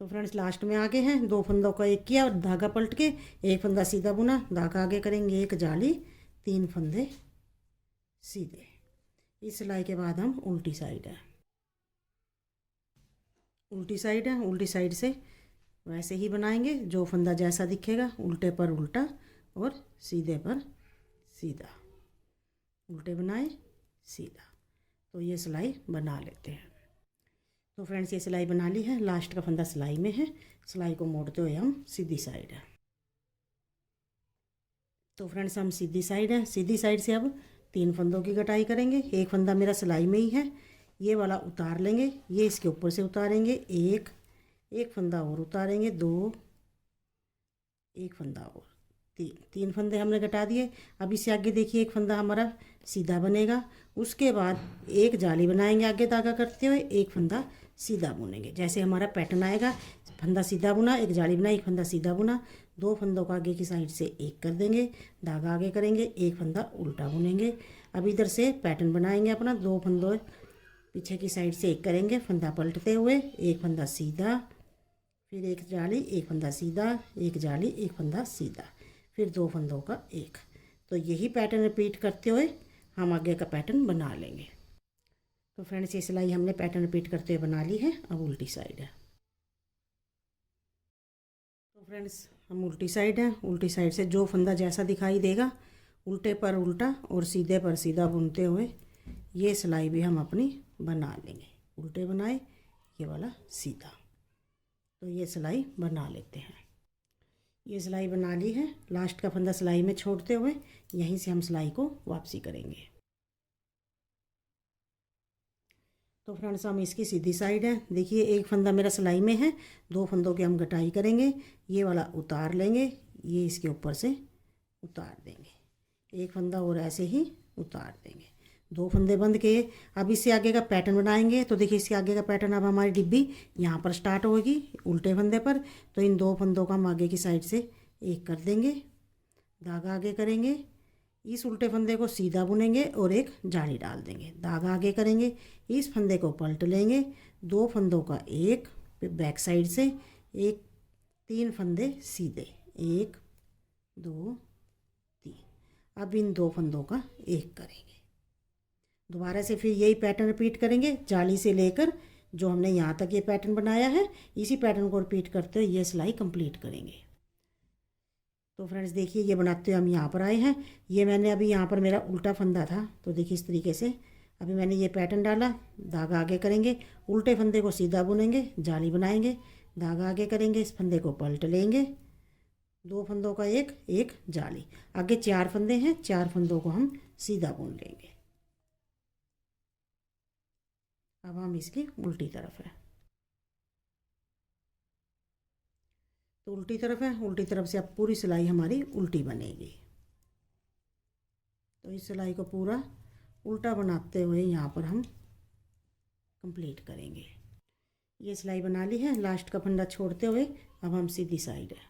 तो फ्रेंड्स लास्ट में आगे हैं, 2 फंदों का एक किया और धागा पलट के एक फंदा सीधा बुना, धागा आगे करेंगे, एक जाली, 3 फंदे सीधे। इस सिलाई के बाद हम उल्टी साइड है, उल्टी साइड है, उल्टी साइड से वैसे ही बनाएंगे, जो फंदा जैसा दिखेगा, उल्टे पर उल्टा और सीधे पर सीधा, उल्टे बनाए सीधा। तो ये सिलाई बना लेते हैं। तो फ्रेंड्स ये सिलाई बना ली है, लास्ट का फंदा सिलाई में है, सिलाई को मोड़ते हुए हम सीधी साइड है। तो फ्रेंड्स हम सीधी साइड है, सीधी साइड से अब 3 फंदों की कटाई करेंगे। एक फंदा मेरा सिलाई में ही है, ये वाला उतार लेंगे, ये इसके ऊपर से उतारेंगे, एक फंदा और उतारेंगे, 2, एक फंदा और, 3 फंदे हमने घटा दिए। अब इससे आगे देखिए एक फंदा हमारा सीधा बनेगा, उसके बाद एक जाली बनाएंगे आगे धागा करते हुए, एक फंदा सीधा बुनेंगे। जैसे हमारा पैटर्न आएगा, फंदा सीधा बुना, एक जाली बनाई, एक फंदा सीधा बुना, 2 फंदों का आगे की साइड से एक कर देंगे, धागा आगे करेंगे, एक फंदा उल्टा बुनेंगे। अब इधर से पैटर्न बनाएंगे अपना, 2 फंदों पीछे की साइड से एक करेंगे, फंदा पलटते हुए, एक फंदा सीधा, फिर एक जाली, एक फंदा सीधा, एक जाली, एक फंदा सीधा, फिर 2 फंदों का एक। तो यही पैटर्न रिपीट करते हुए हम आगे का पैटर्न बना लेंगे। तो फ्रेंड्स ये सिलाई हमने पैटर्न रिपीट करते हुए बना ली है। अब उल्टी साइड है। तो फ्रेंड्स हम उल्टी साइड है, उल्टी साइड से जो फंदा जैसा दिखाई देगा, उल्टे पर उल्टा और सीधे पर सीधा बुनते हुए ये सिलाई भी हम अपनी बना लेंगे। उल्टे बनाए, ये वाला सीधा, तो ये सिलाई बना लेते हैं। ये सिलाई बना ली है, लास्ट का फंदा सिलाई में छोड़ते हुए यहीं से हम सिलाई को वापसी करेंगे। तो फ्रेंड्स हम इसकी सीधी साइड है, देखिए एक फंदा मेरा सिलाई में है, 2 फंदों की हम कटाई करेंगे, ये वाला उतार लेंगे, ये इसके ऊपर से उतार देंगे, एक फंदा और ऐसे ही उतार देंगे, 2 फंदे बंद किए। अब इससे आगे का पैटर्न बनाएंगे। तो देखिए इसके आगे का पैटर्न अब हमारी डिब्बी यहाँ पर स्टार्ट होगी उल्टे फंदे पर। तो इन 2 फंदों का हम आगे की साइड से एक कर देंगे, धागा आगे करेंगे, इस उल्टे फंदे को सीधा बुनेंगे और एक जाली डाल देंगे, धागा आगे करेंगे, इस फंदे को पलट लेंगे, 2 फंदों का एक, बैक साइड से एक, 3 फंदे सीधे, 1 2 3। अब इन 2 फंदों का एक करेंगे, दोबारा से फिर यही पैटर्न रिपीट करेंगे, जाली से लेकर जो हमने यहाँ तक ये पैटर्न बनाया है, इसी पैटर्न को रिपीट करते हुए ये सिलाई कंप्लीट करेंगे। तो फ्रेंड्स देखिए ये बनाते हुए हम यहाँ पर आए हैं। ये मैंने अभी यहाँ पर मेरा उल्टा फंदा था, तो देखिए इस तरीके से अभी मैंने ये पैटर्न डाला, धागा आगे करेंगे, उल्टे फंदे को सीधा बुनेंगे, जाली बनाएंगे, धागा आगे करेंगे, इस फंदे को पलट लेंगे, 2 फंदों का एक जाली, आगे 4 फंदे हैं, 4 फंदों को हम सीधा बुन लेंगे। अब हम इसकी उल्टी तरफ है, तो उल्टी तरफ है, उल्टी तरफ से अब पूरी सिलाई हमारी उल्टी बनेगी। तो इस सिलाई को पूरा उल्टा बनाते हुए यहाँ पर हम कंप्लीट करेंगे। ये सिलाई बना ली है, लास्ट का फंदा छोड़ते हुए अब हम सीधी साइड है।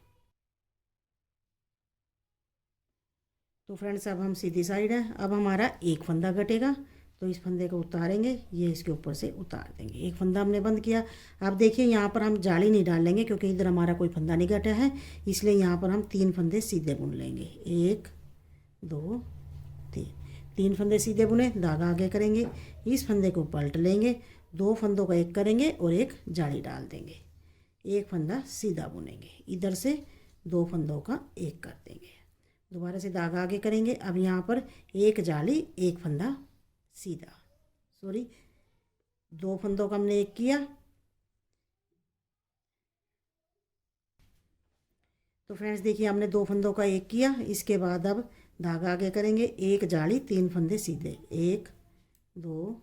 तो फ्रेंड्स अब हम सीधी साइड है, अब हमारा एक फंदा घटेगा, तो इस फंदे को उतारेंगे, ये इसके ऊपर से उतार देंगे। एक फंदा हमने बंद किया। अब देखिए यहाँ पर हम जाली नहीं डालेंगे क्योंकि इधर हमारा कोई फंदा नहीं कटा है, इसलिए यहाँ पर हम 3 फंदे सीधे बुन लेंगे। 1 2 3 फंदे सीधे बुने, धागा आगे करेंगे, इस फंदे को पलट लेंगे, 2 फंदों का एक करेंगे और एक जाली डाल देंगे, एक फंदा सीधा बुनेंगे, इधर से 2 फंदों का एक कर देंगे, दोबारा से धागा आगे करेंगे। अब यहाँ पर एक जाली एक फंदा सीधा, 2 फंदों का हमने एक किया। तो फ्रेंड्स देखिए हमने 2 फंदों का एक किया। इसके बाद अब धागा आगे करेंगे, एक जाली 3 फंदे सीधे, 1 2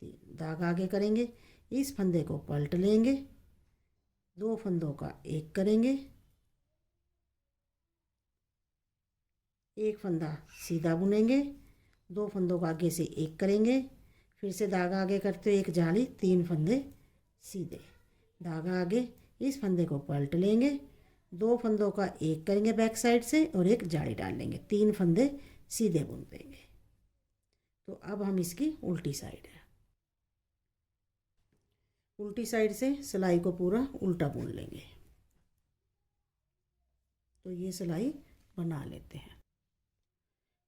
3, धागा आगे करेंगे, इस फंदे को पलट लेंगे, 2 फंदों का एक करेंगे, एक फंदा सीधा बुनेंगे, 2 फंदों का आगे से एक करेंगे, फिर से धागा आगे करते हुए एक जाली 3 फंदे सीधे, धागा आगे, इस फंदे को पलट लेंगे, 2 फंदों का एक करेंगे बैक साइड से और एक जाली डाल लेंगे, 3 फंदे सीधे बुन देंगे। तो अब हम इसकी उल्टी साइड है, उल्टी साइड से सिलाई को पूरा उल्टा बुन लेंगे। तो ये सिलाई बना लेते हैं।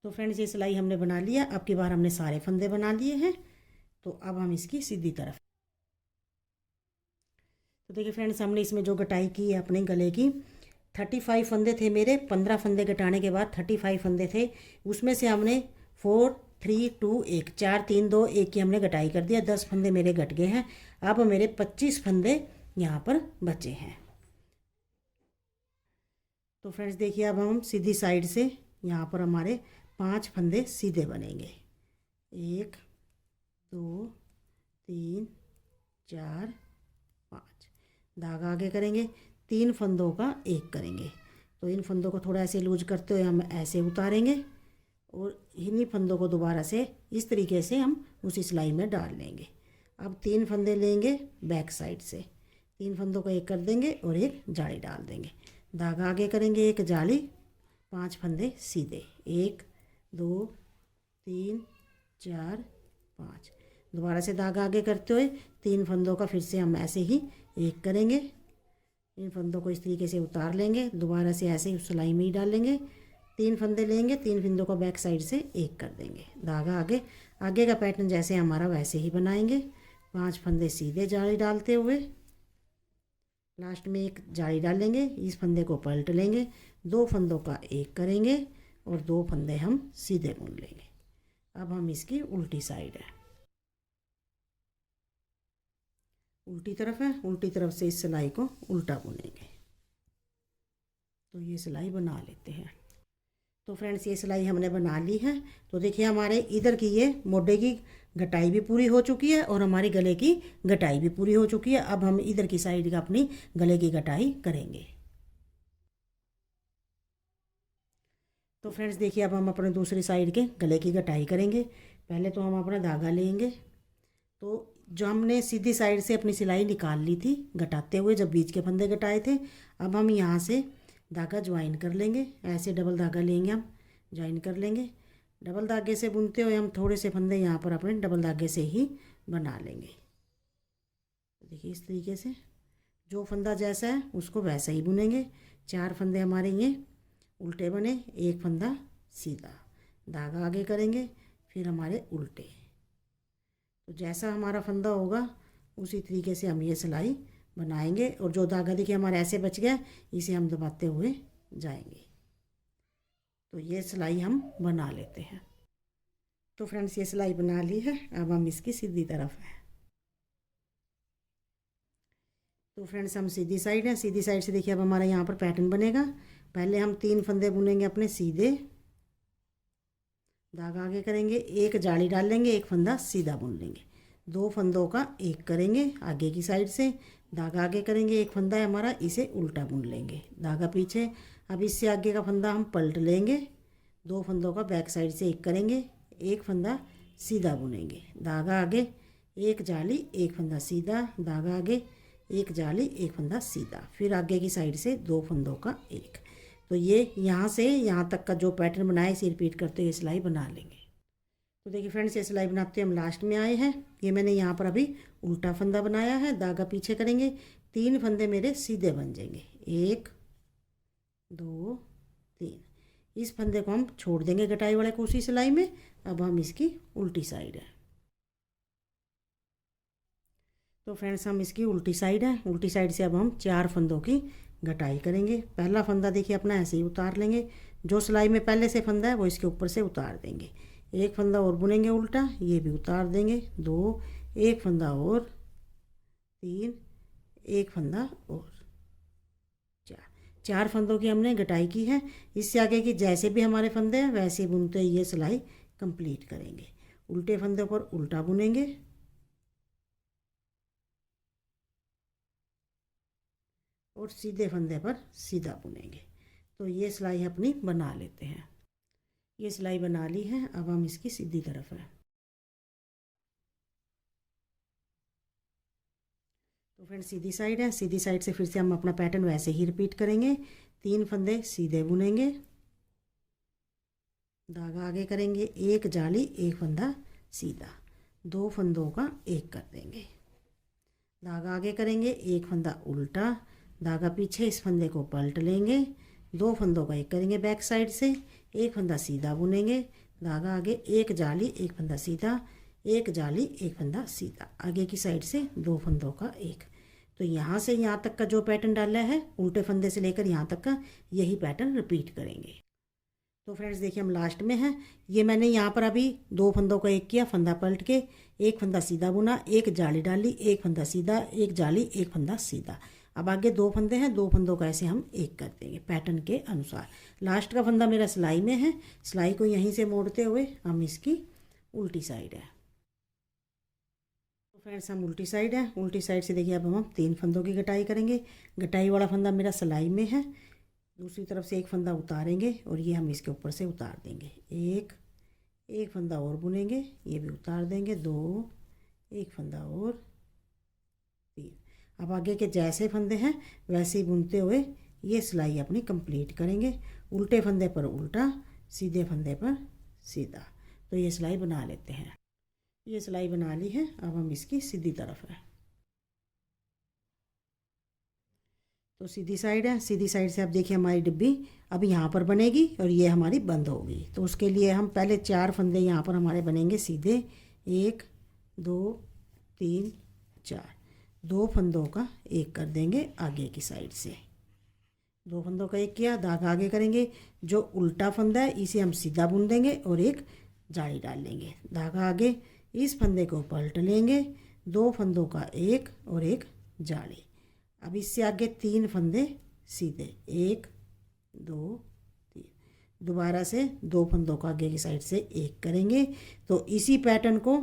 तो फ्रेंड्स ये सिलाई हमने बना लिया। अब की बार हमने सारे फंदे बना लिए हैं। तो अब हम इसकी सीधी तरफ, तो देखिए फ्रेंड्स हमने इसमें जो कटाई की है अपने गले की, 35 फंदे थे मेरे, 15 फंदे कटाने के बाद 35 फंदे थे, उसमें से हमने 4 3 2 1 4 3 2 1 की हमने कटाई कर दिया, 10 फंदे मेरे कट गए हैं। अब मेरे 25 फंदे यहाँ पर बचे हैं। तो फ्रेंड्स देखिए अब हम सीधी साइड से यहाँ पर हमारे 5 फंदे सीधे बनेंगे, 1 2 3 4 5, धागा आगे करेंगे, 3 फंदों का एक करेंगे, तो इन फंदों को थोड़ा ऐसे लूज करते हुए हम ऐसे उतारेंगे और इन्हीं फंदों को दोबारा से इस तरीके से हम उसी सिलाई में डाल लेंगे। अब 3 फंदे लेंगे बैक साइड से, 3 फंदों का एक कर देंगे और एक जाली डाल देंगे, धागा आगे करेंगे, एक जाली, 5 फंदे सीधे, 1 2 3 4 5, दोबारा से धागा आगे करते हुए 3 फंदों का फिर से हम ऐसे ही एक करेंगे, इन फंदों को इस तरीके से उतार लेंगे, दोबारा से ऐसे ही सिलाई में ही डालेंगे, 3 फंदे लेंगे, 3 फंदों का बैक साइड से एक कर देंगे, धागा आगे, आगे का पैटर्न जैसे हमारा वैसे ही बनाएंगे, 5 फंदे सीधे जाली डालते हुए, लास्ट में एक जाली डालेंगे, इस फंदे को पलट लेंगे, 2 फंदों का एक करेंगे और 2 फंदे हम सीधे बुन लेंगे। अब हम इसकी उल्टी साइड है, उल्टी तरफ है, उल्टी तरफ से इस सिलाई को उल्टा बुनेंगे। तो ये सिलाई बना लेते हैं। तो फ्रेंड्स ये सिलाई हमने बना ली है। तो देखिए हमारे इधर की ये मोढे की घटाई भी पूरी हो चुकी है और हमारी गले की घटाई भी पूरी हो चुकी है। अब हम इधर की साइड का अपनी गले की घटाई करेंगे। तो फ्रेंड्स देखिए अब हम अपने दूसरी साइड के गले की घटाई करेंगे। पहले तो हम अपना धागा लेंगे, तो जो हमने सीधी साइड से अपनी सिलाई निकाल ली थी घटाते हुए जब बीच के फंदे घटाए थे, अब हम यहाँ से धागा ज्वाइन कर लेंगे, ऐसे डबल धागा लेंगे, हम ज्वाइन कर लेंगे। डबल धागे से बुनते हुए हम थोड़े से फंदे यहाँ पर अपने डबल धागे से ही बना लेंगे। तो देखिए इस तरीके से जो फंदा जैसा है उसको वैसा ही बुनेंगे। 4 फंदे हमारे ये उल्टे बने, एक फंदा सीधा, धागा आगे करेंगे, फिर हमारे उल्टे। तो जैसा हमारा फंदा होगा उसी तरीके से हम ये सिलाई बनाएंगे और जो धागा देखिए हमारे ऐसे बच गया इसे हम दबाते हुए जाएंगे। तो ये सिलाई हम बना लेते हैं। तो फ्रेंड्स ये सिलाई बना ली है, अब हम इसकी सीधी तरफ है। तो फ्रेंड्स हम सीधी साइड है, सीधी साइड से देखिए अब हमारा यहाँ पर पैटर्न बनेगा। पहले हम 3 फंदे बुनेंगे अपने सीधे, धागा आगे करेंगे, एक जाली डाल लेंगे, एक फंदा सीधा बुन लेंगे, 2 फंदों का एक करेंगे आगे की साइड से, धागा आगे करेंगे, एक फंदा है हमारा इसे उल्टा बुन लेंगे, धागा पीछे। अब इससे आगे का फंदा हम पलट लेंगे, 2 फंदों का बैक साइड से एक करेंगे, एक फंदा सीधा बुनेंगे, धागा आगे, एक जाली एक फंदा सीधा, धागा आगे, एक जाली एक फंदा सीधा, फिर आगे की साइड से 2 फंदों का एक। तो ये यहाँ से यहाँ तक का जो पैटर्न बनाए इसे रिपीट करते हुए सिलाई बना लेंगे। तो देखिए फ्रेंड्स, ये सिलाई बनाते हम लास्ट में आए हैं। ये मैंने यहाँ पर अभी उल्टा फंदा बनाया है, धागा पीछे करेंगे, 3 फंदे मेरे सीधे बन जाएंगे, 1 2 3। इस फंदे को हम छोड़ देंगे कटाई वाले को उसी सिलाई में। अब हम इसकी उल्टी साइड है। तो फ्रेंड्स, हम इसकी उल्टी साइड है, उल्टी साइड से अब हम 4 फंदों की घटाई करेंगे। पहला फंदा देखिए अपना ऐसे ही उतार लेंगे, जो सिलाई में पहले से फंदा है वो इसके ऊपर से उतार देंगे। एक फंदा और बुनेंगे उल्टा, ये भी उतार देंगे, 2, एक फंदा और, 3, एक फंदा और, 4 फंदों की हमने घटाई की है। इससे आगे की जैसे भी हमारे फंदे हैं वैसे बुनते ये सिलाई कंप्लीट करेंगे। उल्टे फंदे पर उल्टा बुनेंगे और सीधे फंदे पर सीधा बुनेंगे। तो ये सिलाई अपनी बना लेते हैं। ये सिलाई बना ली है, अब हम इसकी सीधी तरफ है। तो फ्रेंड, सीधी साइड है, सीधी साइड से फिर से हम अपना पैटर्न वैसे ही रिपीट करेंगे। 3 फंदे सीधे बुनेंगे, धागा आगे करेंगे, एक जाली एक फंदा सीधा, 2 फंदों का एक कर देंगे, धागा आगे करेंगे, एक फंदा उल्टा, धागा पीछे, इस फंदे को पलट लेंगे, 2 फंदों का एक करेंगे बैक साइड से, एक फंदा सीधा बुनेंगे, धागा आगे, एक जाली एक फंदा सीधा, एक जाली एक फंदा सीधा, आगे की साइड से 2 फंदों का एक। तो यहाँ से यहाँ तक का जो पैटर्न डाला है उल्टे फंदे से लेकर यहाँ तक का, यही पैटर्न रिपीट करेंगे। तो फ्रेंड्स देखिए, हम लास्ट में हैं। ये मैंने यहाँ पर अभी 2 फंदों का एक किया, फंदा पलट के एक फंदा सीधा बुना, एक जाली डाली, एक फंदा सीधा, एक जाली एक फंदा सीधा। अब आगे 2 फंदे हैं, 2 फंदों का ऐसे हम एक कर देंगे पैटर्न के अनुसार। लास्ट का फंदा मेरा सिलाई में है, सिलाई को यहीं से मोड़ते हुए हम इसकी उल्टी साइड है। तो फ्रेंड्स, हम उल्टी साइड है, उल्टी साइड से देखिए अब हम 3 फंदों की घटाई करेंगे। घटाई वाला फंदा मेरा सिलाई में है, दूसरी तरफ से एक फंदा उतारेंगे और ये हम इसके ऊपर से उतार देंगे, एक फंदा और बुनेंगे, ये भी उतार देंगे, 2, एक फंदा और, 3। अब आगे के जैसे फंदे हैं वैसे ही बुनते हुए ये सिलाई अपनी कंप्लीट करेंगे। उल्टे फंदे पर उल्टा, सीधे फंदे पर सीधा। तो ये सिलाई बना लेते हैं। ये सिलाई बना ली है, अब हम इसकी सीधी तरफ है। तो सीधी साइड है, सीधी साइड से अब देखिए हमारी डिब्बी अब यहाँ पर बनेगी और ये हमारी बंद होगी। तो उसके लिए हम पहले 4 फंदे यहाँ पर हमारे बनेंगे सीधे, 1 2 3 4, 2 फंदों का एक कर देंगे आगे की साइड से, 2 फंदों का एक किया, धागा आगे करेंगे, जो उल्टा फंदा है इसे हम सीधा बुन देंगे और एक जाली डाल लेंगे, धागा आगे, इस फंदे को पलट लेंगे, 2 फंदों का एक और एक जाली। अब इससे आगे 3 फंदे सीधे, 1 2 3, दोबारा से 2 फंदों का आगे की साइड से एक करेंगे। तो इसी पैटर्न को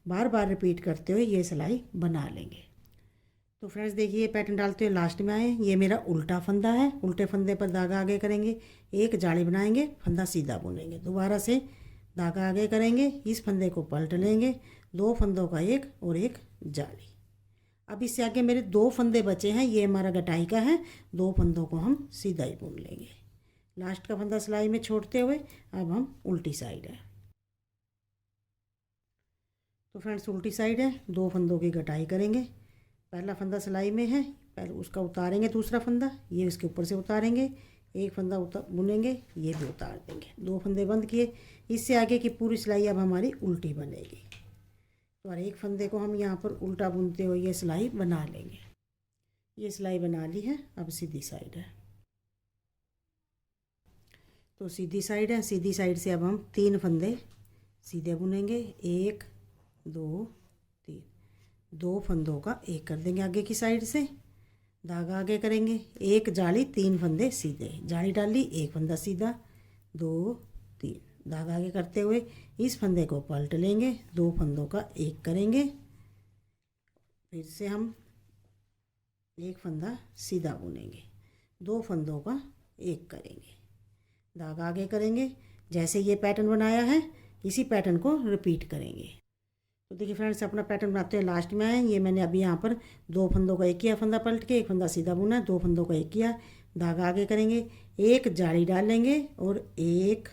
बार बार रिपीट करते हुए ये सिलाई बना लेंगे। तो फ्रेंड्स देखिए, ये पैटर्न डालते हुए लास्ट में आए, ये मेरा उल्टा फंदा है, उल्टे फंदे पर धागा आगे करेंगे, एक जाली बनाएंगे, फंदा सीधा बुनेंगे, दोबारा से धागा आगे करेंगे, इस फंदे को पलट लेंगे, 2 फंदों का एक और एक जाली। अब इससे आगे मेरे 2 फंदे बचे हैं, ये हमारा घटाई का है, 2 फंदों को हम सीधा ही बुन लेंगे। लास्ट का फंदा सिलाई में छोड़ते हुए अब हम उल्टी साइड है। तो फ्रेंड्स उल्टी साइड है, 2 फंदों की घटाई करेंगे। पहला फंदा सिलाई में है, पहले उसका उतारेंगे, दूसरा फंदा ये इसके ऊपर से उतारेंगे, एक फंदा बुनेंगे, ये भी उतार देंगे, 2 फंदे बंद किए। इससे आगे की पूरी सिलाई अब हमारी उल्टी बनेगी। तो हर एक फंदे को हम यहाँ पर उल्टा बुनते हुए ये सिलाई बना लेंगे। ये सिलाई बना ली है, अब सीधी साइड है। तो सीधी साइड है, सीधी साइड से अब हम 3 फंदे सीधे बुनेंगे, 1 2 3, 2 फंदों का एक कर देंगे आगे की साइड से, धागा आगे करेंगे, एक जाली, 3 फंदे सीधे, जाली डाली, एक फंदा सीधा, 2 3, धागा आगे करते हुए इस फंदे को पलट लेंगे, 2 फंदों का एक करेंगे, फिर से हम एक फंदा सीधा बुनेंगे, 2 फंदों का एक करेंगे, धागा आगे करेंगे, जैसे ये पैटर्न बनाया है इसी पैटर्न को रिपीट करेंगे। तो देखिए फ्रेंड्स, अपना पैटर्न बनाते हुए लास्ट में आए, ये मैंने अभी यहाँ पर 2 फंदों का एक किया, फंदा पलट के, एक फंदा सीधा बुना, 2 फंदों का एक किया, धागा आगे करेंगे, एक जाली डालेंगे और एक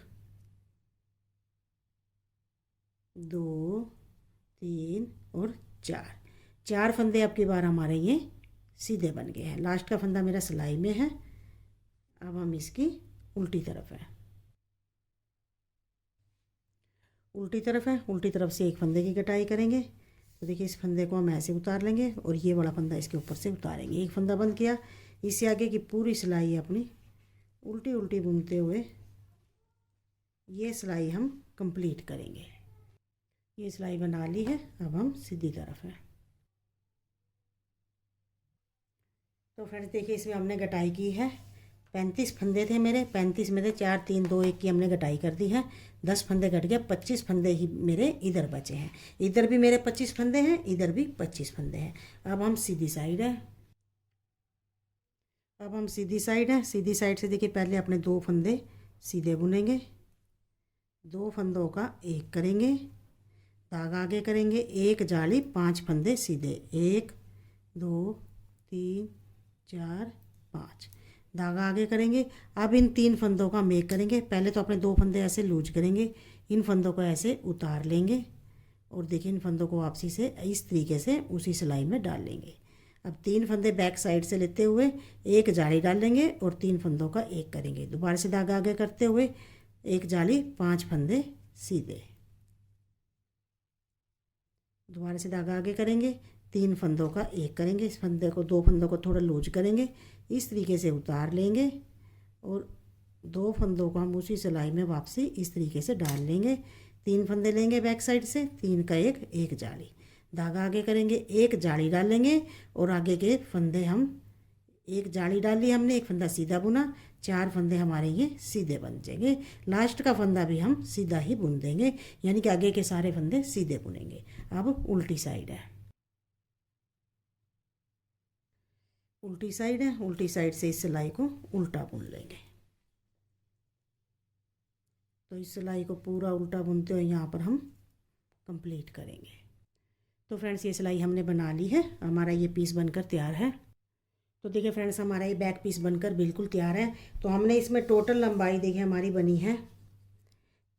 2 3 और 4। 4 फंदे अब की बार हमारे ये सीधे बन गए हैं। लास्ट का फंदा मेरा सिलाई में है। अब हम इसकी उल्टी तरफ है, उल्टी तरफ है, उल्टी तरफ से एक फंदे की कटाई करेंगे। तो देखिए इस फंदे को हम ऐसे उतार लेंगे और ये बड़ा फंदा इसके ऊपर से उतारेंगे। एक फंदा बंद किया, इससे आगे की पूरी सिलाई अपनी उल्टी उल्टी बुनते हुए ये सिलाई हम कंप्लीट करेंगे। ये सिलाई बना ली है, अब हम सीधी तरफ है। तो फ्रेंड्स देखिए इसमें हमने कटाई की है। 35 फंदे थे मेरे, 35 में से 4 3 2 1 की हमने कटाई कर दी है। 10 फंदे कट गए, 25 फंदे ही मेरे इधर बचे हैं। इधर भी मेरे 25 फंदे हैं, इधर भी 25 फंदे हैं। अब हम सीधी साइड है, अब हम सीधी साइड है। सीधी साइड से देखिए पहले अपने 2 फंदे सीधे बुनेंगे, 2 फंदों का एक करेंगे, धागा आगे करेंगे, एक जाली 5 फंदे सीधे, 1 2 3 4 5, धागा आगे करेंगे। अब इन 3 फंदों का मेक करेंगे। पहले तो अपने 2 फंदे ऐसे लूज करेंगे, इन फंदों को ऐसे उतार लेंगे और देखिए इन फंदों को वापसी से इस तरीके से उसी सिलाई में डाल लेंगे। अब 3 फंदे बैक साइड से लेते हुए एक जाली डाल लेंगे और 3 फंदों का एक करेंगे। दोबारा से धागा आगे करते हुए एक जाली 5 फंदे सीधे, दोबारा से धागा आगे करेंगे, 3 फंदों का एक करेंगे। इस फंदे को 2 फंदों को थोड़ा लूज करेंगे, इस तरीके से उतार लेंगे और 2 फंदों को हम उसी सिलाई में वापसी इस तरीके से डाल लेंगे। 3 फंदे लेंगे बैक साइड से, 3 का एक जाली, धागा आगे करेंगे, एक जाली डाल लेंगे और आगे के फंदे हम एक जाली डाली हमने, एक फंदा सीधा बुना, 4 फंदे हमारे ये सीधे बन जाएंगे। लास्ट का फंदा भी हम सीधा ही बुन देंगे, यानी कि आगे के सारे फंदे सीधे बुनेंगे। अब उल्टी साइड है, उल्टी साइड है, उल्टी साइड से इस सिलाई को उल्टा बुन लेंगे। तो इस सिलाई को पूरा उल्टा बुनते हुए यहाँ पर हम कंप्लीट करेंगे। तो फ्रेंड्स ये सिलाई हमने बना ली है, हमारा ये पीस बनकर तैयार है। तो देखिए फ्रेंड्स हमारा ये बैक पीस बनकर बिल्कुल तैयार है। तो हमने इसमें टोटल लंबाई देखिए हमारी बनी है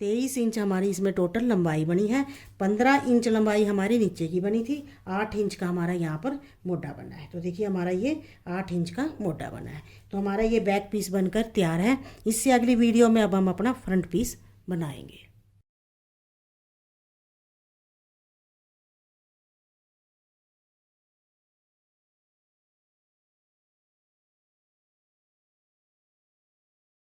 23 इंच, हमारी इसमें टोटल लंबाई बनी है। 15 इंच लंबाई हमारी नीचे की बनी थी, 8 इंच का हमारा यहाँ पर मोटा बना है। तो देखिए हमारा ये 8 इंच का मोटा बना है। तो हमारा ये बैक पीस बनकर तैयार है। इससे अगली वीडियो में अब हम अपना फ्रंट पीस बनाएंगे।